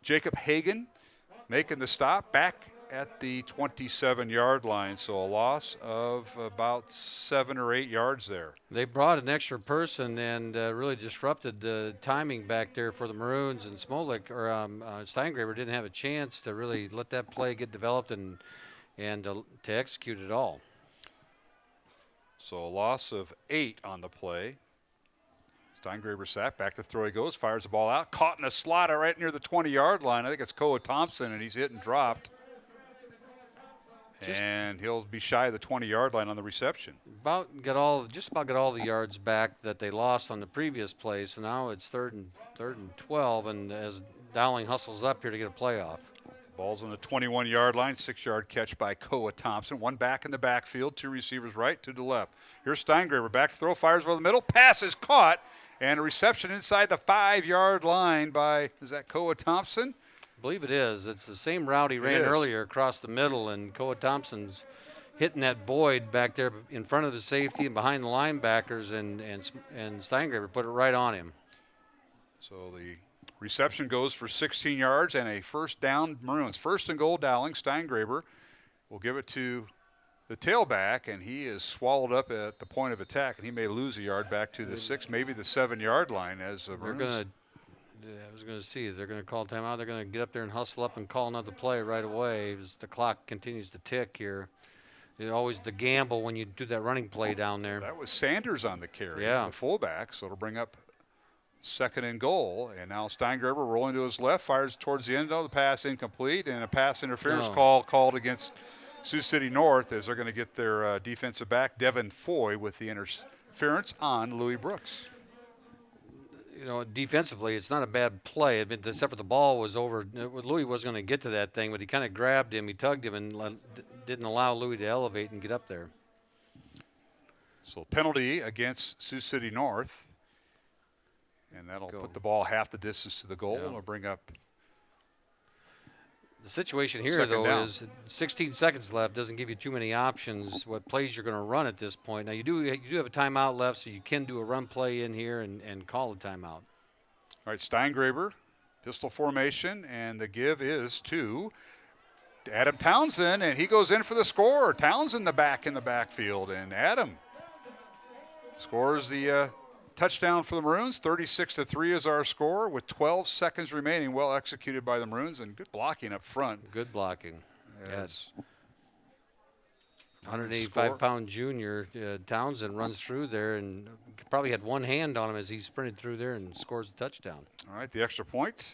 Jacob Hagan making the stop back at the 27-yard line, so a loss of about 7 or 8 yards there. They brought an extra person and really disrupted the timing back there for the Maroons, and Steingraber didn't have a chance to really let that play get developed and to execute it all. So a loss of 8 on the play. Steingraber sack, back to throw he goes, fires the ball out, caught in a slot right near the 20-yard line. I think it's Koa Thompson, and he's hit and dropped. And he'll be shy of the 20-yard line on the reception. Just about got all the yards back that they lost on the previous play. So now it's third and 12, and as Dowling hustles up here to get a playoff. Ball's on the 21-yard line, 6-yard catch by Koa Thompson. One back in the backfield, 2 receivers right, 2 to left. Here's Steingraber, back to throw, fires over the middle, pass is caught, and a reception inside the 5-yard line by, is that Koa Thompson? I believe it is. It's the same route he ran earlier across the middle, and Koa Thompson's hitting that void back there in front of the safety and behind the linebackers, and Steingraber put it right on him. So the reception goes for 16 yards and a first down Maroons. First and goal Dowling. Steingraber will give it to the tailback, and he is swallowed up at the point of attack, and he may lose a yard back to the 6, maybe the 7-yard line as Maroons. I was going to see, they're going to call timeout. They're going to get up there and hustle up and call another play right away as the clock continues to tick here. It's always the gamble when you do that running play down there. That was Sanders on the carry, the fullback, so it'll bring up second and goal. And now Steingraber rolling to his left, fires towards the end of the pass, incomplete, and a pass interference call called against Sioux City North as they're going to get their defensive back, Devin Foy, with the interference on Louis Brooks. You know, defensively, it's not a bad play, except for the ball was over. Louis was going to get to that thing, but he kind of grabbed him, he tugged him, and didn't allow Louis to elevate and get up there. So penalty against Sioux City North, and that'll put the ball half the distance to the goal, and it'll bring up. The situation here, though, is 16 seconds left. Doesn't give you too many options what plays you're going to run at this point. Now, you do have a timeout left, so you can do a run play in here and call a timeout. All right, Steingraber, pistol formation, and the give is to Adam Townsend, and he goes in for the score. Townsend in the backfield, and Adam scores the touchdown for the Maroons. 36-3 is our score with 12 seconds remaining. Well executed by the Maroons, and good blocking up front. Good blocking. Yes. 185-pound junior Townsend runs through there and probably had one hand on him as he sprinted through there and scores a touchdown. All right, the extra point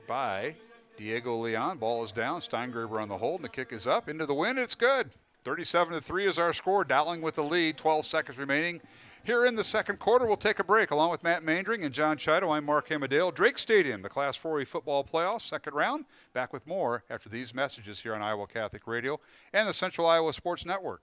by Diego Leon. Ball is down. Steingraber on the hold, and the kick is up into the wind. It's good. 37-3 is our score. Dowling with the lead. 12 seconds remaining. Here in the second quarter, we'll take a break. Along with Matt Mandring and John Chido, I'm Mark Hamadale. Drake Stadium, the Class 4A football playoffs, second round. Back with more after these messages here on Iowa Catholic Radio and the Central Iowa Sports Network.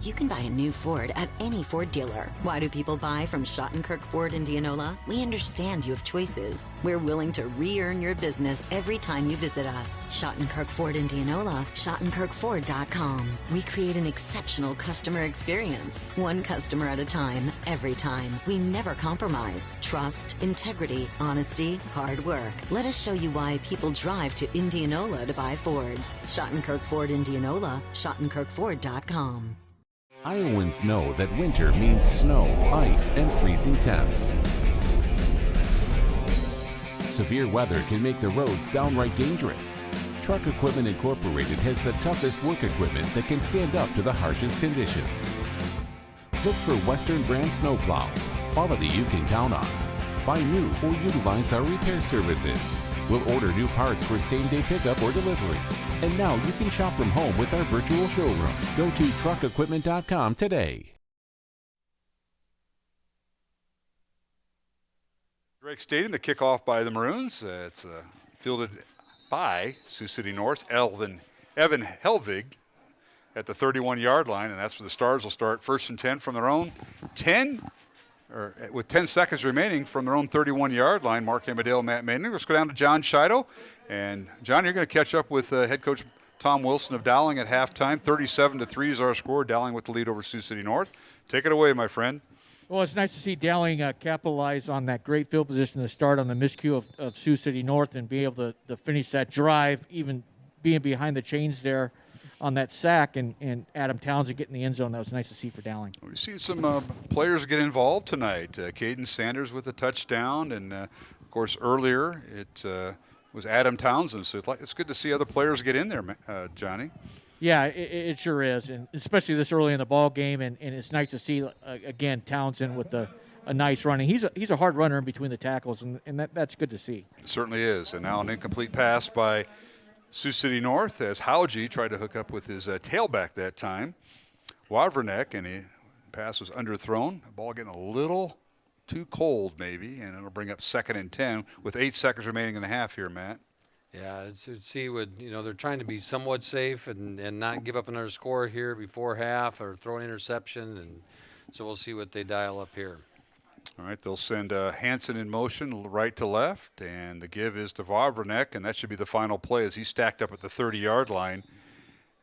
You can buy a new Ford at any Ford dealer. Why do people buy from Schottenkirk Ford Indianola? We understand you have choices. We're willing to re-earn your business every time you visit us. Schottenkirk Ford Indianola, SchottenkirkFord.com. We create an exceptional customer experience. One customer at a time, every time. We never compromise. Trust, integrity, honesty, hard work. Let us show you why people drive to Indianola to buy Fords. Schottenkirk Ford Indianola, SchottenkirkFord.com. Iowans know that winter means snow, ice, and freezing temps. Severe weather can make the roads downright dangerous. Truck Equipment Incorporated has the toughest work equipment that can stand up to the harshest conditions. Look for Western brand snowplows, quality you can count on. Buy new or utilize our repair services. We'll order new parts for same-day pickup or delivery. And now you can shop from home with our virtual showroom. Go to truckequipment.com today. Drake Stadium, the kickoff by the Maroons. It's fielded by Sioux City North, Evan Helvig at the 31-yard line, and that's where the Stars will start. 1st and 10 from their own 10, or with 10 seconds remaining from their own 31-yard line. Mark Amadale, Matt Maynard. Let's go down to John Shido. And, John, you're going to catch up with head coach Tom Wilson of Dowling at halftime. 37-3 is our score. Dowling with the lead over Sioux City North. Take it away, my friend. Well, it's nice to see Dowling capitalize on that great field position to start on the miscue of Sioux City North and be able to finish that drive, even being behind the chains there on that sack, and Adam Townsend getting the end zone. That was nice to see for Dowling. We've seen some players get involved tonight. Caden Sanders with a touchdown, and, of course, earlier it was Adam Townsend. So it's good to see other players get in there, Johnny. Yeah, it sure is, and especially this early in the ball game, and it's nice to see again Townsend with a nice running. He's a hard runner in between the tackles, and that's good to see. It certainly is. And now an incomplete pass by Sioux City North as Hauji tried to hook up with his tailback that time. Wawrzynek, and the pass was underthrown. The ball getting a little too cold maybe, and it'll bring up 2nd and 10 with 8 seconds remaining in the half here, Matt. Yeah, they're trying to be somewhat safe and not give up another score here before half or throw an interception, and so we'll see what they dial up here. All right, they'll send Hansen in motion right to left, and the give is to Wawrzynek, and that should be the final play as he's stacked up at the 30-yard line,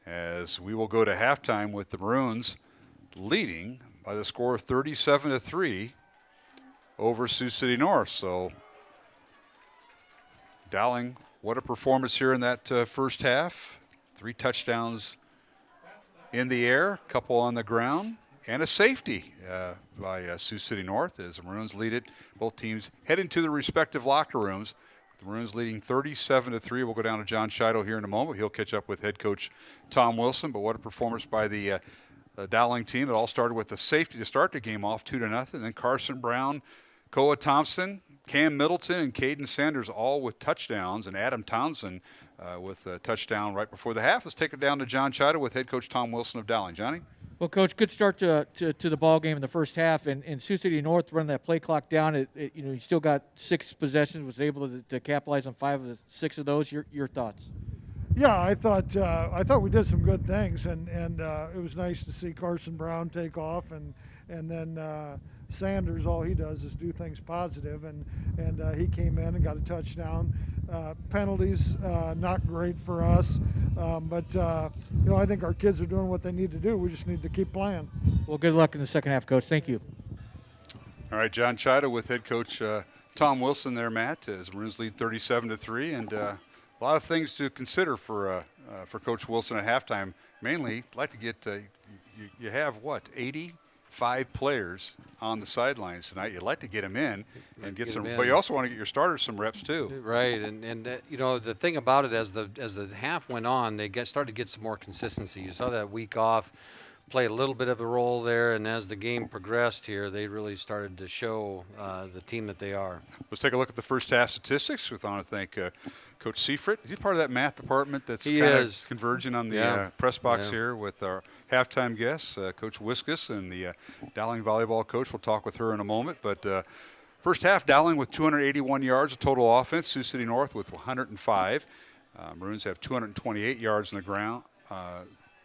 as we will go to halftime with the Maroons leading by the score of 37-3 over Sioux City North. So Dowling, what a performance here in that first half. 3 touchdowns in the air, a couple on the ground, and a safety by Sioux City North as the Maroons lead it. Both teams head into their respective locker rooms. The Maroons leading 37-3. We'll go down to John Shido here in a moment. He'll catch up with head coach Tom Wilson. But what a performance by the Dowling team. It all started with the safety to start the game off 2-0. Then Carson Brown, Koa Thompson, Cam Middleton, and Caden Sanders all with touchdowns, and Adam Townsend with a touchdown right before the half. Let's take it down to John Shido with head coach Tom Wilson of Dowling. Johnny? Well, Coach, good start to the ball game in the first half, and Sioux City North running that play clock down. He still got 6 possessions, was able to capitalize on 5 of the 6 of those. Your thoughts? Yeah, I thought we did some good things, and it was nice to see Carson Brown take off, and then Sanders, all he does is do things positive, and he came in and got a touchdown. Penalties, not great for us, but I think our kids are doing what they need to do. We just need to keep playing. Well, good luck in the second half, Coach. Thank you. All right, John Shido with head coach Tom Wilson there, Matt, as Maroons lead 37-3, and a lot of things to consider for Coach Wilson at halftime. Mainly, I'd like to get you have 85 players on the sidelines tonight. You'd like to get them in and get some, but you also want to get your starters some reps too. Right, and the thing about it, as the half went on, they started to get some more consistency. You saw that week off play a little bit of a role there, and as the game progressed here, they really started to show the team that they are. Let's take a look at the first half statistics. We want to thank Coach Seifert. He's part of that math department that's kind of converging on the press box here with our halftime guests, Coach Wiskus and the Dowling volleyball coach. We'll talk with her in a moment. But first half, Dowling with 281 yards of total offense, Sioux City North with 105. Maroons have 228 yards in the ground.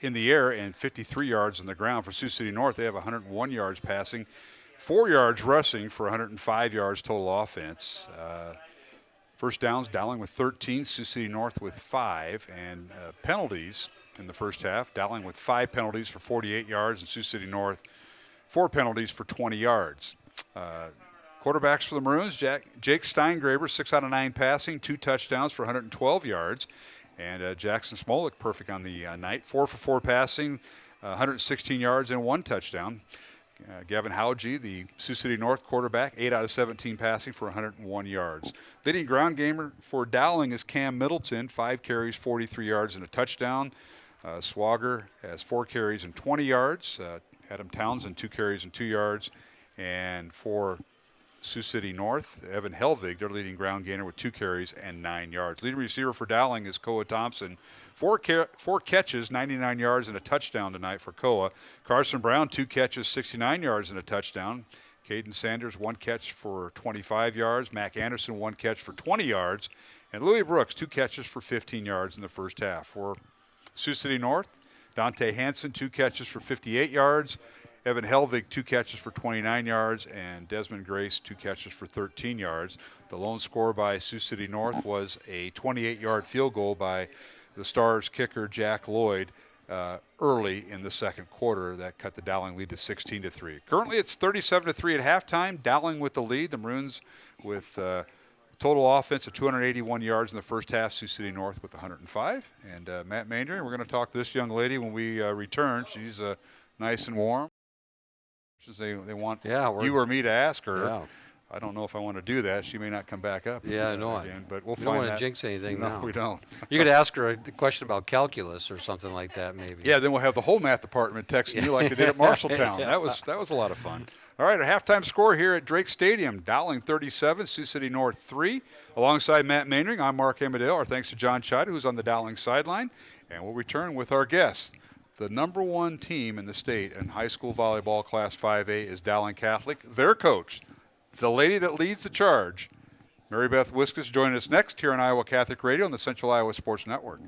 In the air and 53 yards on the ground. For Sioux City North, they have 101 yards passing, 4 yards rushing for 105 yards total offense. First downs, Dowling with 13, Sioux City North with 5, and penalties in the first half. Dowling with 5 penalties for 48 yards, and Sioux City North 4 penalties for 20 yards. Quarterbacks for the Maroons, Jake Steingraber, 6 out of 9 passing, 2 touchdowns for 112 yards. And Jackson Smolik, perfect on the night. 4 for 4 passing, 116 yards and 1 touchdown. Gavin Howgie, the Sioux City North quarterback, 8 out of 17 passing for 101 yards. Leading ground gamer for Dowling is Cam Middleton, 5 carries, 43 yards and a touchdown. Swagger has 4 carries and 20 yards. Adam Townsend, 2 carries and 2 yards. And for Sioux City North, Evan Helvig, their leading ground gainer with 2 carries and 9 yards. Leading receiver for Dowling is Koa Thompson. 4 catches, 99 yards and a touchdown tonight for Koa. Carson Brown, 2 catches, 69 yards and a touchdown. Caden Sanders, 1 catch for 25 yards. Mac Anderson, 1 catch for 20 yards. And Louis Brooks, 2 catches for 15 yards in the first half. For Sioux City North, Dante Hanson, 2 catches for 58 yards. Evan Helvig, 2 catches for 29 yards, and Desmond Grace, 2 catches for 13 yards. The lone score by Sioux City North was a 28-yard field goal by the Stars kicker Jack Lloyd early in the second quarter. That cut the Dowling lead to 16-3. Currently, it's 37-3 at halftime. Dowling with the lead. The Maroons with total offense of 281 yards in the first half. Sioux City North with 105. And Matt Mandry, we're going to talk to this young lady when we return. She's nice and warm. They want you or me to ask her. Yeah. I don't know if I want to do that. She may not come back up. Yeah, I know. Again, but we'll we find don't want that. to jinx anything No, now. we don't. You could ask her a question about calculus or something like that, maybe. Yeah, then we'll have the whole math department texting you like they did at Marshalltown. Yeah. That was a lot of fun. All right, a halftime score here at Drake Stadium. Dowling 37, Sioux City North 3. Alongside Matt Mainring, I'm Mark Amadale. Our thanks to John Chida, who's on the Dowling sideline. And we'll return with our guests. The #1 team in the state in high school volleyball Class 5A is Dowling Catholic. Their coach, the lady that leads the charge, Mary Beth Wiskus, joining us next here on Iowa Catholic Radio on the Central Iowa Sports Network.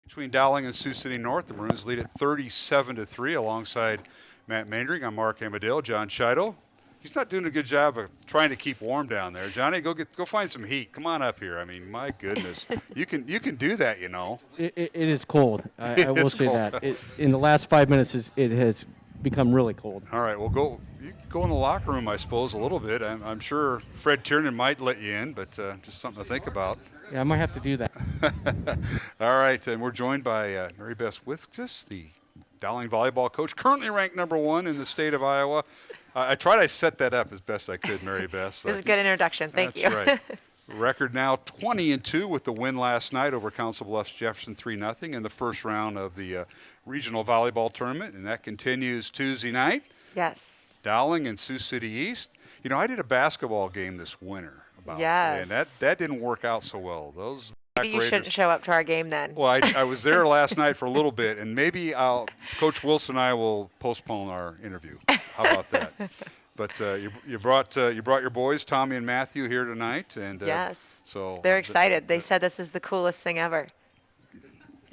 Between Dowling and Sioux City North, the Maroons lead at 37-3 alongside Matt Mandring. I'm Mark Amadale. John Chido. He's not doing a good job of trying to keep warm down there. Johnny, go find some heat. Come on up here. I mean, my goodness, you can do that, you know. It is cold. I will say cold. that. In the last 5 minutes, it has become really cold. All right, well, you can go in the locker room, I suppose, a little bit. I'm sure Fred Tiernan might let you in, but just something to think about. Yeah, I might have to do that. All right, and we're joined by Mary Beth Wiskus, the Dowling volleyball coach, currently ranked #1 in the state of Iowa. I tried to set that up as best I could, Mary Beth. This is a good introduction. Thank you. That's right. Record now 20-2 with the win last night over Council Bluffs Jefferson 3-0 in the first round of the regional volleyball tournament, and that continues Tuesday night. Yes. Dowling and Sioux City East. You know, I did a basketball game this winter. Yes. And that didn't work out so well. Those Maybe you shouldn't show up to our game then. Well, I was there last night for a little bit, and maybe Coach Wilson and I will postpone our interview. How about that? But you brought your boys, Tommy and Matthew, here tonight, and yes, so they're excited. They said this is the coolest thing ever.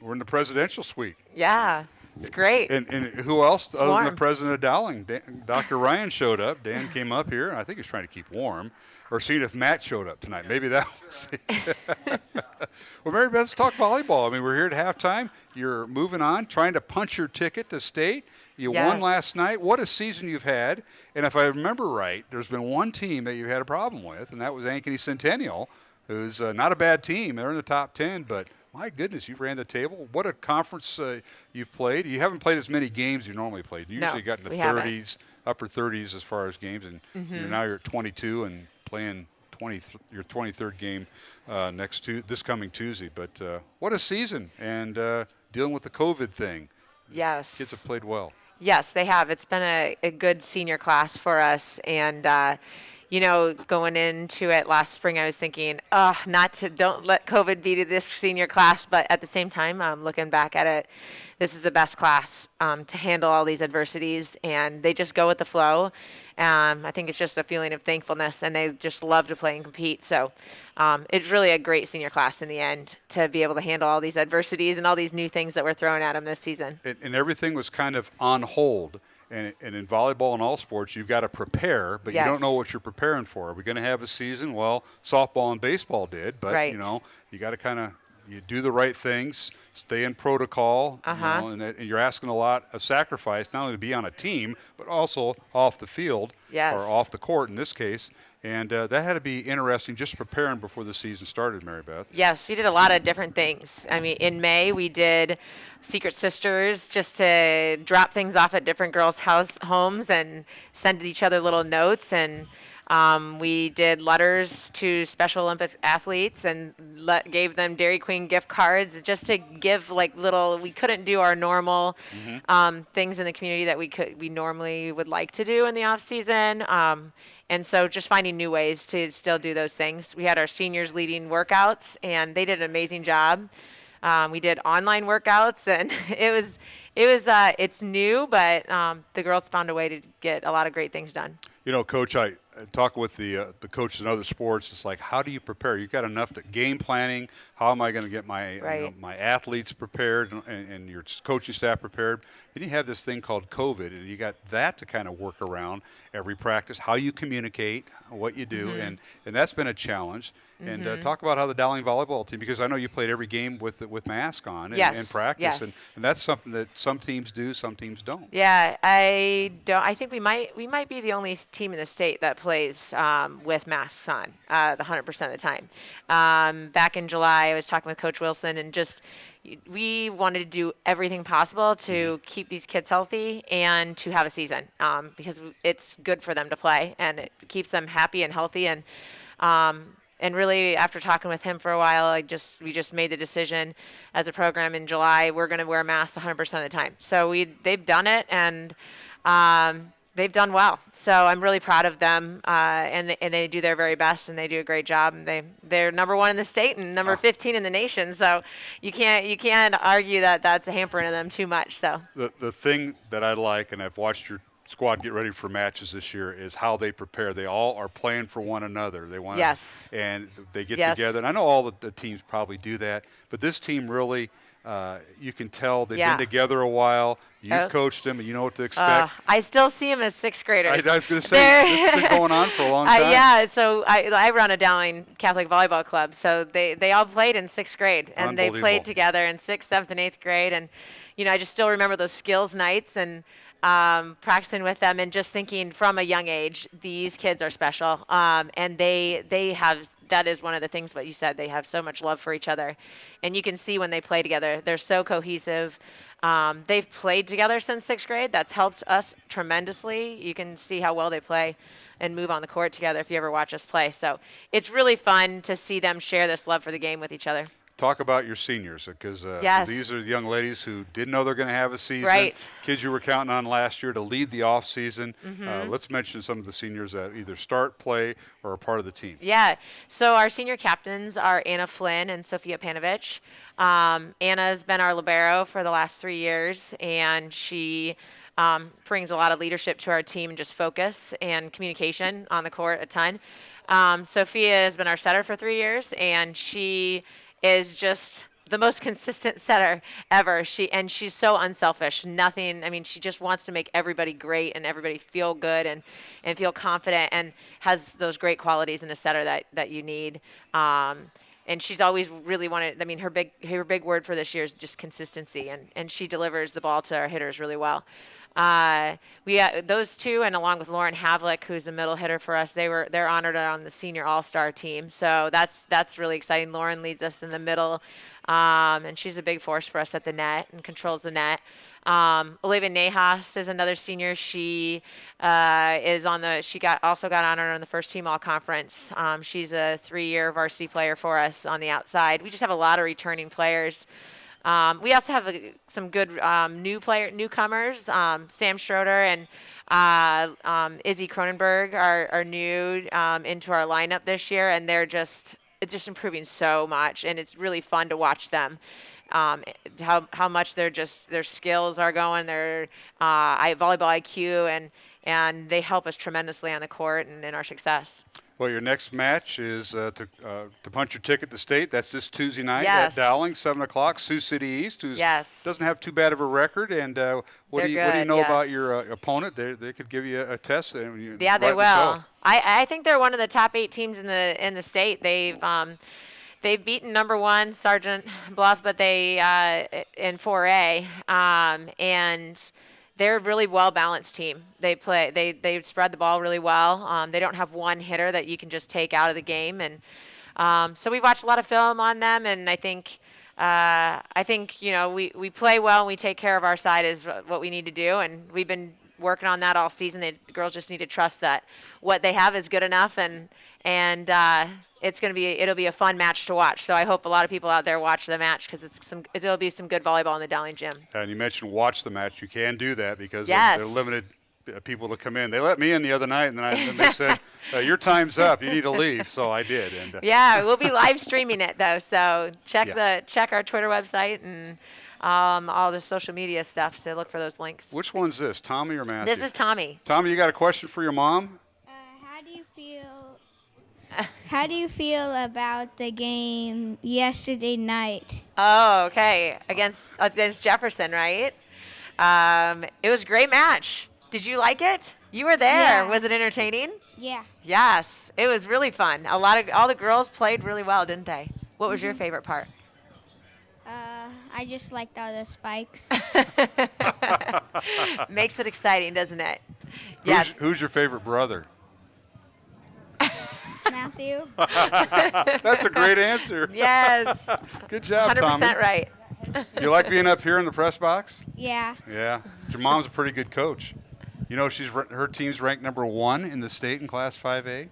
We're in the presidential suite. Yeah, it's great. And who else other warm. than the president of Dowling? Dr. Ryan showed up. Dan came up here. I think he's trying to keep warm. Or seeing if Matt showed up tonight. Maybe that was it. Well, Mary Beth, let's talk volleyball. I mean, we're here at halftime. You're moving on, trying to punch your ticket to state. You won last night. What a season you've had. And if I remember right, there's been one team that you've had a problem with, and that was Ankeny Centennial, who's not a bad team. They're in the top 10, but my goodness, you ran the table. What a conference you've played. You haven't played as many games you normally played. You usually got in the 30s, upper 30s as far as games, and now you're at 22 and playing your 23rd game this coming Tuesday. But what a season, and dealing with the COVID thing. Yes. Kids have played well. Yes, they have. It's been a good senior class for us, and going into it last spring, I was thinking, don't let COVID be to this senior class. But at the same time, looking back at it, this is the best class to handle all these adversities, and they just go with the flow. I think it's just a feeling of thankfulness, and they just love to play and compete. So it's really a great senior class in the end to be able to handle all these adversities and all these new things that we're throwing at them this season. And everything was kind of on hold. And in volleyball and all sports, you've got to prepare, but you don't know what you're preparing for. Are we going to have a season? Well, softball and baseball did, but you got to kind of do the right things, stay in protocol, and you're asking a lot of sacrifice, not only to be on a team, but also off the field or off the court in this case. And that had to be interesting just preparing before the season started, Mary Beth. Yes, we did a lot of different things. I mean, in May, we did Secret Sisters just to drop things off at different girls' homes and send each other little notes. And we did letters to Special Olympics athletes and gave them Dairy Queen gift cards just to give like little. We couldn't do our normal things in the community that we normally would like to do in the off season. And so just finding new ways to still do those things. We had our seniors leading workouts, and they did an amazing job. We did online workouts, and it's new, but the girls found a way to get a lot of great things done. You know, Coach, I talk with the coaches in other sports. It's like, how do you prepare? You've got enough game planning. How am I going to get my my athletes prepared and your coaching staff prepared? Then you have this thing called COVID, and you got that to kind of work around every practice. How you communicate, what you do, and that's been a challenge. And talk about how the Dowling volleyball team, because I know you played every game with mask on and practice, and that's something that some teams do, some teams don't. Yeah, I don't. I think we might be the only team in the state that plays with masks on the 100% of the time. Back in July, I was talking with Coach Wilson, and we wanted to do everything possible to keep these kids healthy and to have a season because it's good for them to play and it keeps them happy and healthy. And really, after talking with him for a while, we just made the decision as a program in July, we're going to wear masks 100% of the time. So they've done it, and they've done well. So I'm really proud of them, and they do their very best, and they do a great job. And they're number 1 in the state and number 15 in the nation. So you can't argue that that's a hampering of them too much. So the thing that I like, and I've watched your squad get ready for matches this year, is how they prepare. They all are playing for one another. They want and they get together. And I know all the teams probably do that, but this team really, you can tell they've been together a while. You've coached them, and you know what to expect. I still see them as 6th graders. I was going to say, this has been going on for a long time. Yeah, so I run a Dowling Catholic volleyball club, so they all played in 6th grade, and they played together in 6th, 7th, and 8th grade. And, I just still remember those skills nights and practicing with them and just thinking from a young age, these kids are special. And they have, that is one of the things what you said, they have so much love for each other. And you can see when they play together, they're so cohesive. They've played together since 6th grade. That's helped us tremendously. You can see how well they play and move on the court together if you ever watch us play. So it's really fun to see them share this love for the game with each other. Talk about your seniors, because these are the young ladies who didn't know they're going to have a season. Right. Kids you were counting on last year to lead the off season. Let's mention some of the seniors that either start, play, or are part of the team. Yeah. So our senior captains are Anna Flynn and Sophia Panovich. Anna's been our libero for the last 3 years, and she brings a lot of leadership to our team and just focus and communication on the court a ton. Sophia has been our setter for 3 years, and she is just the most consistent setter ever. She's so unselfish. She just wants to make everybody great and everybody feel good and feel confident, and has those great qualities in a setter that you need. And she's always really wanted, her big word for this year is just consistency, and she delivers the ball to our hitters really well. Those two, and along with Lauren Havlick, who's a middle hitter for us, they're honored on the senior all-star team. So that's really exciting. Lauren leads us in the middle, and she's a big force for us at the net and controls the net. Olivia Nahas is another senior. She also got honored on the first team all conference. She's a 3-year varsity player for us on the outside. We just have a lot of returning players. We also have some good newcomers. Sam Schroeder and Izzy Cronenberg are new into our lineup this year, and it's just improving so much, and it's really fun to watch them. How much their skills are going, their volleyball IQ, and they help us tremendously on the court and in our success. Well, your next match is to punch your ticket to state. That's this Tuesday night at Dowling, 7 o'clock, Sioux City East, who doesn't have too bad of a record. And what do you know about your opponent? They could give you a test. They will. I think they're one of the top 8 teams in the state. They've beaten number 1 Sergeant Bluff, but they in 4A, and they're a really well-balanced team. They spread the ball really well. They don't have one hitter that you can just take out of the game. And so we've watched a lot of film on them, and I think we play well and we take care of our side is what we need to do, and we've been working on that all season. The girls just need to trust that what they have is good enough, and it'll be a fun match to watch. So I hope a lot of people out there watch the match because it'll be some good volleyball in the Dowling gym. And you mentioned watch the match. You can do that because yes. they're limited people to come in. They let me in the other night, and then they said, your time's up. You need to leave. So I did. And yeah, we'll be live streaming it though. So check our Twitter website and all the social media stuff to look for those links. Which one's this, Tommy or Matthew? This is Tommy. Tommy, you got a question for your mom? How do you feel about the game yesterday night? Oh, okay. Against Jefferson, right? It was a great match. Did you like it? You were there. Yeah. Was it entertaining? Yeah. Yes, it was really fun. All the girls played really well, didn't they? What was your favorite part? I just liked all the spikes. Makes it exciting, doesn't it? Yes. Who's your favorite brother? Matthew. That's a great answer. Yes. Good job, 100% Tommy. right. You like being up here in the press box? Yeah. Yeah. Your mom's a pretty good coach. You know, her team's ranked #1 in the state in Class 5A.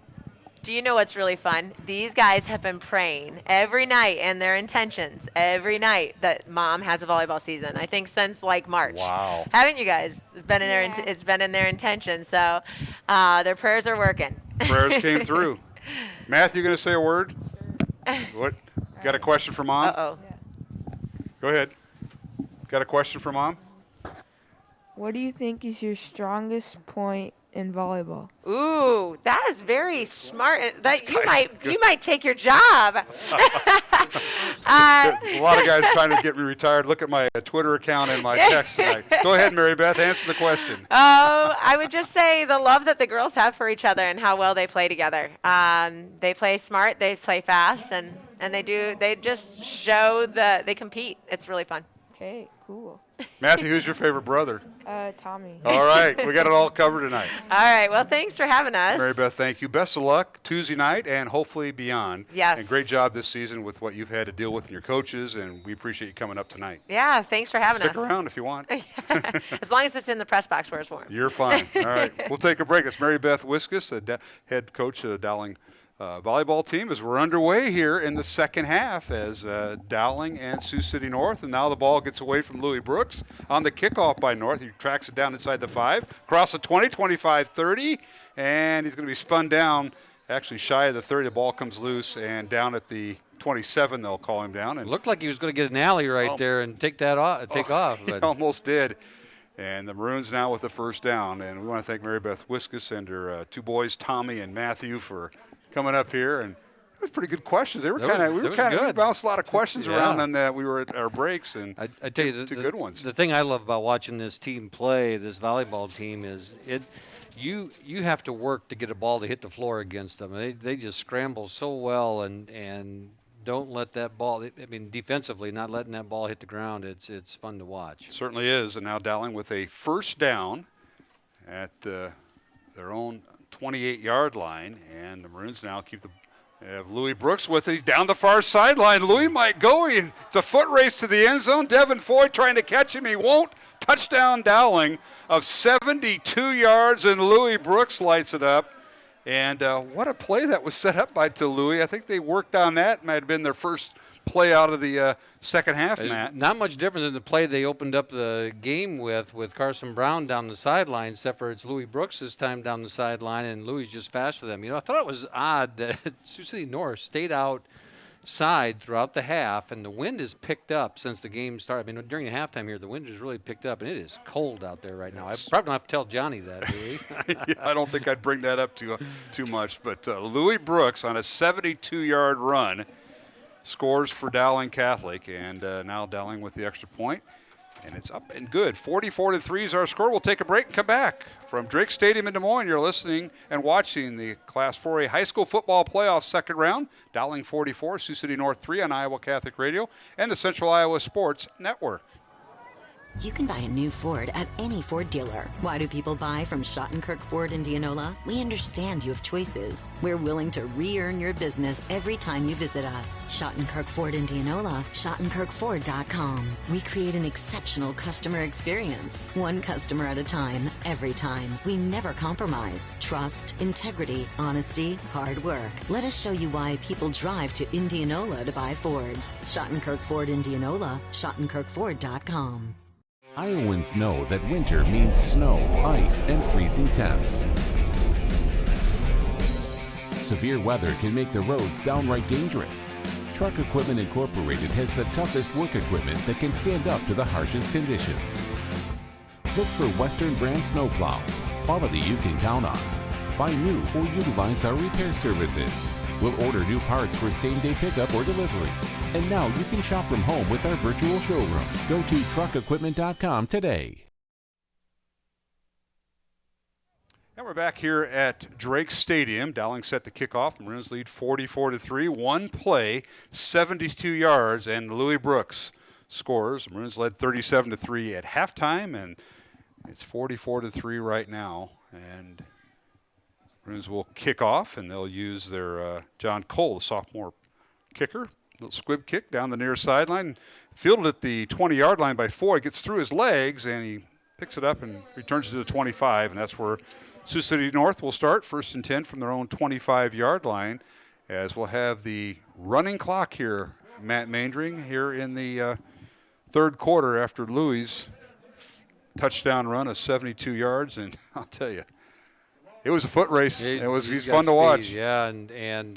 Do you know what's really fun? These guys have been praying every night and their intentions every night that Mom has a volleyball season. I think since like March. Wow. Haven't you guys? It's been in their intentions. So their prayers are working. Prayers came through. Matthew, going to say a word? What? Got a question for Mom? Uh-oh. Go ahead. Got a question for Mom? What do you think is your strongest point in volleyball? Ooh, that is very smart. That you might take your job. A lot of guys trying to get me retired. Look at my Twitter account and my text tonight. Go ahead, Mary Beth. Answer the question. I would just say the love that the girls have for each other and how well they play together. They play smart. They play fast, and they just show they compete. It's really fun. Okay, cool. Matthew, who's your favorite brother? Tommy. All right, we got it all covered tonight. All right, well, thanks for having us. Mary Beth, thank you. Best of luck Tuesday night and hopefully beyond. Yes. And great job this season with what you've had to deal with in your coaches, and we appreciate you coming up tonight. Yeah, thanks for having us. Stick around if you want. As long as it's in the press box where it's warm. You're fine. All right, we'll take a break. It's Mary Beth Wiskus, the head coach of the Dowling volleyball team, as we're underway here in the second half as Dowling and Sioux City North, and now the ball gets away from Louis Brooks on the kickoff by North. He tracks it down inside the 5, across the 20, 25, 30, and he's going to be spun down, actually shy of the 30. The ball comes loose and down at the 27. They'll call him down. And it looked like he was going to get an alley right there and take off. He almost did. And the Maroons now with the first down. And we want to thank Mary Beth Wiskus and her two boys, Tommy and Matthew, for coming up here, and it was pretty good questions. We bounced a lot of questions around, and we were at our breaks, and I tell you, two good ones. The thing I love about watching this team play, this volleyball team, is you have to work to get a ball to hit the floor against them. They just scramble so well and don't let that ball. I mean, defensively, not letting that ball hit the ground. It's fun to watch. It certainly is. And now Dowling with a first down at their own 28-yard line, and the Maroons now have Louis Brooks with it. He's down the far sideline. Louis might go. It's a foot race to the end zone. Devin Foy trying to catch him. He won't. Touchdown Dowling of 72 yards, and Louis Brooks lights it up. And what a play that was set up by Louis. I think they worked on that. Might have been their first play out of the second half, Matt. Not much different than the play they opened up the game with Carson Brown down the sideline, except for it's Louis Brooks this time down the sideline, and Louis just fast for them. You know, I thought it was odd that Sioux City North stayed outside throughout the half, and the wind has picked up since the game started. I mean, during the halftime here, the wind has really picked up, and it is cold out there right now. I probably don't have to tell Johnny that, Louis. Yeah, I don't think I'd bring that up too much, but Louis Brooks on a 72-yard run scores for Dowling Catholic, and now Dowling with the extra point, and it's up and good. 44-3 is our score. We'll take a break and come back. From Drake Stadium in Des Moines, you're listening and watching the Class 4A High School Football Playoff second round. Dowling 44, Sioux City North 3 on Iowa Catholic Radio and the Central Iowa Sports Network. You can buy a new Ford at any Ford dealer. Why do people buy from Schottenkirk Ford Indianola? We understand you have choices. We're willing to re-earn your business every time you visit us. Schottenkirk Ford Indianola, SchottenkirkFord.com. We create an exceptional customer experience. One customer at a time, every time. We never compromise. Trust, integrity, honesty, hard work. Let us show you why people drive to Indianola to buy Fords. Schottenkirk Ford Indianola, SchottenkirkFord.com. Iowans know that winter means snow, ice, and freezing temps. Severe weather can make the roads downright dangerous. Truck Equipment Incorporated has the toughest work equipment that can stand up to the harshest conditions. Look for Western brand snowplows, quality you can count on. Buy new or utilize our repair services. We'll order new parts for same-day pickup or delivery. And now you can shop from home with our virtual showroom. Go to truckequipment.com today. And we're back here at Drake Stadium. Dowling set to kick off. Maroons lead 44-3. One play, 72 yards, and Louis Brooks scores. Maroons led 37-3 at halftime, and it's 44-3 right now. And Maroons will kick off, and they'll use their John Cole, the sophomore kicker. Little squib kick down the near sideline. Fielded at the 20-yard line by Foy. Gets through his legs, and he picks it up and returns it to the 25, and that's where Sioux City North will start, 1st and 10 from their own 25-yard line, as we'll have the running clock here, Matt Maindring, here in the third quarter after Louis' touchdown run of 72 yards, and I'll tell you, it was a foot race. He's fun to watch. Yeah, and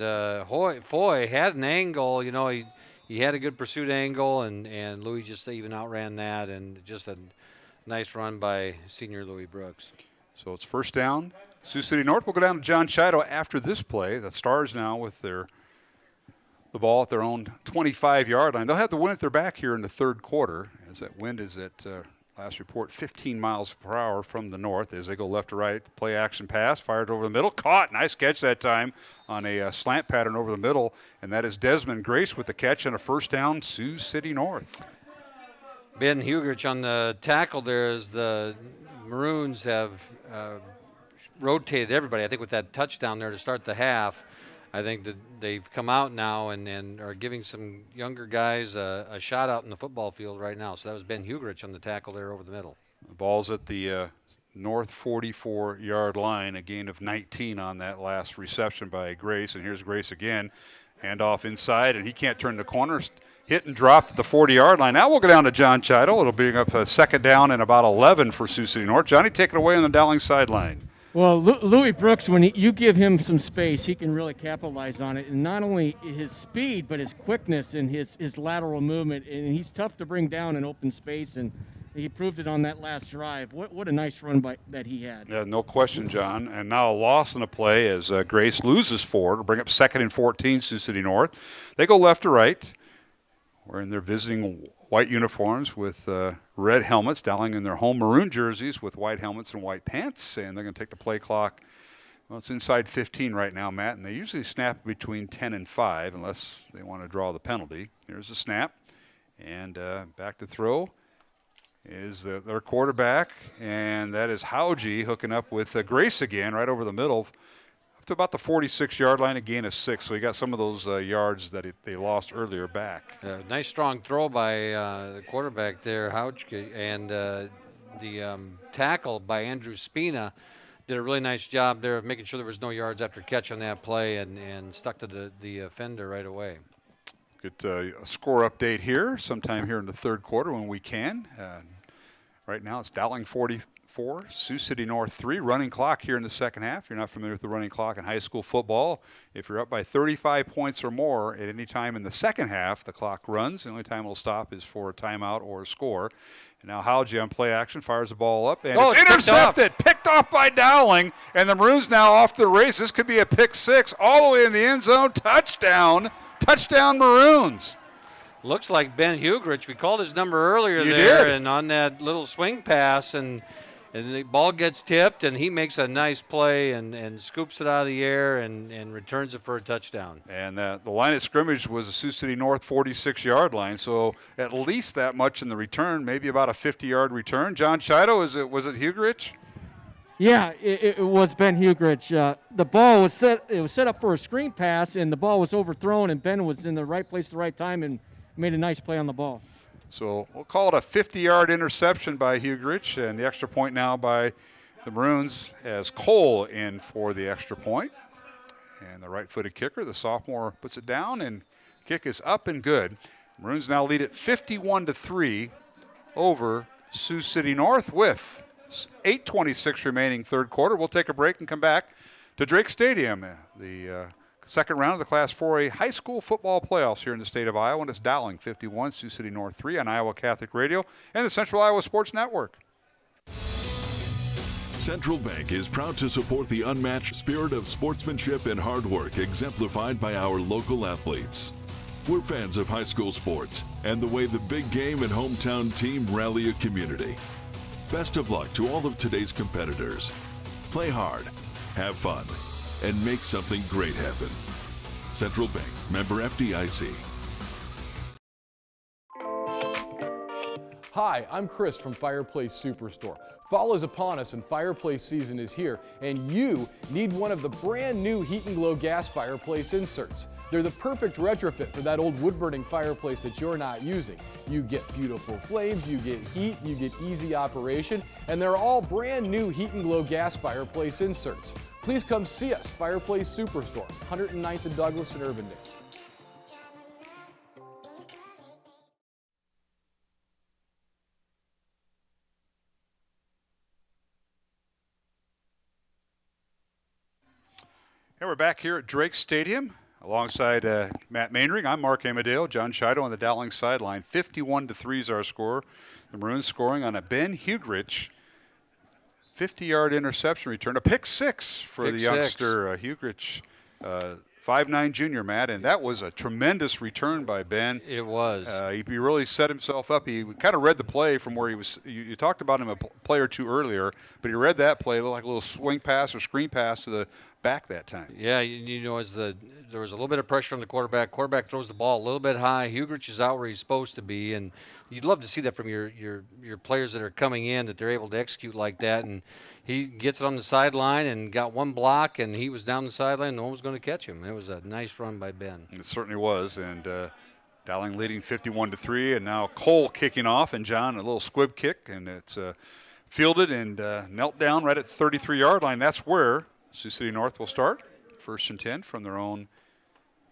Foy had an angle. You know, he had a good pursuit angle, and Louis just even outran that, and just a nice run by senior Louis Brooks. So it's first down. Sioux City North will go down to John Chido after this play. The Stars now with the ball at their own 25-yard line. They'll have the wind at their back here in the third quarter, as that wind is at last report 15 miles per hour from the north as they go left to right. Play action pass, fired over the middle, caught. Nice catch that time on a slant pattern over the middle, and that is Desmond Grace with the catch on a first down, Sioux City North. Ben Hugrich on the tackle there as the Maroons have rotated everybody. I think with that touchdown there to start the half, I think that they've come out now and are giving some younger guys a shot out in the football field right now. So that was Ben Hugrich on the tackle there over the middle. The ball's at the north 44-yard line, a gain of 19 on that last reception by Grace. And here's Grace again, handoff inside, and he can't turn the corner. Hit and dropped at the 40-yard line. Now we'll go down to John Chido. It'll bring up a second down and about 11 for Sioux City North. Johnny, take it away on the Dowling sideline. Well, Louis Brooks, when you give him some space, he can really capitalize on it. And not only his speed, but his quickness and his lateral movement. And he's tough to bring down in open space, and he proved it on that last drive. What a nice run that he had. Yeah, no question, John. And now a loss in the play as Grace loses 4 to bring up 2nd and 14, Sioux City North. They go left to right. Wearing their visiting white uniforms with red helmets, Dowling in their home maroon jerseys with white helmets and white pants, and they're going to take the play clock. Well, it's inside 15 right now, Matt, and they usually snap between 10 and 5 unless they want to draw the penalty. Here's the snap, and back to throw is their quarterback, and that is Howgie hooking up with Grace again right over the middle. To about the 46-yard line, a gain of 6. So he got some of those yards that they lost earlier back. Nice strong throw by the quarterback there, Houchke, and the tackle by Andrew Spina did a really nice job there of making sure there was no yards after catch on that play and stuck to the offender right away. Get a score update here sometime here in the third quarter when we can. Right now it's Dowling 44, Sioux City North 3. Running clock here in the second half. If you're not familiar with the running clock in high school football, if you're up by 35 points or more at any time in the second half, the clock runs. The only time it'll stop is for a timeout or a score. And now Howgie on play action fires the ball up, and it's intercepted, picked off by Dowling, and the Maroons now off the race. This could be a pick 6 all the way in the end zone. Touchdown Maroons. Looks like Ben Hugrich. We called his number earlier You there, did. and on that little swing pass, and And the ball gets tipped, and he makes a nice play and scoops it out of the air and returns it for a touchdown. And the line of scrimmage was the Sioux City North 46-yard line, so at least that much in the return, maybe about a 50-yard return. John Chido, was it Hugerich? Yeah, it was Ben Hugerich. The ball was set up for a screen pass, and the ball was overthrown, and Ben was in the right place at the right time and made a nice play on the ball. So we'll call it a 50-yard interception by Hugerich, and the extra point now by the Maroons as Cole in for the extra point. And the right-footed kicker, the sophomore, puts it down, and kick is up and good. Maroons now lead it 51-3 over Sioux City North with 8:26 remaining third quarter. We'll take a break and come back to Drake Stadium, the second round of the Class 4A high school football playoffs here in the state of Iowa. And it's Dowling 51, Sioux City North 3 on Iowa Catholic Radio and the Central Iowa Sports Network. Central Bank is proud to support the unmatched spirit of sportsmanship and hard work exemplified by our local athletes. We're fans of high school sports and the way the big game and hometown team rally a community. Best of luck to all of today's competitors. Play hard, have fun, and make something great happen. Central Bank, member FDIC. Hi, I'm Chris from Fireplace Superstore. Fall is upon us and fireplace season is here, and you need one of the brand new Heat and Glow gas fireplace inserts. They're the perfect retrofit for that old wood-burning fireplace that you're not using. You get beautiful flames, you get heat, you get easy operation, and they're all brand new Heat and Glow gas fireplace inserts. Please come see us, Fireplace Superstore, 109th and Douglas in Urbandale. And we're back here at Drake Stadium alongside Matt Mainring. I'm Mark Amadale. John Chido on the Dowling sideline. 51-3 is our score. The Maroons scoring on a Ben Hugerich 50-yard interception return. A pick six for the youngster Hugerich, 5'9" junior, Matt, and that was a tremendous return by Ben. It was. He really set himself up. He kind of read the play from where he was. You talked about him a play or two earlier, but he read that play, looked like a little swing pass or screen pass to the back that time. Yeah, you know, there was a little bit of pressure on the quarterback. Quarterback throws the ball a little bit high. Hugerich is out where he's supposed to be, and you'd love to see that from your players that are coming in, that they're able to execute like that. And he gets it on the sideline and got one block, and he was down the sideline. No one was going to catch him. It was a nice run by Ben. It certainly was, and Dowling leading 51-3, and now Cole kicking off, and John a little squib kick, and it's fielded and knelt down right at the 33-yard line. That's where Sioux City North will start. First and 10 from their own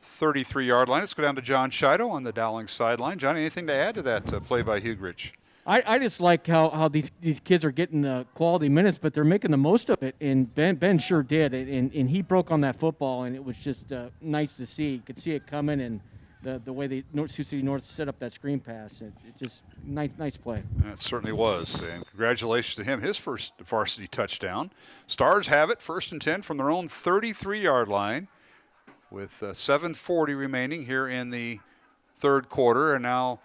33-yard line. Let's go down to John Chido on the Dowling sideline. John, anything to add to that play by Hugerich? I just like how these kids are getting quality minutes, but they're making the most of it. And Ben sure did, and he broke on that football, and it was just nice to see. You could see it coming, and the way the Sioux City North set up that screen pass, it just nice play. It certainly was, and congratulations to him. His first varsity touchdown. Stars have it, first and 10 from their own 33-yard line, with 7:40 remaining here in the third quarter, and now.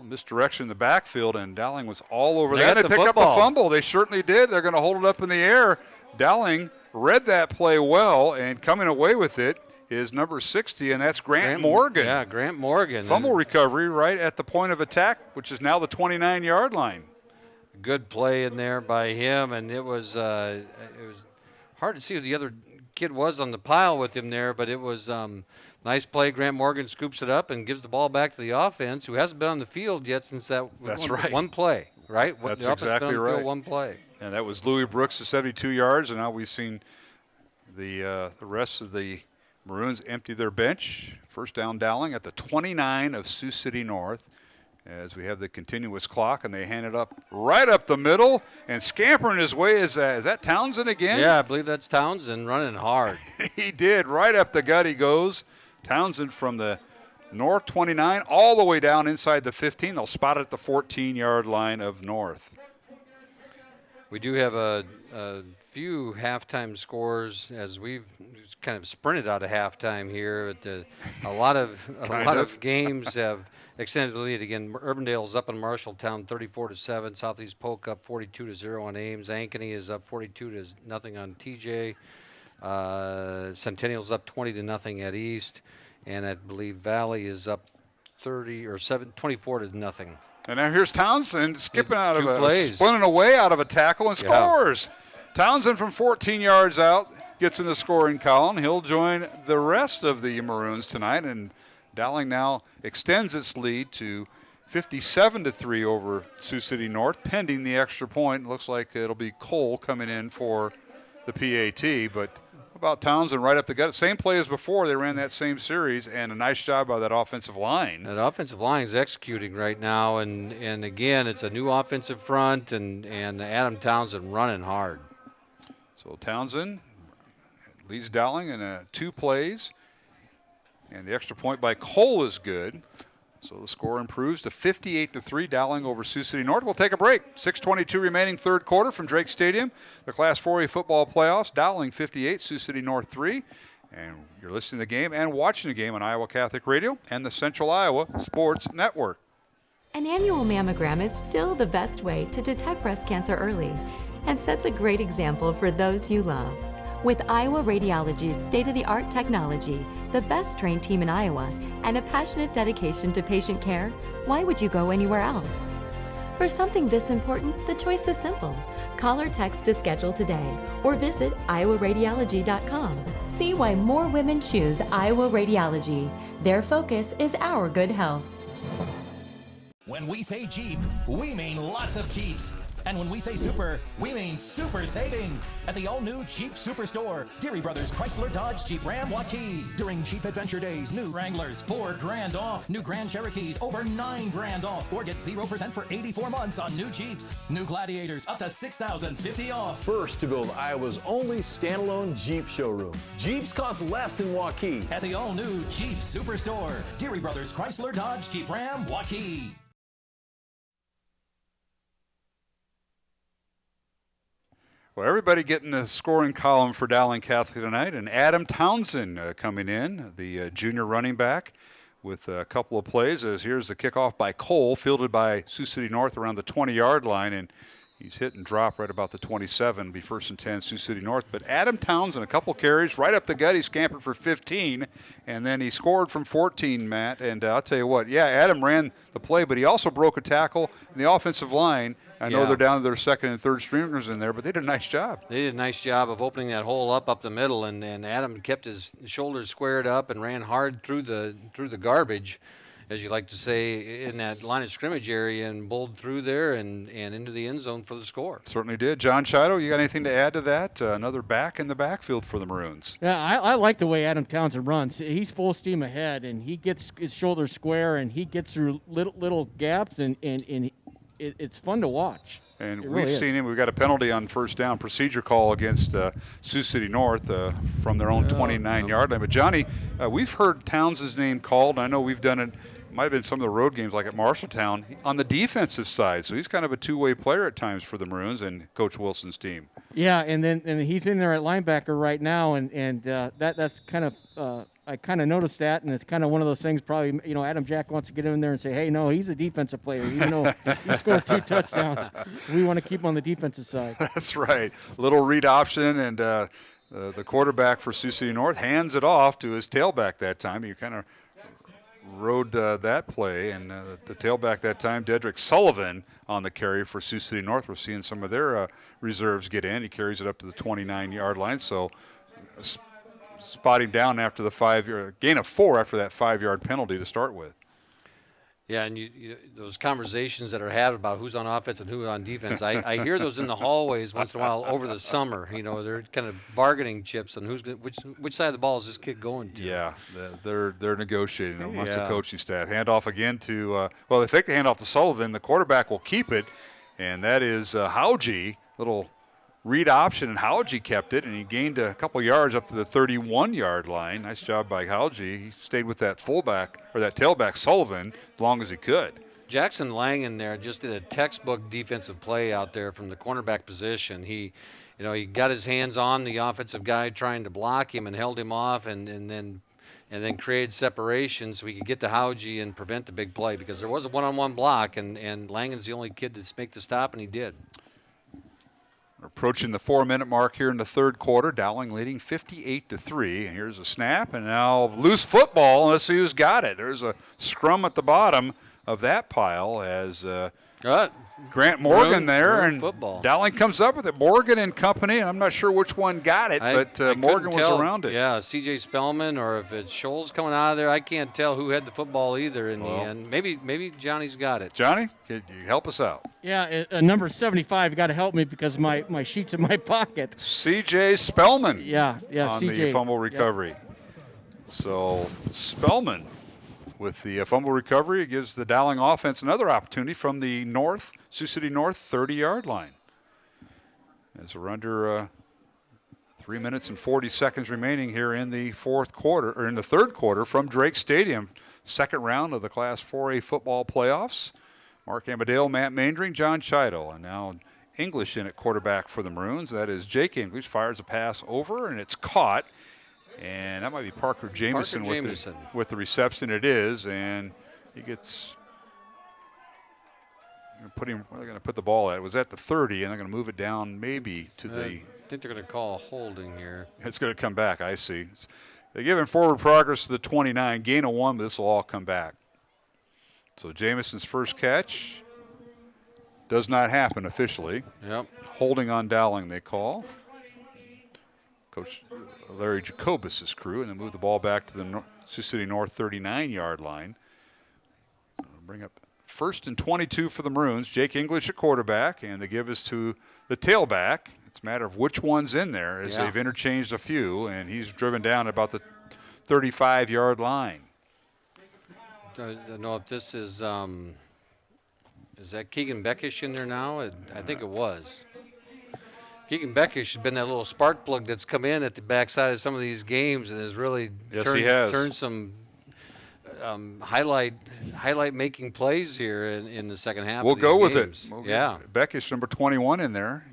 Misdirection in the backfield, and Dowling was all over that. They picked up a fumble. They certainly did. They're going to hold it up in the air. Dowling read that play well, and coming away with it is number 60, and that's Grant Morgan. Yeah, Grant Morgan. Fumble recovery right at the point of attack, which is now the 29-yard line. Good play in there by him, and it was hard to see who the other kid was on the pile with him there, but it was nice play. Grant Morgan scoops it up and gives the ball back to the offense, who hasn't been on the field yet since that one play, right? That's exactly right. One play. And that was Louis Brooks to 72 yards, and now we've seen the rest of the Maroons empty their bench. First down Dowling at the 29 of Sioux City North, as we have the continuous clock, and they hand it up right up the middle, and scampering his way is that Townsend again? Yeah, I believe that's Townsend running hard. He did. Right up the gut he goes. Townsend from the North 29 all the way down inside the 15. They'll spot it at the 14-yard line of North. We do have a few halftime scores as we've kind of sprinted out of halftime here. But a lot of games have extended lead again. Urbandale's up on Marshalltown 34-7. Southeast Polk up 42-0 on Ames. Ankeny is up 42-0 on TJ. Centennial's up 20-0 at East, and I believe Valley is up 24-0. And now here's Townsend skipping out of plays. splinting away out of a tackle and scores. Townsend from 14 yards out gets in the scoring column. He'll join the rest of the Maroons tonight, and Dowling now extends its lead to 57-3 over Sioux City North, pending the extra point. Looks like it'll be Cole coming in for the PAT, but about Townsend right up the gut. Same play as before. They ran that same series, and a nice job by that offensive line. That offensive line is executing right now, and again, it's a new offensive front, and Adam Townsend running hard. So Townsend leads Dowling in 2 plays, and the extra point by Cole is good. So the score improves to 58-3, Dowling over Sioux City North. We'll take a break. 6:22 remaining third quarter from Drake Stadium. The Class 4A football playoffs, Dowling 58, Sioux City North 3. And you're listening to the game and watching the game on Iowa Catholic Radio and the Central Iowa Sports Network. An annual mammogram is still the best way to detect breast cancer early and sets a great example for those you love. With Iowa Radiology's state-of-the-art technology, the best trained team in Iowa, and a passionate dedication to patient care, why would you go anywhere else? For something this important, the choice is simple. Call or text to schedule today or visit iowaradiology.com. See why more women choose Iowa Radiology. Their focus is our good health. When we say Jeep, we mean lots of Jeeps. And when we say super, we mean super savings at the all-new Jeep Superstore, Deary Brothers Chrysler Dodge Jeep Ram Waukee. During Jeep Adventure Days, new Wranglers $4 grand off, new Grand Cherokees over $9 grand off, or get 0% for 84 months on new Jeeps. New Gladiators up to $6,050 off. First to build Iowa's only standalone Jeep showroom. Jeeps cost less in Waukee. At the all-new Jeep Superstore, Deary Brothers Chrysler Dodge Jeep Ram Waukee. Well, everybody getting the scoring column for Dowling Catholic tonight, and Adam Townsend coming in, the junior running back, with a couple of plays. As here's the kickoff by Cole, fielded by Sioux City North around the 20-yard line, and he's hit and dropped right about the 27. Be 1st and 10, Sioux City North. But Adam Townsend, a couple carries, right up the gut. He scampered for 15, and then he scored from 14, Matt. And I'll tell you what, yeah, Adam ran the play, but he also broke a tackle in the offensive line. I know they're down to their second and third stringers in there, but they did a nice job. They did a nice job of opening that hole up the middle, and Adam kept his shoulders squared up and ran hard through the garbage, as you like to say, in that line of scrimmage area, and bowled through there and into the end zone for the score. Certainly did. John Chido, you got anything to add to that? Another back in the backfield for the Maroons. Yeah, I like the way Adam Townsend runs. He's full steam ahead, and he gets his shoulders square, and he gets through little gaps, and it's fun to watch. And we've seen him. We've got a penalty on first down, procedure call against Sioux City North from their own 29-yard line. But, Johnny, we've heard Townsend's name called. I know we've done it. Might have been some of the road games like at Marshalltown on the defensive side. So he's kind of a two-way player at times for the Maroons and Coach Wilson's team. Yeah, and he's in there at linebacker right now, and that's kind of I kind of noticed that, and it's kind of one of those things. Probably Adam Jack wants to get in there and say, hey, no, he's a defensive player. Even though he scored 2 touchdowns, we want to keep him on the defensive side. That's right. Little read option, and the quarterback for Sioux City North hands it off to his tailback that time. He kind of rode that play, and the tailback that time, Dedrick Sullivan, on the carry for Sioux City North. We're seeing some of their reserves get in. He carries it up to the 29-yard line, so spot him down after the gain of 4 after that 5-yard penalty to start with. Yeah, and you those conversations that are had about who's on offense and who's on defense, I hear those in the hallways once in a while over the summer. They're kind of bargaining chips on which side of the ball is this kid going to. Yeah, they're negotiating amongst the coaching staff. Handoff again to they fake the handoff to Sullivan. The quarterback will keep it, and that is Hauge. Little read option, and Hauge kept it, and he gained a couple yards up to the 31-yard line. Nice job by Hauge. He stayed with that that tailback Sullivan as long as he could. Jackson Lang in there just did a textbook defensive play out there from the cornerback position. He got his hands on the offensive guy trying to block him and held him off, and then and then created separation so we could get to Howgie and prevent the big play, because there was a one-on-one block, and Langen's the only kid to make the stop, and he did. We're approaching the 4-minute mark here in the third quarter. Dowling leading 58-3. And here's a snap, and now loose football. Let's see who's got it. There's a scrum at the bottom of that pile as Grant Morgan and football. Dowling comes up with it. Morgan and company, and I'm not sure which one got it, but Morgan was around it. Yeah, C.J. Spellman, or if it's Scholes coming out of there, I can't tell who had the football either in the end. Maybe Johnny's got it. Johnny, could you help us out? Yeah, number 75 got to help me because my sheet's in my pocket. C.J. Spellman. Yeah, on CJ. the fumble recovery. Yep. So Spellman with the fumble recovery, it gives the Dowling offense another opportunity from the Sioux City North 30-yard line. As we're under 3 minutes and 40 seconds remaining here in the third quarter from Drake Stadium, second round of the Class 4A football playoffs. Mark Amadale, Matt Maindring, John Chido, and now English in at quarterback for the Maroons. That is Jake English, fires a pass over, and it's caught. And that might be Parker Jameson with the reception. It is, and he gets. Where are they going to put the ball at? It was at the 30, and they're going to move it down maybe to the. I think they're going to call a holding here. It's going to come back. I see. They're giving forward progress to the 29, gain of 1, but this will all come back. So Jameson's first catch does not happen officially. Yep. Holding on Dowling, they call. Coach Larry Jacobus' crew, and then move the ball back to the Sioux City North 39-yard line. Bring up 1st and 22 for the Maroons. Jake English at quarterback, and the give is to the tailback. It's a matter of which one's in there, as they've interchanged a few, and he's driven down about the 35-yard line. I don't know if this is that Keegan Beckish in there now? I think it was. Keegan Beckish has been that little spark plug that's come in at the backside of some of these games and has really turned some highlight making plays here in the second half. We'll go with games. it. Beckish, number 21, in there.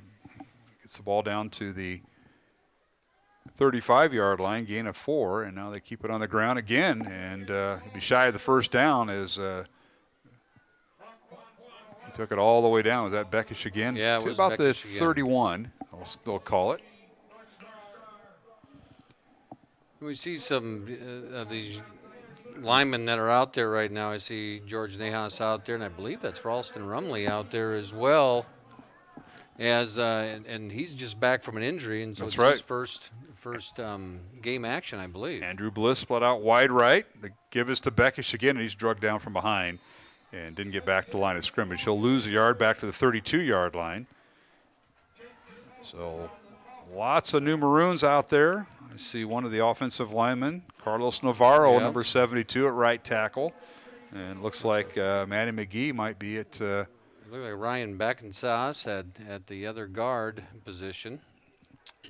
Gets the ball down to the 35-yard line, gain of 4, and now they keep it on the ground again, and he'll be shy of the first down as he took it all the way down. Was that Beckish again? Yeah, it to was about Beckish the again. 31. They'll call it. We see some of these linemen that are out there right now. I see George Nahas out there, and I believe that's Ralston Rumley out there as well. And he's just back from an injury, and so That's it's right. his first game action, I believe. Andrew Bliss split out wide right. The give is to Beckish again, and he's drugged down from behind and didn't get back to the line of scrimmage. He'll lose a yard back to the 32-yard line. So lots of new Maroons out there. I see one of the offensive linemen, Carlos Navarro, number 72 at right tackle. And it looks like Manny McGee might be at Look like Ryan Beckensauce at the other guard position.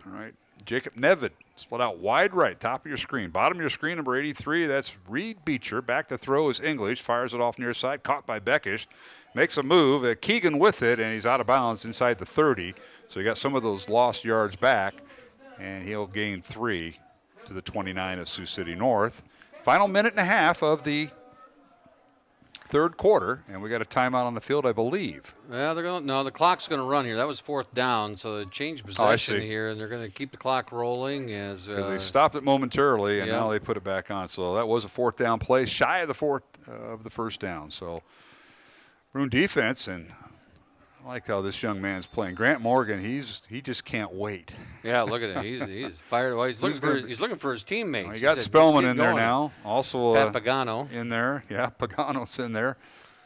All right. Jacob Nevid split out wide right, top of your screen. Bottom of your screen, number 83, that's Reed Beecher. Back to throw is English. Fires it off near side, caught by Beckish. Makes a move. Keegan with it, and he's out of bounds inside the 30. So he got some of those lost yards back, and he'll gain 3 to the 29 of Sioux City North. Final minute and a half of the third quarter, and we got a timeout on the field, I believe. Yeah, the clock's going to run here. That was 4th down, so they changed possession here, and they're going to keep the clock rolling as they stopped it momentarily, and now they put it back on. So that was a 4th down play, shy of the first down. So Maroon defense, and I like how this young man's playing. Grant Morgan, he just can't wait. Yeah, look at him. He's fired away. He's looking for his teammates. He got Spellman in there now. Also Pat Pagano in there. Yeah, Pagano's in there.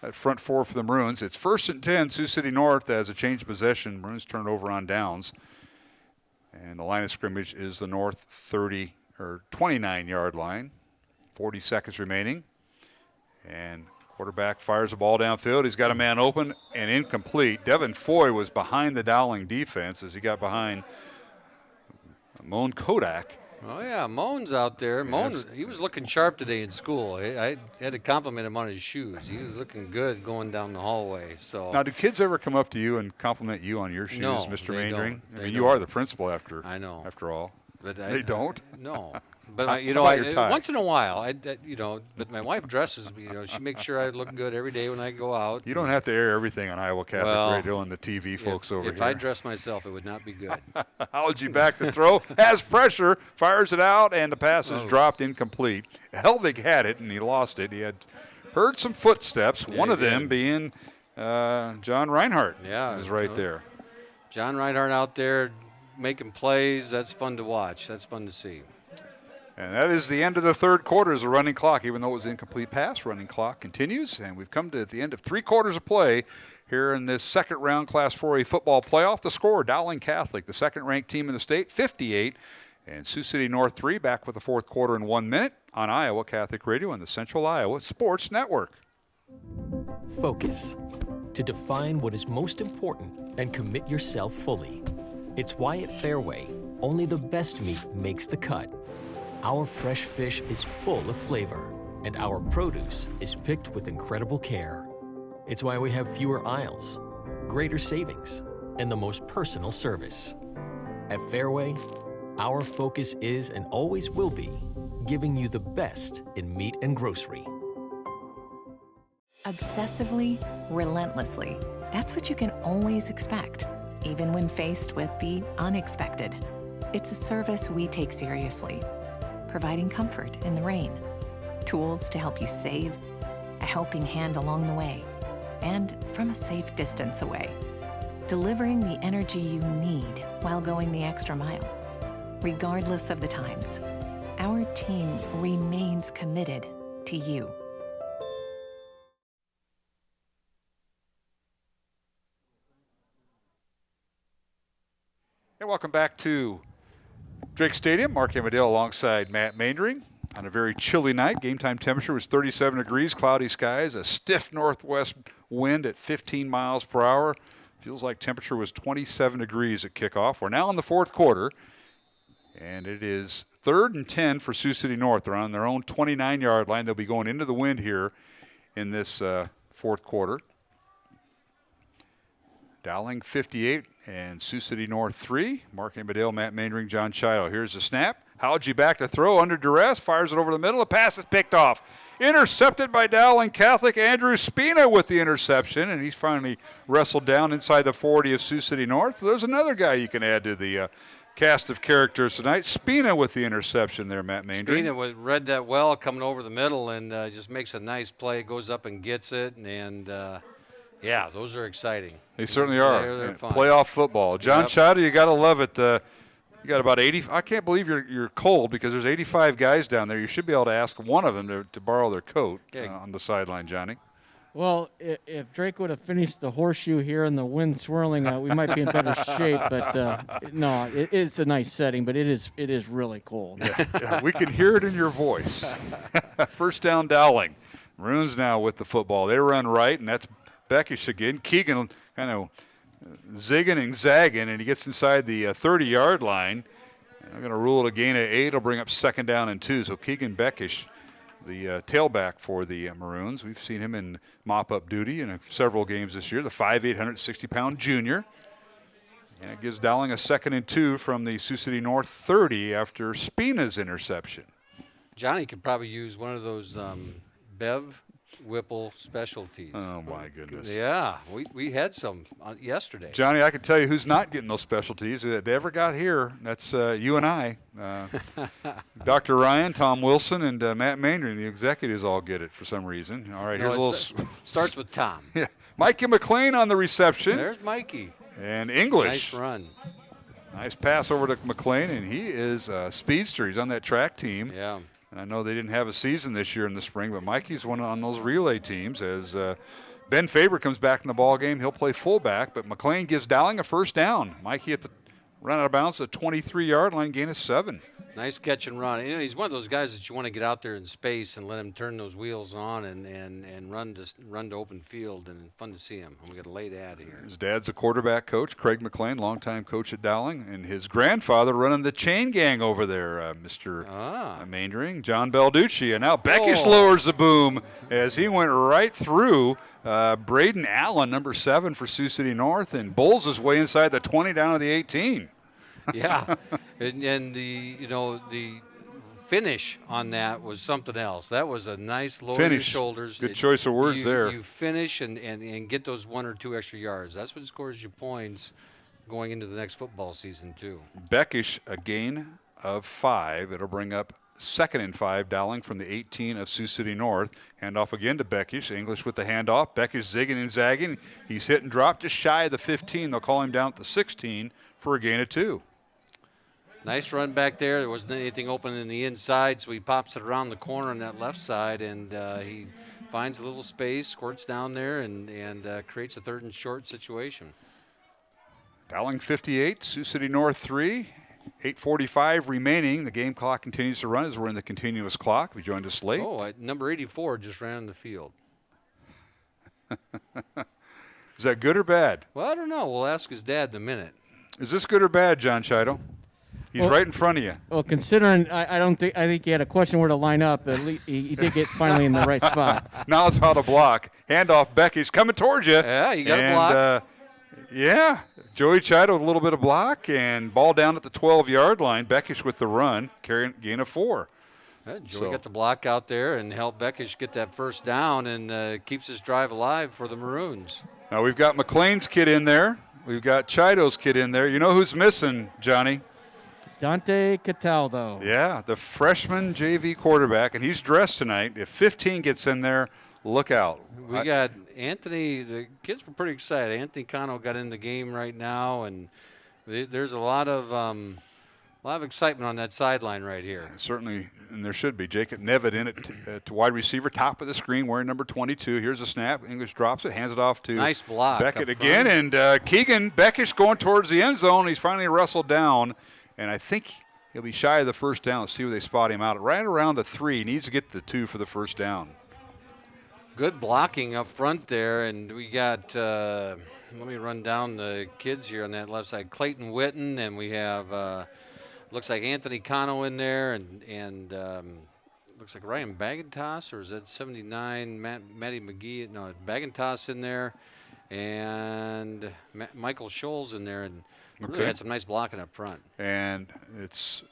At front 4 for the Maroons. It's 1st and 10. Sioux City North has a change of possession. Maroons turn over on downs. And the line of scrimmage is the North 29-yard line. 40 seconds remaining. And quarterback fires the ball downfield. He's got a man open and incomplete. Devin Foy was behind the Dowling defense as he got behind Moan Kodak. Oh, yeah, Moan's out there. Moan, he was looking sharp today in school. I had to compliment him on his shoes. He was looking good going down the hallway. So now, do kids ever come up to you and compliment you on your shoes, no, Mr. they Maindring? don't. I mean, you are the principal after all. But they don't? No. But once in a while, but my wife dresses me. She makes sure I look good every day when I go out. You don't have to air everything on Iowa Catholic Radio and the TV folks over here. If I dress myself, it would not be good. Howlgy back to throw, has pressure, fires it out, and the pass is dropped incomplete. Helvig had it, and he lost it. He had heard some footsteps, one of them being John Reinhardt. Yeah, was right there. John Reinhardt out there making plays. That's fun to watch. That's fun to see. And that is the end of the third quarter as a running clock. Even though it was an incomplete pass, running clock continues. And we've come to the end of 3 quarters of play here in this second round Class 4A football playoff. The score, Dowling Catholic, the second-ranked team in the state, 58. And Sioux City North 3 back with the fourth quarter in 1 minute on Iowa Catholic Radio and the Central Iowa Sports Network. Focus. To define what is most important and commit yourself fully. It's why at Fairway, only the best meat makes the cut. Our fresh fish is full of flavor, and our produce is picked with incredible care. It's why we have fewer aisles, greater savings, and the most personal service. At Fairway, our focus is and always will be giving you the best in meat and grocery. Obsessively, relentlessly. That's what you can always expect, even when faced with the unexpected. It's a service we take seriously, providing comfort in the rain, tools to help you save, a helping hand along the way, and from a safe distance away. Delivering the energy you need while going the extra mile. Regardless of the times, our team remains committed to you. And welcome back to Drake Stadium. Mark Amadale alongside Matt Maindring on a very chilly night. Game time temperature was 37 degrees, cloudy skies, a stiff northwest wind at 15 miles per hour. Feels like temperature was 27 degrees at kickoff. We're now in the fourth quarter, and it is 3rd and 10 for Sioux City North. They're on their own 29-yard line. They'll be going into the wind here in this fourth quarter. Dowling 58 and Sioux City North 3. Mark Amadale, Matt Maindring, John Chido. Here's the snap. Howlgy back to throw under duress. Fires it over the middle. The pass is picked off. Intercepted by Dowling Catholic. Andrew Spina with the interception, and he's finally wrestled down inside the 40 of Sioux City North. So there's another guy you can add to the cast of characters tonight. Spina with the interception there, Matt Maindring. Spina read that well coming over the middle and just makes a nice play. Goes up and gets it, and yeah, those are exciting. They certainly are. They're fun. Playoff football. John Chido, you got to love it. You got about 80. I can't believe you're cold because there's 85 guys down there. You should be able to ask one of them to borrow their coat on the sideline, Johnny. Well, if Drake would have finished the horseshoe here and the wind swirling, we might be in better shape. But no, it's a nice setting, but it is really cold. Yeah, we can hear it in your voice. First down, Dowling. Maroons now with the football. They run right, and that's Beckish again. Keegan kind of zigging and zagging, and he gets inside the 30-yard line. I'm going to rule it a gain of 8. It'll bring up 2nd down and 2. So Keegan Beckish, the tailback for the Maroons. We've seen him in mop-up duty in several games this year. The 5'8", 160-pound junior. And it gives Dowling a 2nd and 2 from the Sioux City North 30 after Spina's interception. Johnny could probably use one of those Bev Whipple specialties. Oh, my goodness. Yeah, we had some yesterday. Johnny, I can tell you who's not getting those specialties. They ever got here. That's you and I. Dr. Ryan, Tom Wilson, and Matt Maindring, the executives all get it for some reason. All right, here's a little. Starts with Tom. Yeah, Mikey McLean on the reception. There's Mikey. And English. Nice run. Nice pass over to McLean, and he is a speedster. He's on that track team. Yeah. And I know they didn't have a season this year in the spring, but Mikey's one on those relay teams. As Ben Faber comes back in the ball game, he'll play fullback, but McLean gives Dowling a first down. Mikey at the run out of bounds at the 23-yard line, gain of 7. Nice catch and run. He's one of those guys that you want to get out there in space and let him turn those wheels on and run to open field, and fun to see him. We got a late ad here. His dad's a quarterback coach, Craig McLean, longtime coach at Dowling, and his grandfather running the chain gang over there, Mr. Maindring, John Belducci. And now Beckish lowers the boom as he went right through Braden Allen, number 7 for Sioux City North, and bowls his way inside the 20 down to the 18. Yeah, and the finish on that was something else. That was a nice lower your Finish. shoulders. Good choice of words there. You finish and get those 1 or 2 extra yards. That's what scores you points going into the next football season too. Beckish, a gain of 5. It'll bring up 2nd and 5. Dowling from the 18 of Sioux City North. Hand off again to Beckish. English with the handoff. Beckish zigging and zagging. He's hit and dropped just shy of the 15. They'll call him down at the 16 for a gain of 2. Nice run back there. There wasn't anything open in the inside, so he pops it around the corner on that left side, and he finds a little space, squirts down there, and creates a 3rd and short situation. Dowling 58, Sioux City North 3. 8:45 remaining. The game clock continues to run as we're in the continuous clock. We joined us late. Oh, number 84 just ran on the field. Is that good or bad? Well, I don't know. We'll ask his dad in a minute. Is this good or bad, John Chido? He's right in front of you. Well, considering I think he had a question where to line up. At least he did get finally in the right spot. Now it's how to block. Handoff, Becky's coming towards you. Yeah, you got to block. Yeah, Joey Chido with a little bit of block and ball down at the 12-yard line. Beckish with the run, carrying gain of 4. Joey got the block out there and helped Beckish get that first down and keeps his drive alive for the Maroons. Now we've got McLean's kid in there. We've got Chido's kid in there. You know who's missing, Johnny? Dante Cataldo. Yeah, the freshman JV quarterback, and he's dressed tonight. If 15 gets in there, look out. We got Anthony. The kids were pretty excited. Anthony Cano got in the game right now, and there's a lot of excitement on that sideline right here. Certainly, and there should be. Jacob Nevitt in it to wide receiver, top of the screen, wearing number 22. Here's a snap. English drops it, hands it off to nice block Beckett again, and Keegan Beckish going towards the end zone. He's finally wrestled down, and I think he'll be shy of the first down. Let's see where they spot him out. Right around the 3. He needs to get the 2 for the first down. Good blocking up front there, and we got, let me run down the kids here on that left side. Clayton Witten, and we have, looks like Anthony Cano in there, and looks like Ryan Bagentas, or is that 79, Matty McGee? No, Bagentas in there, and Michael Scholes in there, and really had some nice blocking up front. And it's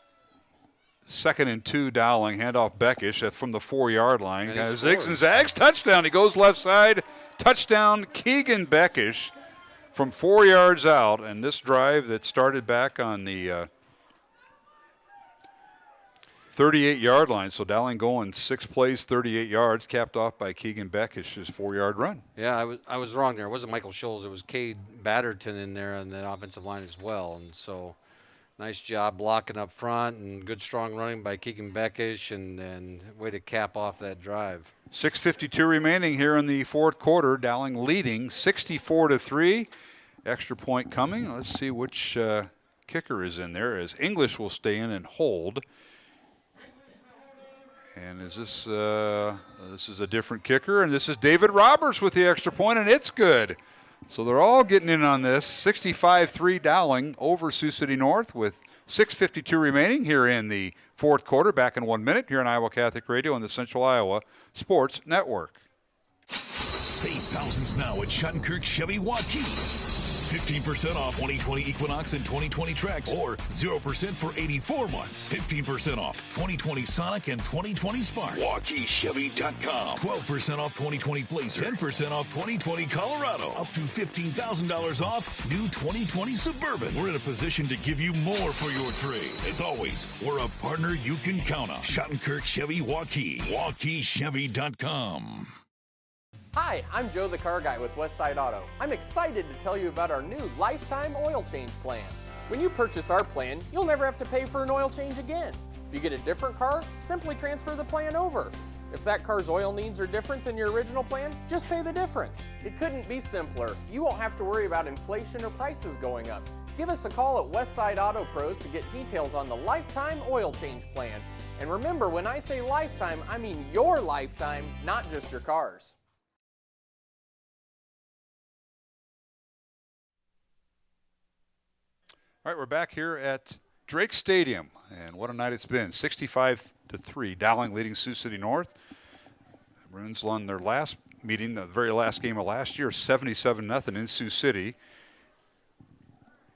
2nd and 2, Dowling. Handoff Beckish from the 4-yard line. Zigs and zags. Touchdown. He goes left side. Touchdown, Keegan Beckish from 4 yards out. And this drive that started back on the 38-yard line. So Dowling going 6 plays, 38 yards, capped off by Keegan Beckish's 4-yard run. Yeah, I was wrong there. It wasn't Michael Scholes. It was Cade Batterton in there on that offensive line as well. And so nice job blocking up front and good strong running by Keegan Beckish and way to cap off that drive. 6:52 remaining here in the 4th quarter. Dowling leading 64-3. Extra point coming. Let's see which kicker is in there, as English will stay in and hold. And is this is a different kicker, and this is David Roberts with the extra point, and it's good. So they're all getting in on this. 65-3 Dowling over Sioux City North with 6:52 remaining here in the 4th quarter. Back in 1 minute here on Iowa Catholic Radio and the Central Iowa Sports Network. Save thousands now at Schottenkirk Chevy Waukee. 15% off 2020 Equinox and 2020 Trax, or 0% for 84 months. 15% off 2020 Sonic and 2020 Spark. WaukeeChevy.com. 12% off 2020 Blazer. 10% off 2020 Colorado. Up to $15,000 off new 2020 Suburban. We're in a position to give you more for your trade. As always, we're a partner you can count on. Schottenkirk Chevy Waukee. WaukeeChevy.com. Hi, I'm Joe the Car Guy with Westside Auto. I'm excited to tell you about our new lifetime oil change plan. When you purchase our plan, you'll never have to pay for an oil change again. If you get a different car, simply transfer the plan over. If that car's oil needs are different than your original plan, just pay the difference. It couldn't be simpler. You won't have to worry about inflation or prices going up. Give us a call at Westside Auto Pros to get details on the lifetime oil change plan. And remember, when I say lifetime, I mean your lifetime, not just your car's. All right, we're back here at Drake Stadium, and what a night it's been. 65-3, Dowling leading Sioux City North. The Maroons won their last meeting, the very last game of last year, 77-0 in Sioux City.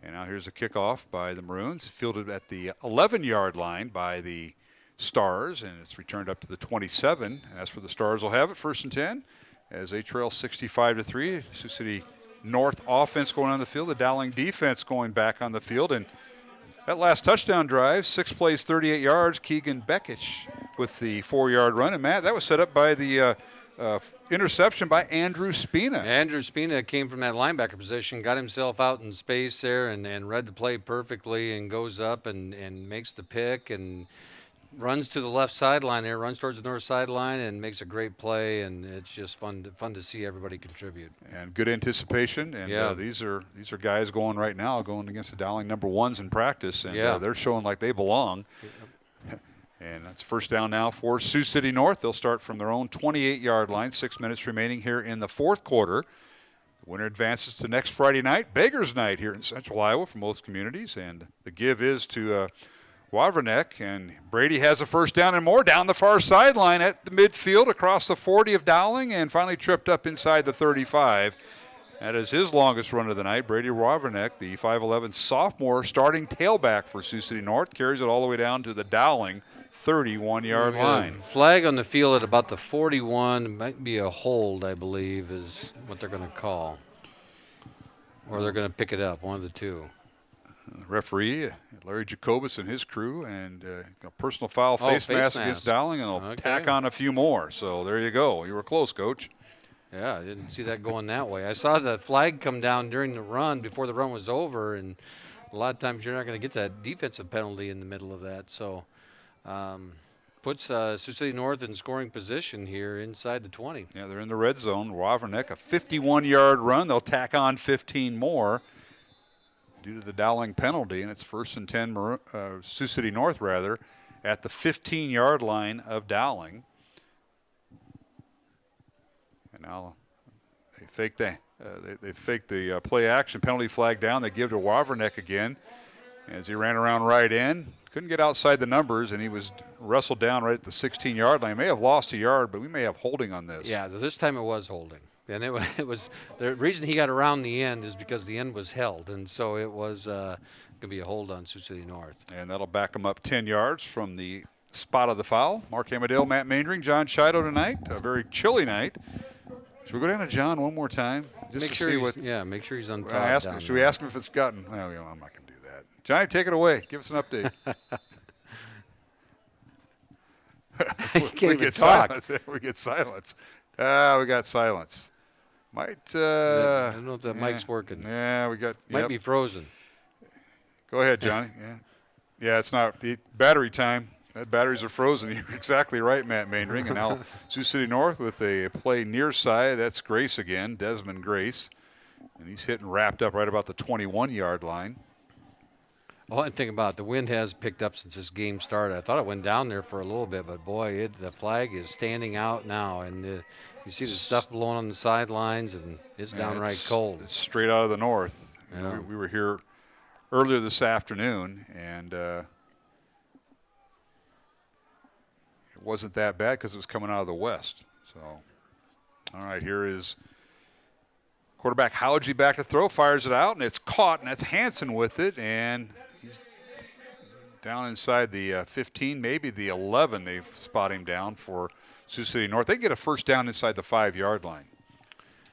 And now here's a kickoff by the Maroons, fielded at the 11-yard line by the Stars, and it's returned up to the 27. As for the Stars, will have it 1st and 10 as they trail 65-3. Sioux City North offense going on the field, the Dowling defense going back on the field, and that last touchdown drive, 6 plays, 38 yards. Keegan Beckish with the 4-yard run, and Matt, that was set up by the interception by Andrew Spina. Andrew Spina came from that linebacker position, got himself out in space there, and read the play perfectly, and goes up and makes the pick and runs to the left sideline there, runs towards the north sideline, and makes a great play. And it's just fun to see everybody contribute. And good anticipation. And these are guys going right now, going against the Dowling number 1s in practice, and they're showing like they belong. And that's 1st down now for Sioux City North. They'll start from their own 28-yard line. 6 minutes remaining here in the 4th quarter. The winner advances to next Friday night, Beggars Night here in Central Iowa for most communities. And the give is to Wawrzynek, and Brady has a 1st down and more down the far sideline at the midfield across the 40 of Dowling, and finally tripped up inside the 35. That is his longest run of the night. Brady Wawrzynek, the 5'11 sophomore starting tailback for Sioux City North, carries it all the way down to the Dowling 31-yard line. Flag on the field at about the 41. Might be a hold, I believe, is what they're going to call. Or they're going to pick it up, one of the two. Referee Larry Jacobus and his crew, and a personal foul face mask against Dowling, and they'll tack on a few more. So there you go. You were close, Coach. Yeah, I didn't see that going that way. I saw the flag come down during the run before the run was over, and a lot of times you're not going to get that defensive penalty in the middle of that. So puts Sioux City North in scoring position here inside the 20. Yeah, they're in the red zone. Wawrzynek, a 51-yard run. They'll tack on 15 more due to the Dowling penalty, and it's 1st and 10, Sioux City North rather, at the 15-yard line of Dowling. And now they fake the play action penalty flag down. They give to Wawrzynek again as he ran around right in. Couldn't get outside the numbers, and he was wrestled down right at the 16-yard line. May have lost a yard, but we may have holding on this. Yeah, this time it was holding. And it was the reason he got around the end is because the end was held, and so it was going to be a hold on Sioux City North. And that'll back him up 10 yards from the spot of the foul. Mark Amadale, Matt Maindring, John Chido tonight. A very chilly night. Should we go down to John one more time? Just make sure he's on top. Should we ask him if it's gotten? Well, I'm not going to do that. Johnny, take it away. Give us an update. we get silence. We get silence. We got silence. I don't know if that mic's working. Yeah, we got. Might be frozen. Go ahead, Johnny. Yeah, it's not the battery time. That batteries are frozen. You're exactly right, Matt Maindring. And now Sioux City North with a play near side. That's Grace again, Desmond Grace. And he's hitting wrapped up right about the 21-yard line. One thing about it, the wind has picked up since this game started. I thought it went down there for a little bit, but boy, the flag is standing out now. And you see the stuff blowing on the sidelines, and it's downright cold. It's straight out of the north. Yeah. We were here earlier this afternoon, and it wasn't that bad because it was coming out of the west. So, all right, here is quarterback Howgie back to throw, fires it out, and it's caught, and that's Hansen with it, and he's down inside the 15, maybe the 11. They spot him down for Sioux City North. They get a 1st down inside the 5-yard line.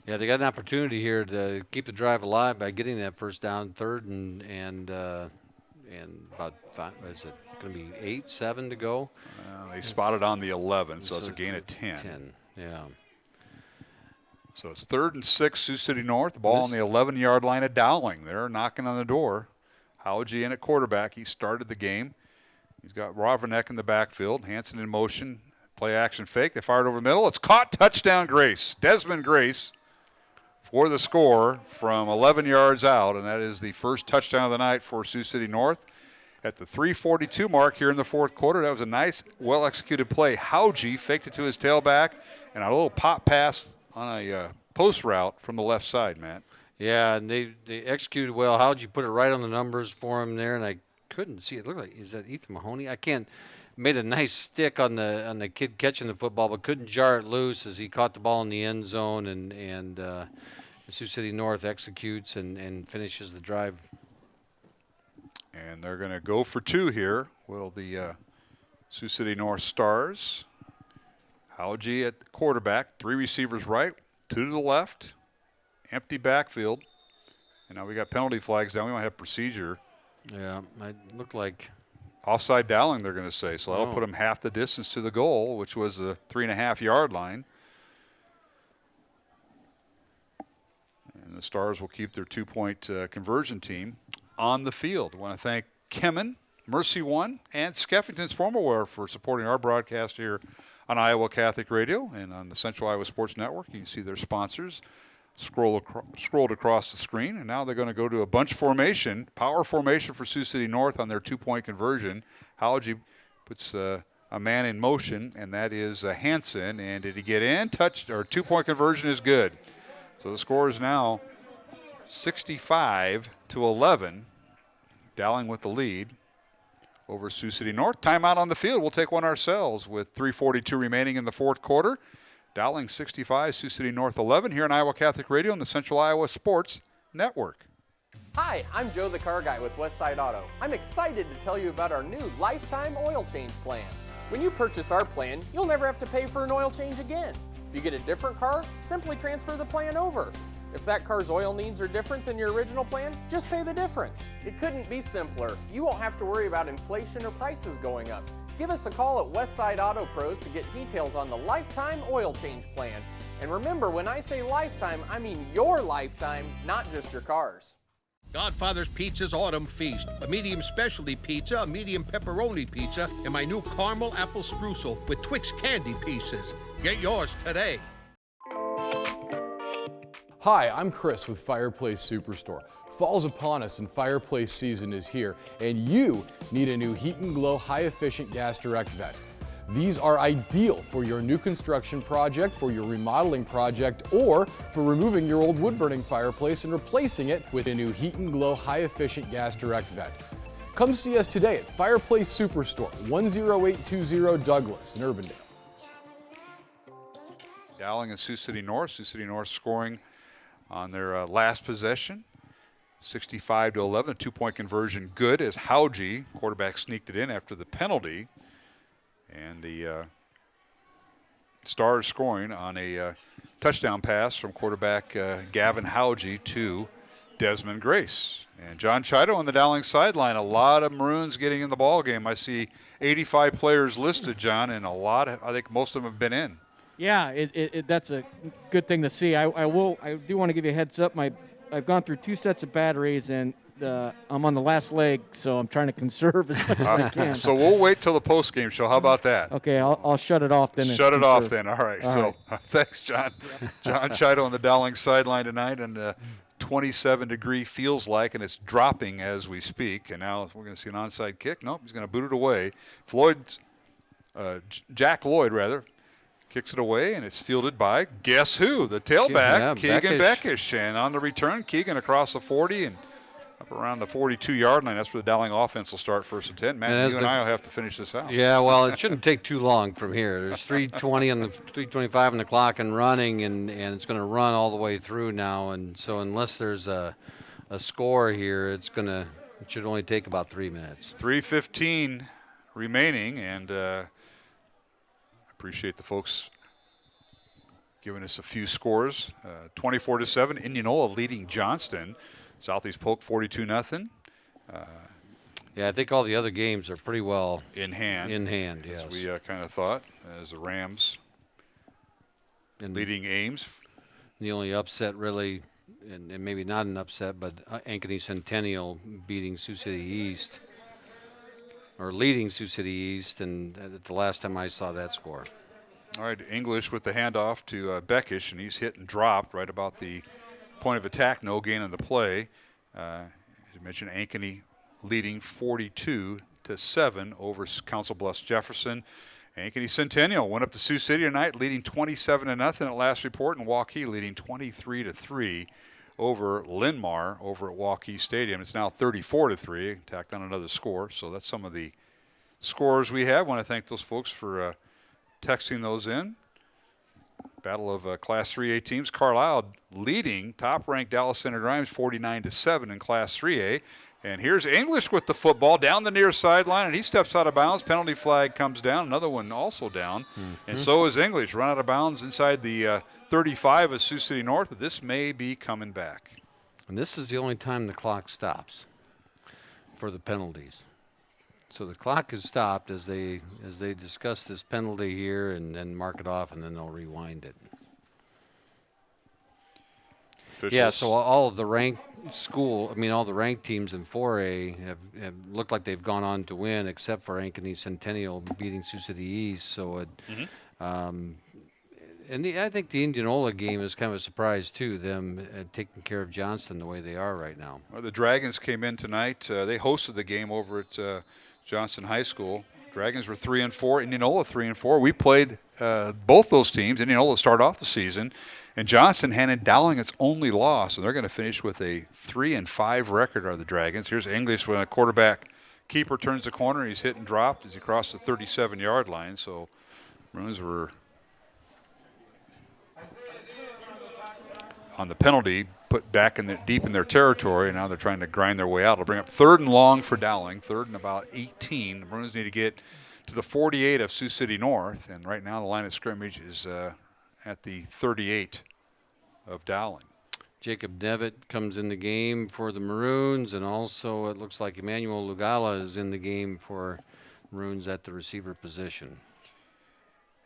Yeah, they got an opportunity here to keep the drive alive by getting that 1st down, 3rd and about 5. Is it going to be 8-7 to go? They spotted on the 11, so it's a gain of 10. Yeah. So it's 3rd and 6, Sioux City North. The ball on the 11-yard line of Dowling. They're knocking on the door. Howgie in at quarterback. He started the game. He's got Wawrzynek in the backfield. Hansen in motion. Play action fake. They fired over the middle. It's caught. Touchdown, Grace. Desmond Grace for the score from 11 yards out, and that is the first touchdown of the night for Sioux City North. At the 3:42 mark here in the 4th quarter, that was a nice, well-executed play. Howgie faked it to his tailback, and a little pop pass on a post route from the left side, Matt. Yeah, and they executed well. Howgie put it right on the numbers for him there, and I couldn't see it. It looked like, is that Ethan Mahoney? I can't. Made a nice stick on the kid catching the football, but couldn't jar it loose as he caught the ball in the end zone, and Sioux City North executes and finishes the drive. And they're going to go for 2 here. Will the Sioux City North Stars. Howgie at quarterback, 3 receivers right, 2 to the left, empty backfield. And now we got penalty flags down. We might have procedure. Yeah, might look like offside Dowling, they're going to say. So that'll Oh. put them half the distance to the goal, which was the 3.5-yard line. And the Stars will keep their 2-point conversion team on the field. I want to thank Kemen, Mercy One, and Skeffington's Formalwear for supporting our broadcast here on Iowa Catholic Radio and on the Central Iowa Sports Network. You can see their sponsors scrolled across the screen. And now they're going to go to a bunch formation, power formation for Sioux City North on their 2-point conversion. Howgie puts a man in motion, and that is Hansen. And did he get in? Touched, or 2-point conversion is good. So the score is now 65-11. Dowling with the lead over Sioux City North. Timeout on the field. We'll take one ourselves with 3:42 remaining in the fourth quarter. Dowling 65, Sioux City North 11 here on Iowa Catholic Radio and the Central Iowa Sports Network. Hi, I'm Joe the Car Guy with Westside Auto. I'm excited to tell you about our new lifetime oil change plan. When you purchase our plan, you'll never have to pay for an oil change again. If you get a different car, simply transfer the plan over. If that car's oil needs are different than your original plan, just pay the difference. It couldn't be simpler. You won't have to worry about inflation or prices going up. Give us a call at Westside Auto Pros to get details on the lifetime oil change plan. And remember, when I say lifetime, I mean your lifetime, not just your car's. Godfather's Pizza's Autumn Feast. A medium specialty pizza, a medium pepperoni pizza, and my new caramel apple streusel with Twix candy pieces. Get yours today. Hi, I'm Chris with Fireplace Superstore. Fall's upon us and fireplace season is here, and you need a new Heat and Glow high-efficient gas direct vent. These are ideal for your new construction project, for your remodeling project, or for removing your old wood-burning fireplace and replacing it with a new Heat and Glow high-efficient gas direct vent. Come see us today at Fireplace Superstore, 10820 Douglas in Urbandale. Dowling and Sioux City North. Sioux City North scoring on their last possession. 65-11, a 2-point conversion good as Howgie, quarterback, sneaked it in after the penalty. And the Stars scoring on a touchdown pass from quarterback Gavin Howgie to Desmond Grace. And John Chido on the Dowling sideline. A lot of Maroons getting in the ball game. I see 85 players listed, John, and I think most of them have been in. Yeah, that's a good thing to see. I do want to give you a heads up. I've gone through 2 sets of batteries, and I'm on the last leg, so I'm trying to conserve as much as I can. So we'll wait till the post-game show. How about that? Okay, I'll shut it off then. Shut it off then. All right. All right. Thanks, John. John Chido on the Dowling sideline tonight, and 27-degree feels like, and it's dropping as we speak. And now we're going to see an onside kick. Nope, he's going to boot it away. Jack Lloyd, kicks it away, and it's fielded by, guess who? The tailback, Keegan Beckish. And on the return, Keegan across the 40 and up around the 42-yard line. That's where the Dowling offense will start 1st and 10. Matt, you and I will have to finish this out. Yeah, well, it shouldn't take too long from here. There's 3:25 on the clock and running, and it's going to run all the way through now. And so unless there's a score here, it should only take about 3 minutes. 3:15 remaining, and appreciate the folks giving us a few scores. 24-7, Indianola leading Johnston. Southeast Polk 42-0. Yeah, I think all the other games are pretty well in hand. Yes. As we kind of thought, as the Rams leading Ames. The only upset really, and maybe not an upset, but Ankeny Centennial beating Sioux City East, or leading Sioux City East, and the last time I saw that score. All right, English with the handoff to Beckish, and he's hit and dropped right about the point of attack. No gain on the play. As you mentioned, Ankeny leading 42-7 over Council Bluffs Jefferson. Ankeny Centennial went up to Sioux City tonight, leading 27-0 at last report, and Waukee leading 23-3 over Linmar over at Waukee Stadium. It's now 34-3. Tacked on another score. So that's some of the scores we have. I want to thank those folks for texting those in. Battle of Class 3A teams. Carlisle leading top-ranked Dallas Center Grimes 49-7 in Class 3A. And here's English with the football down the near sideline, and he steps out of bounds. Penalty flag comes down. Another one also down. And so is English. Run out of bounds inside the 35 of Sioux City North, but this may be coming back. And this is the only time the clock stops for the penalties. So the clock is stopped as they discuss this penalty here and mark it off, and then they'll rewind it. Yeah, so all of the ranked all the ranked teams in 4A have looked like they've gone on to win, except for Ankeny Centennial beating Sioux City East. So, I think the Indianola game is kind of a surprise too. Them taking care of Johnston the way they are right now. Well, the Dragons came in tonight. They hosted the game over at Johnston High School. Dragons were 3-4. Indianola 3-4. We played both those teams. Indianola started off the season. And Johnston handed Dowling its only loss, and they're going to finish with a 3-5 record, are the Dragons. Here's English when a quarterback keeper turns the corner. He's hit and dropped as he crossed the 37-yard line. So Maroons were on the penalty, put back deep in their territory, and now they're trying to grind their way out. It'll bring up 3rd and long for Dowling, 3rd and about 18. The Maroons need to get to the 48 of Sioux City North, and right now the line of scrimmage is at the 38 of Dowling. Jacob Devitt comes in the game for the Maroons, and also it looks like Emmanuel Lugala is in the game for Maroons at the receiver position.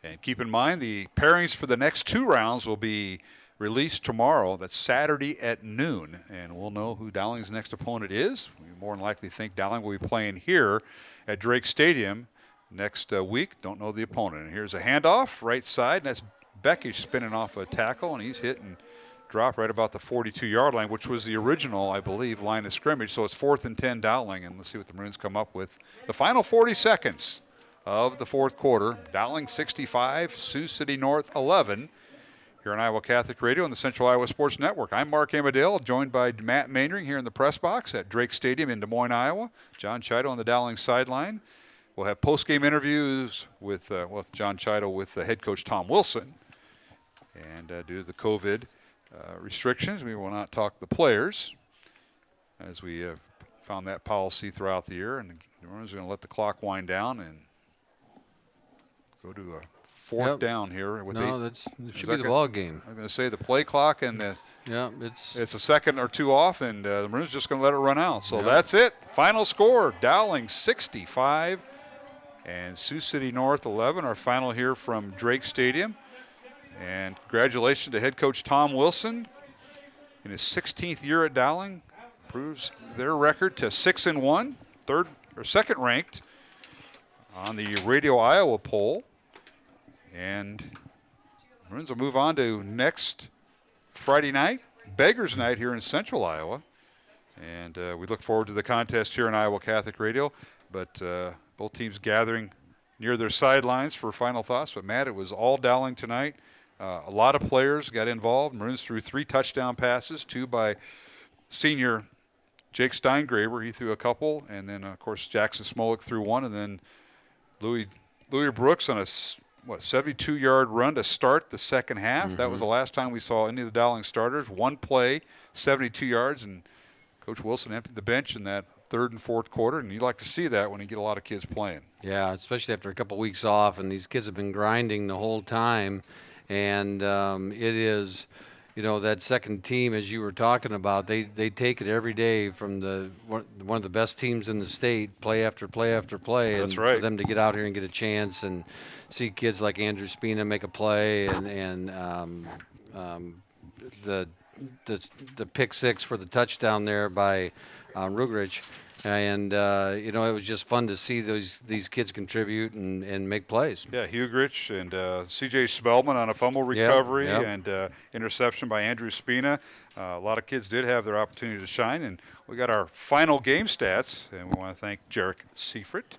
And keep in mind, the pairings for the next 2 rounds will be released tomorrow. That's Saturday at noon, and we'll know who Dowling's next opponent is. We more than likely think Dowling will be playing here at Drake Stadium next week. Don't know the opponent. And here's a handoff, right side, and that's Beckish spinning off a tackle, and he's hit and dropped right about the 42-yard line, which was the original, I believe, line of scrimmage. So it's 4th and 10 Dowling, and let's see what the Maroons come up with. The final 40 seconds of the 4th quarter. Dowling 65, Sioux City North 11. Here on Iowa Catholic Radio and the Central Iowa Sports Network. I'm Mark Amadale, joined by Matt Mainring here in the press box at Drake Stadium in Des Moines, Iowa. John Chido on the Dowling sideline. We'll have post-game interviews with John Chido with head coach Tom Wilson. And due to the COVID restrictions, we will not talk the players, as we have found that policy throughout the year. And the Maroons are going to let the clock wind down and go to a 4th down here. With it should be the ball game. I'm going to say the play clock and it's a second or 2 off, and the Maroons just going to let it run out. So that's it. Final score: Dowling 65 and Sioux City North 11. Our final here from Drake Stadium. And congratulations to head coach Tom Wilson in his 16th year at Dowling. Proves their record to 6-1, 2nd ranked on the Radio Iowa poll. And Maroons will move on to next Friday night, Beggars Night here in Central Iowa. And we look forward to the contest here on Iowa Catholic Radio. But both teams gathering near their sidelines for final thoughts. But, Matt, it was all Dowling tonight. A lot of players got involved. Maroons threw 3 touchdown passes, 2 by senior Jake Steingraber. He threw a couple. And then, of course, Jackson Smolik threw 1. And then Louis Brooks on a 72-yard run to start the second half. That was the last time we saw any of the Dowling starters. 1 play, 72 yards. And Coach Wilson emptied the bench in that 3rd and 4th quarter. And you like to see that when you get a lot of kids playing. Yeah, especially after a couple weeks off. And these kids have been grinding the whole time. And it is, that second team, as you were talking about, they take it every day from one of the best teams in the state, play after play after play. That's and right. For them to get out here and get a chance and see kids like Andrew Spina make a play and the pick 6 for the touchdown there by Rugrich. And, it was just fun to see these kids contribute and make plays. Yeah, Hugrich and C.J. Spellman on a fumble recovery and interception by Andrew Spina. A lot of kids did have their opportunity to shine. And we got our final game stats, and we want to thank Jarek Seifert,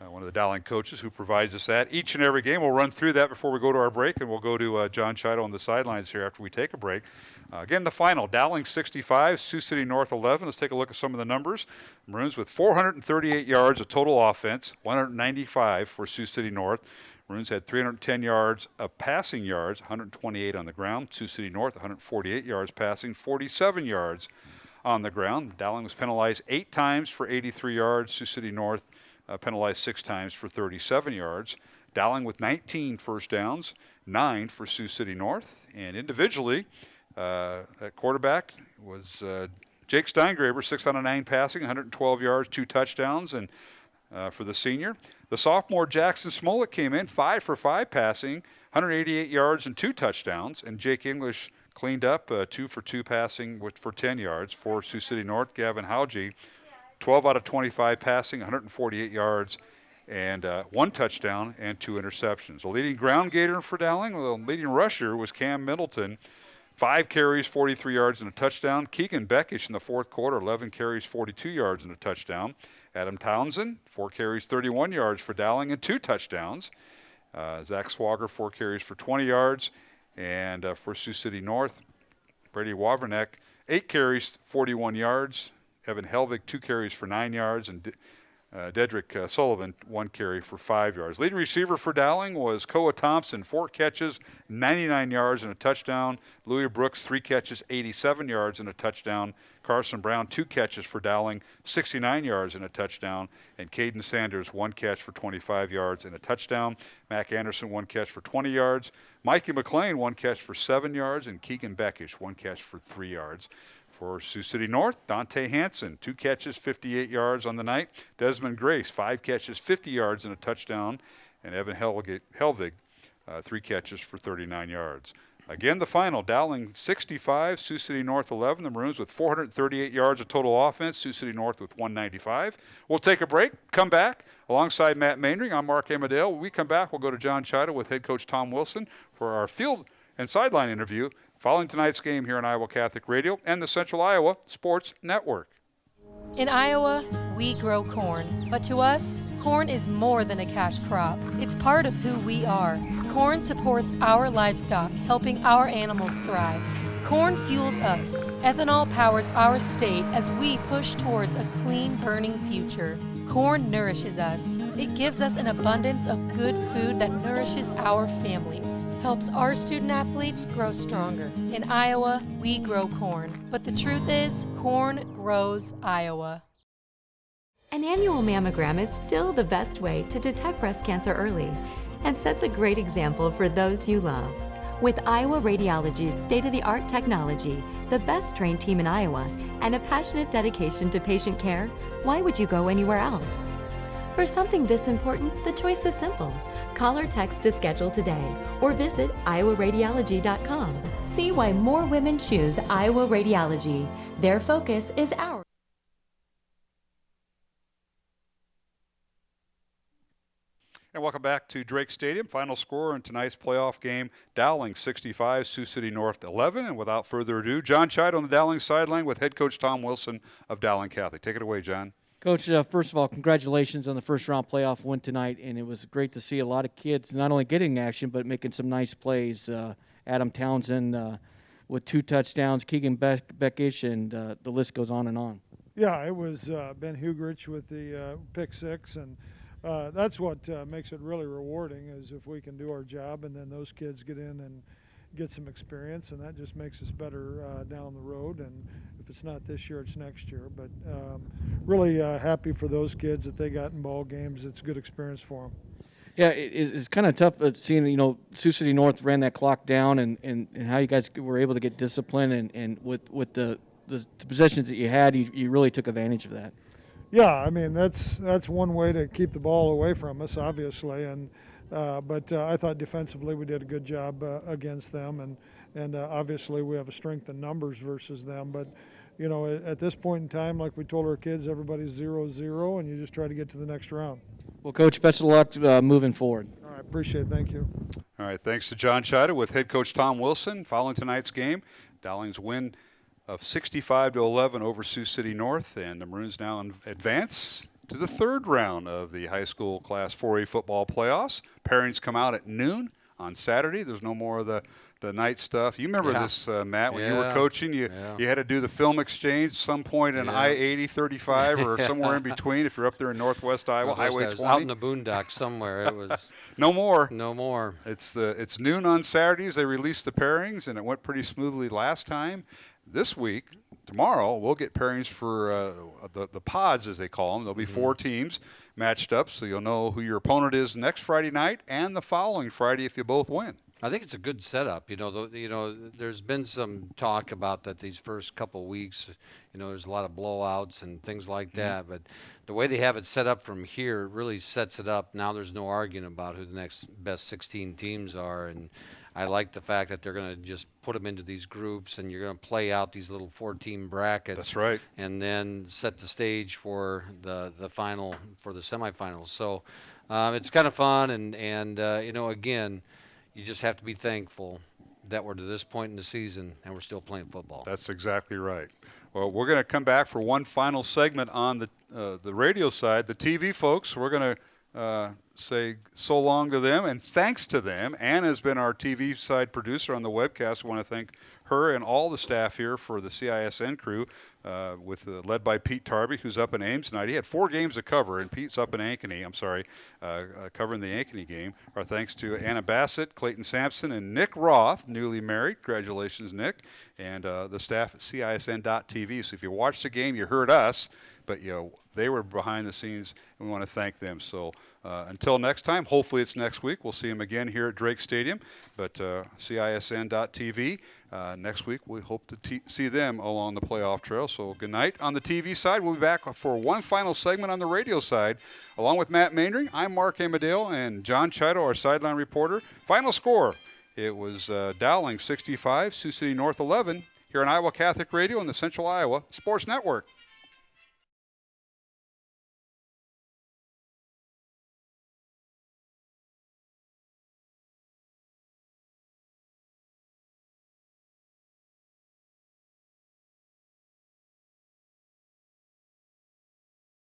one of the Dowling coaches who provides us that each and every game. We'll run through that before we go to our break, and we'll go to John Chido on the sidelines here after we take a break. Again, the final, Dowling 65, Sioux City North 11. Let's take a look at some of the numbers. Maroons with 438 yards of total offense, 195 for Sioux City North. Maroons had 310 yards of passing yards, 128 on the ground. Sioux City North, 148 yards passing, 47 yards on the ground. Dowling was penalized 8 times for 83 yards. Sioux City North penalized 6 times for 37 yards. Dowling with 19 first downs, 9 for Sioux City North. And individually, at quarterback was Jake Steingraber, 6 out of 9 passing, 112 yards, 2 touchdowns, and for the senior. The sophomore Jackson Smollett came in 5 for 5 passing, 188 yards and 2 touchdowns. And Jake English cleaned up 2 for 2 passing for 10 yards. For Sioux City North, Gavin Howgie, 12 out of 25 passing, 148 yards, and 1 touchdown and 2 interceptions. The leading ground gainer for Dowling, the leading rusher was Cam Middleton, 5 carries, 43 yards and a touchdown. Keegan Beckish in the fourth quarter, 11 carries, 42 yards and a touchdown. Adam Townsend, 4 carries, 31 yards for Dowling and 2 touchdowns. Zach Swager, 4 carries for 20 yards. And for Sioux City North, Brady Waverneck, 8 carries, 41 yards. Evan Helvig, 2 carries for 9 yards. And Dedrick Sullivan, 1 carry for 5 yards. Leading receiver for Dowling was Koa Thompson, 4 catches, 99 yards and a touchdown. Louis Brooks, 3 catches, 87 yards and a touchdown. Carson Brown, 2 catches for Dowling, 69 yards and a touchdown. And Caden Sanders, 1 catch for 25 yards and a touchdown. Mac Anderson, 1 catch for 20 yards. Mikey McLean, 1 catch for 7 yards. And Keegan Beckish, 1 catch for 3 yards. For Sioux City North, Dante Hanson, 2 catches, 58 yards on the night. Desmond Grace, 5 catches, 50 yards and a touchdown. And Evan Helvig, 3 catches for 39 yards. Again, the final, Dowling 65, Sioux City North 11. The Maroons with 438 yards of total offense, Sioux City North with 195. We'll take a break, come back. Alongside Matt Mainring, I'm Mark Amadale. When we come back, we'll go to John Chido with head coach Tom Wilson for our field and sideline interview following tonight's game here on Iowa Catholic Radio and the Central Iowa Sports Network. In Iowa, we grow corn, but to us, corn is more than a cash crop. It's part of who we are. Corn supports our livestock, helping our animals thrive. Corn fuels us. Ethanol powers our state as we push towards a clean, burning future. Corn nourishes us. It gives us an abundance of good food that nourishes our families, helps our student athletes grow stronger. In Iowa, we grow corn. But the truth is, corn grows Iowa. An annual mammogram is still the best way to detect breast cancer early and sets a great example for those you love. With Iowa Radiology's state-of-the-art technology, the best trained team in Iowa, and a passionate dedication to patient care, why would you go anywhere else? For something this important, the choice is simple. Call or text to schedule today or visit iowaradiology.com. See why more women choose Iowa Radiology. Their focus is ours. And welcome back to Drake Stadium. Final score in tonight's playoff game, Dowling 65, Sioux City North 11. And without further ado, John Chido on the Dowling sideline with head coach Tom Wilson of Dowling Catholic. Take it away, John. Coach, first of all, congratulations on the first-round playoff win tonight, and it was great to see a lot of kids not only getting action but making some nice plays. Adam Townsend with 2 touchdowns, Keegan Beckish, and the list goes on and on. Yeah, it was Ben Hugrich with the pick 6, and that's what makes it really rewarding is if we can do our job and then those kids get in and get some experience, and that just makes us better down the road. And if it's not this year, it's next year. But really happy for those kids that they got in ball games. It's a good experience for them. Yeah, it's kind of tough seeing, Sioux City North ran that clock down and how you guys were able to get discipline and with the possessions that you had, you really took advantage of that. Yeah, I mean, that's one way to keep the ball away from us, obviously. And but I thought defensively we did a good job against them. And obviously we have a strength in numbers versus them. But, at this point in time, like we told our kids, everybody's 0-0, and you just try to get to the next round. Well, Coach, best of luck moving forward. All right, appreciate it. Thank you. All right, thanks to John Chido with head coach Tom Wilson. Following tonight's game, Dowling's win of 65-11 over Sioux City North, and the Maroons now advance to the 3rd round of the high school Class 4A football playoffs. Pairings come out at noon on Saturday. There's no more of the night stuff. You remember this, Matt, when you were coaching, you had to do the film exchange some point in I-80, 35, or somewhere in between if you're up there in northwest Iowa, Highway 20. Out in the boondocks somewhere. It was no more. No more. It's noon on Saturdays. They released the pairings, and it went pretty smoothly last time. this week, tomorrow, we'll get pairings for the pods, as they call them. There'll be 4 teams matched up, so you'll know who your opponent is next Friday night and the following Friday if you both win. I think it's a good setup. There's been some talk about that these first couple weeks. There's a lot of blowouts and things like that. But the way they have it set up from here really sets it up. Now there's no arguing about who the next best 16 teams are. And I like the fact that they're going to just put them into these groups, and you're going to play out these little 4-team brackets. That's right. And then set the stage for the final, for the semifinals. So it's kind of fun. And again, you just have to be thankful that we're to this point in the season and we're still playing football. That's exactly right. Well, we're going to come back for one final segment on the radio side. The TV folks, we're going to say so long to them and thanks to them. Ann has been our TV side producer on the webcast. We want to thank her and all the staff here for the CISN crew, led by Pete Tarby, who's up in Ames tonight. He had 4 games to cover, and Pete's up in Ankeny. Covering the Ankeny game. Our thanks to Anna Bassett, Clayton Sampson, and Nick Roth, newly married. Congratulations, Nick, and the staff at CISN.TV. So if you watched the game, you heard us, but they were behind the scenes, and we want to thank them. So until next time, hopefully it's next week. We'll see them again here at Drake Stadium, but CISN.TV. Next week, we hope to see them along the playoff trail. So good night on the TV side. We'll be back for one final segment on the radio side. Along with Matt Maindring, I'm Mark Amadale and John Chido, our sideline reporter. Final score, it was Dowling 65, Sioux City North 11, here on Iowa Catholic Radio and the Central Iowa Sports Network.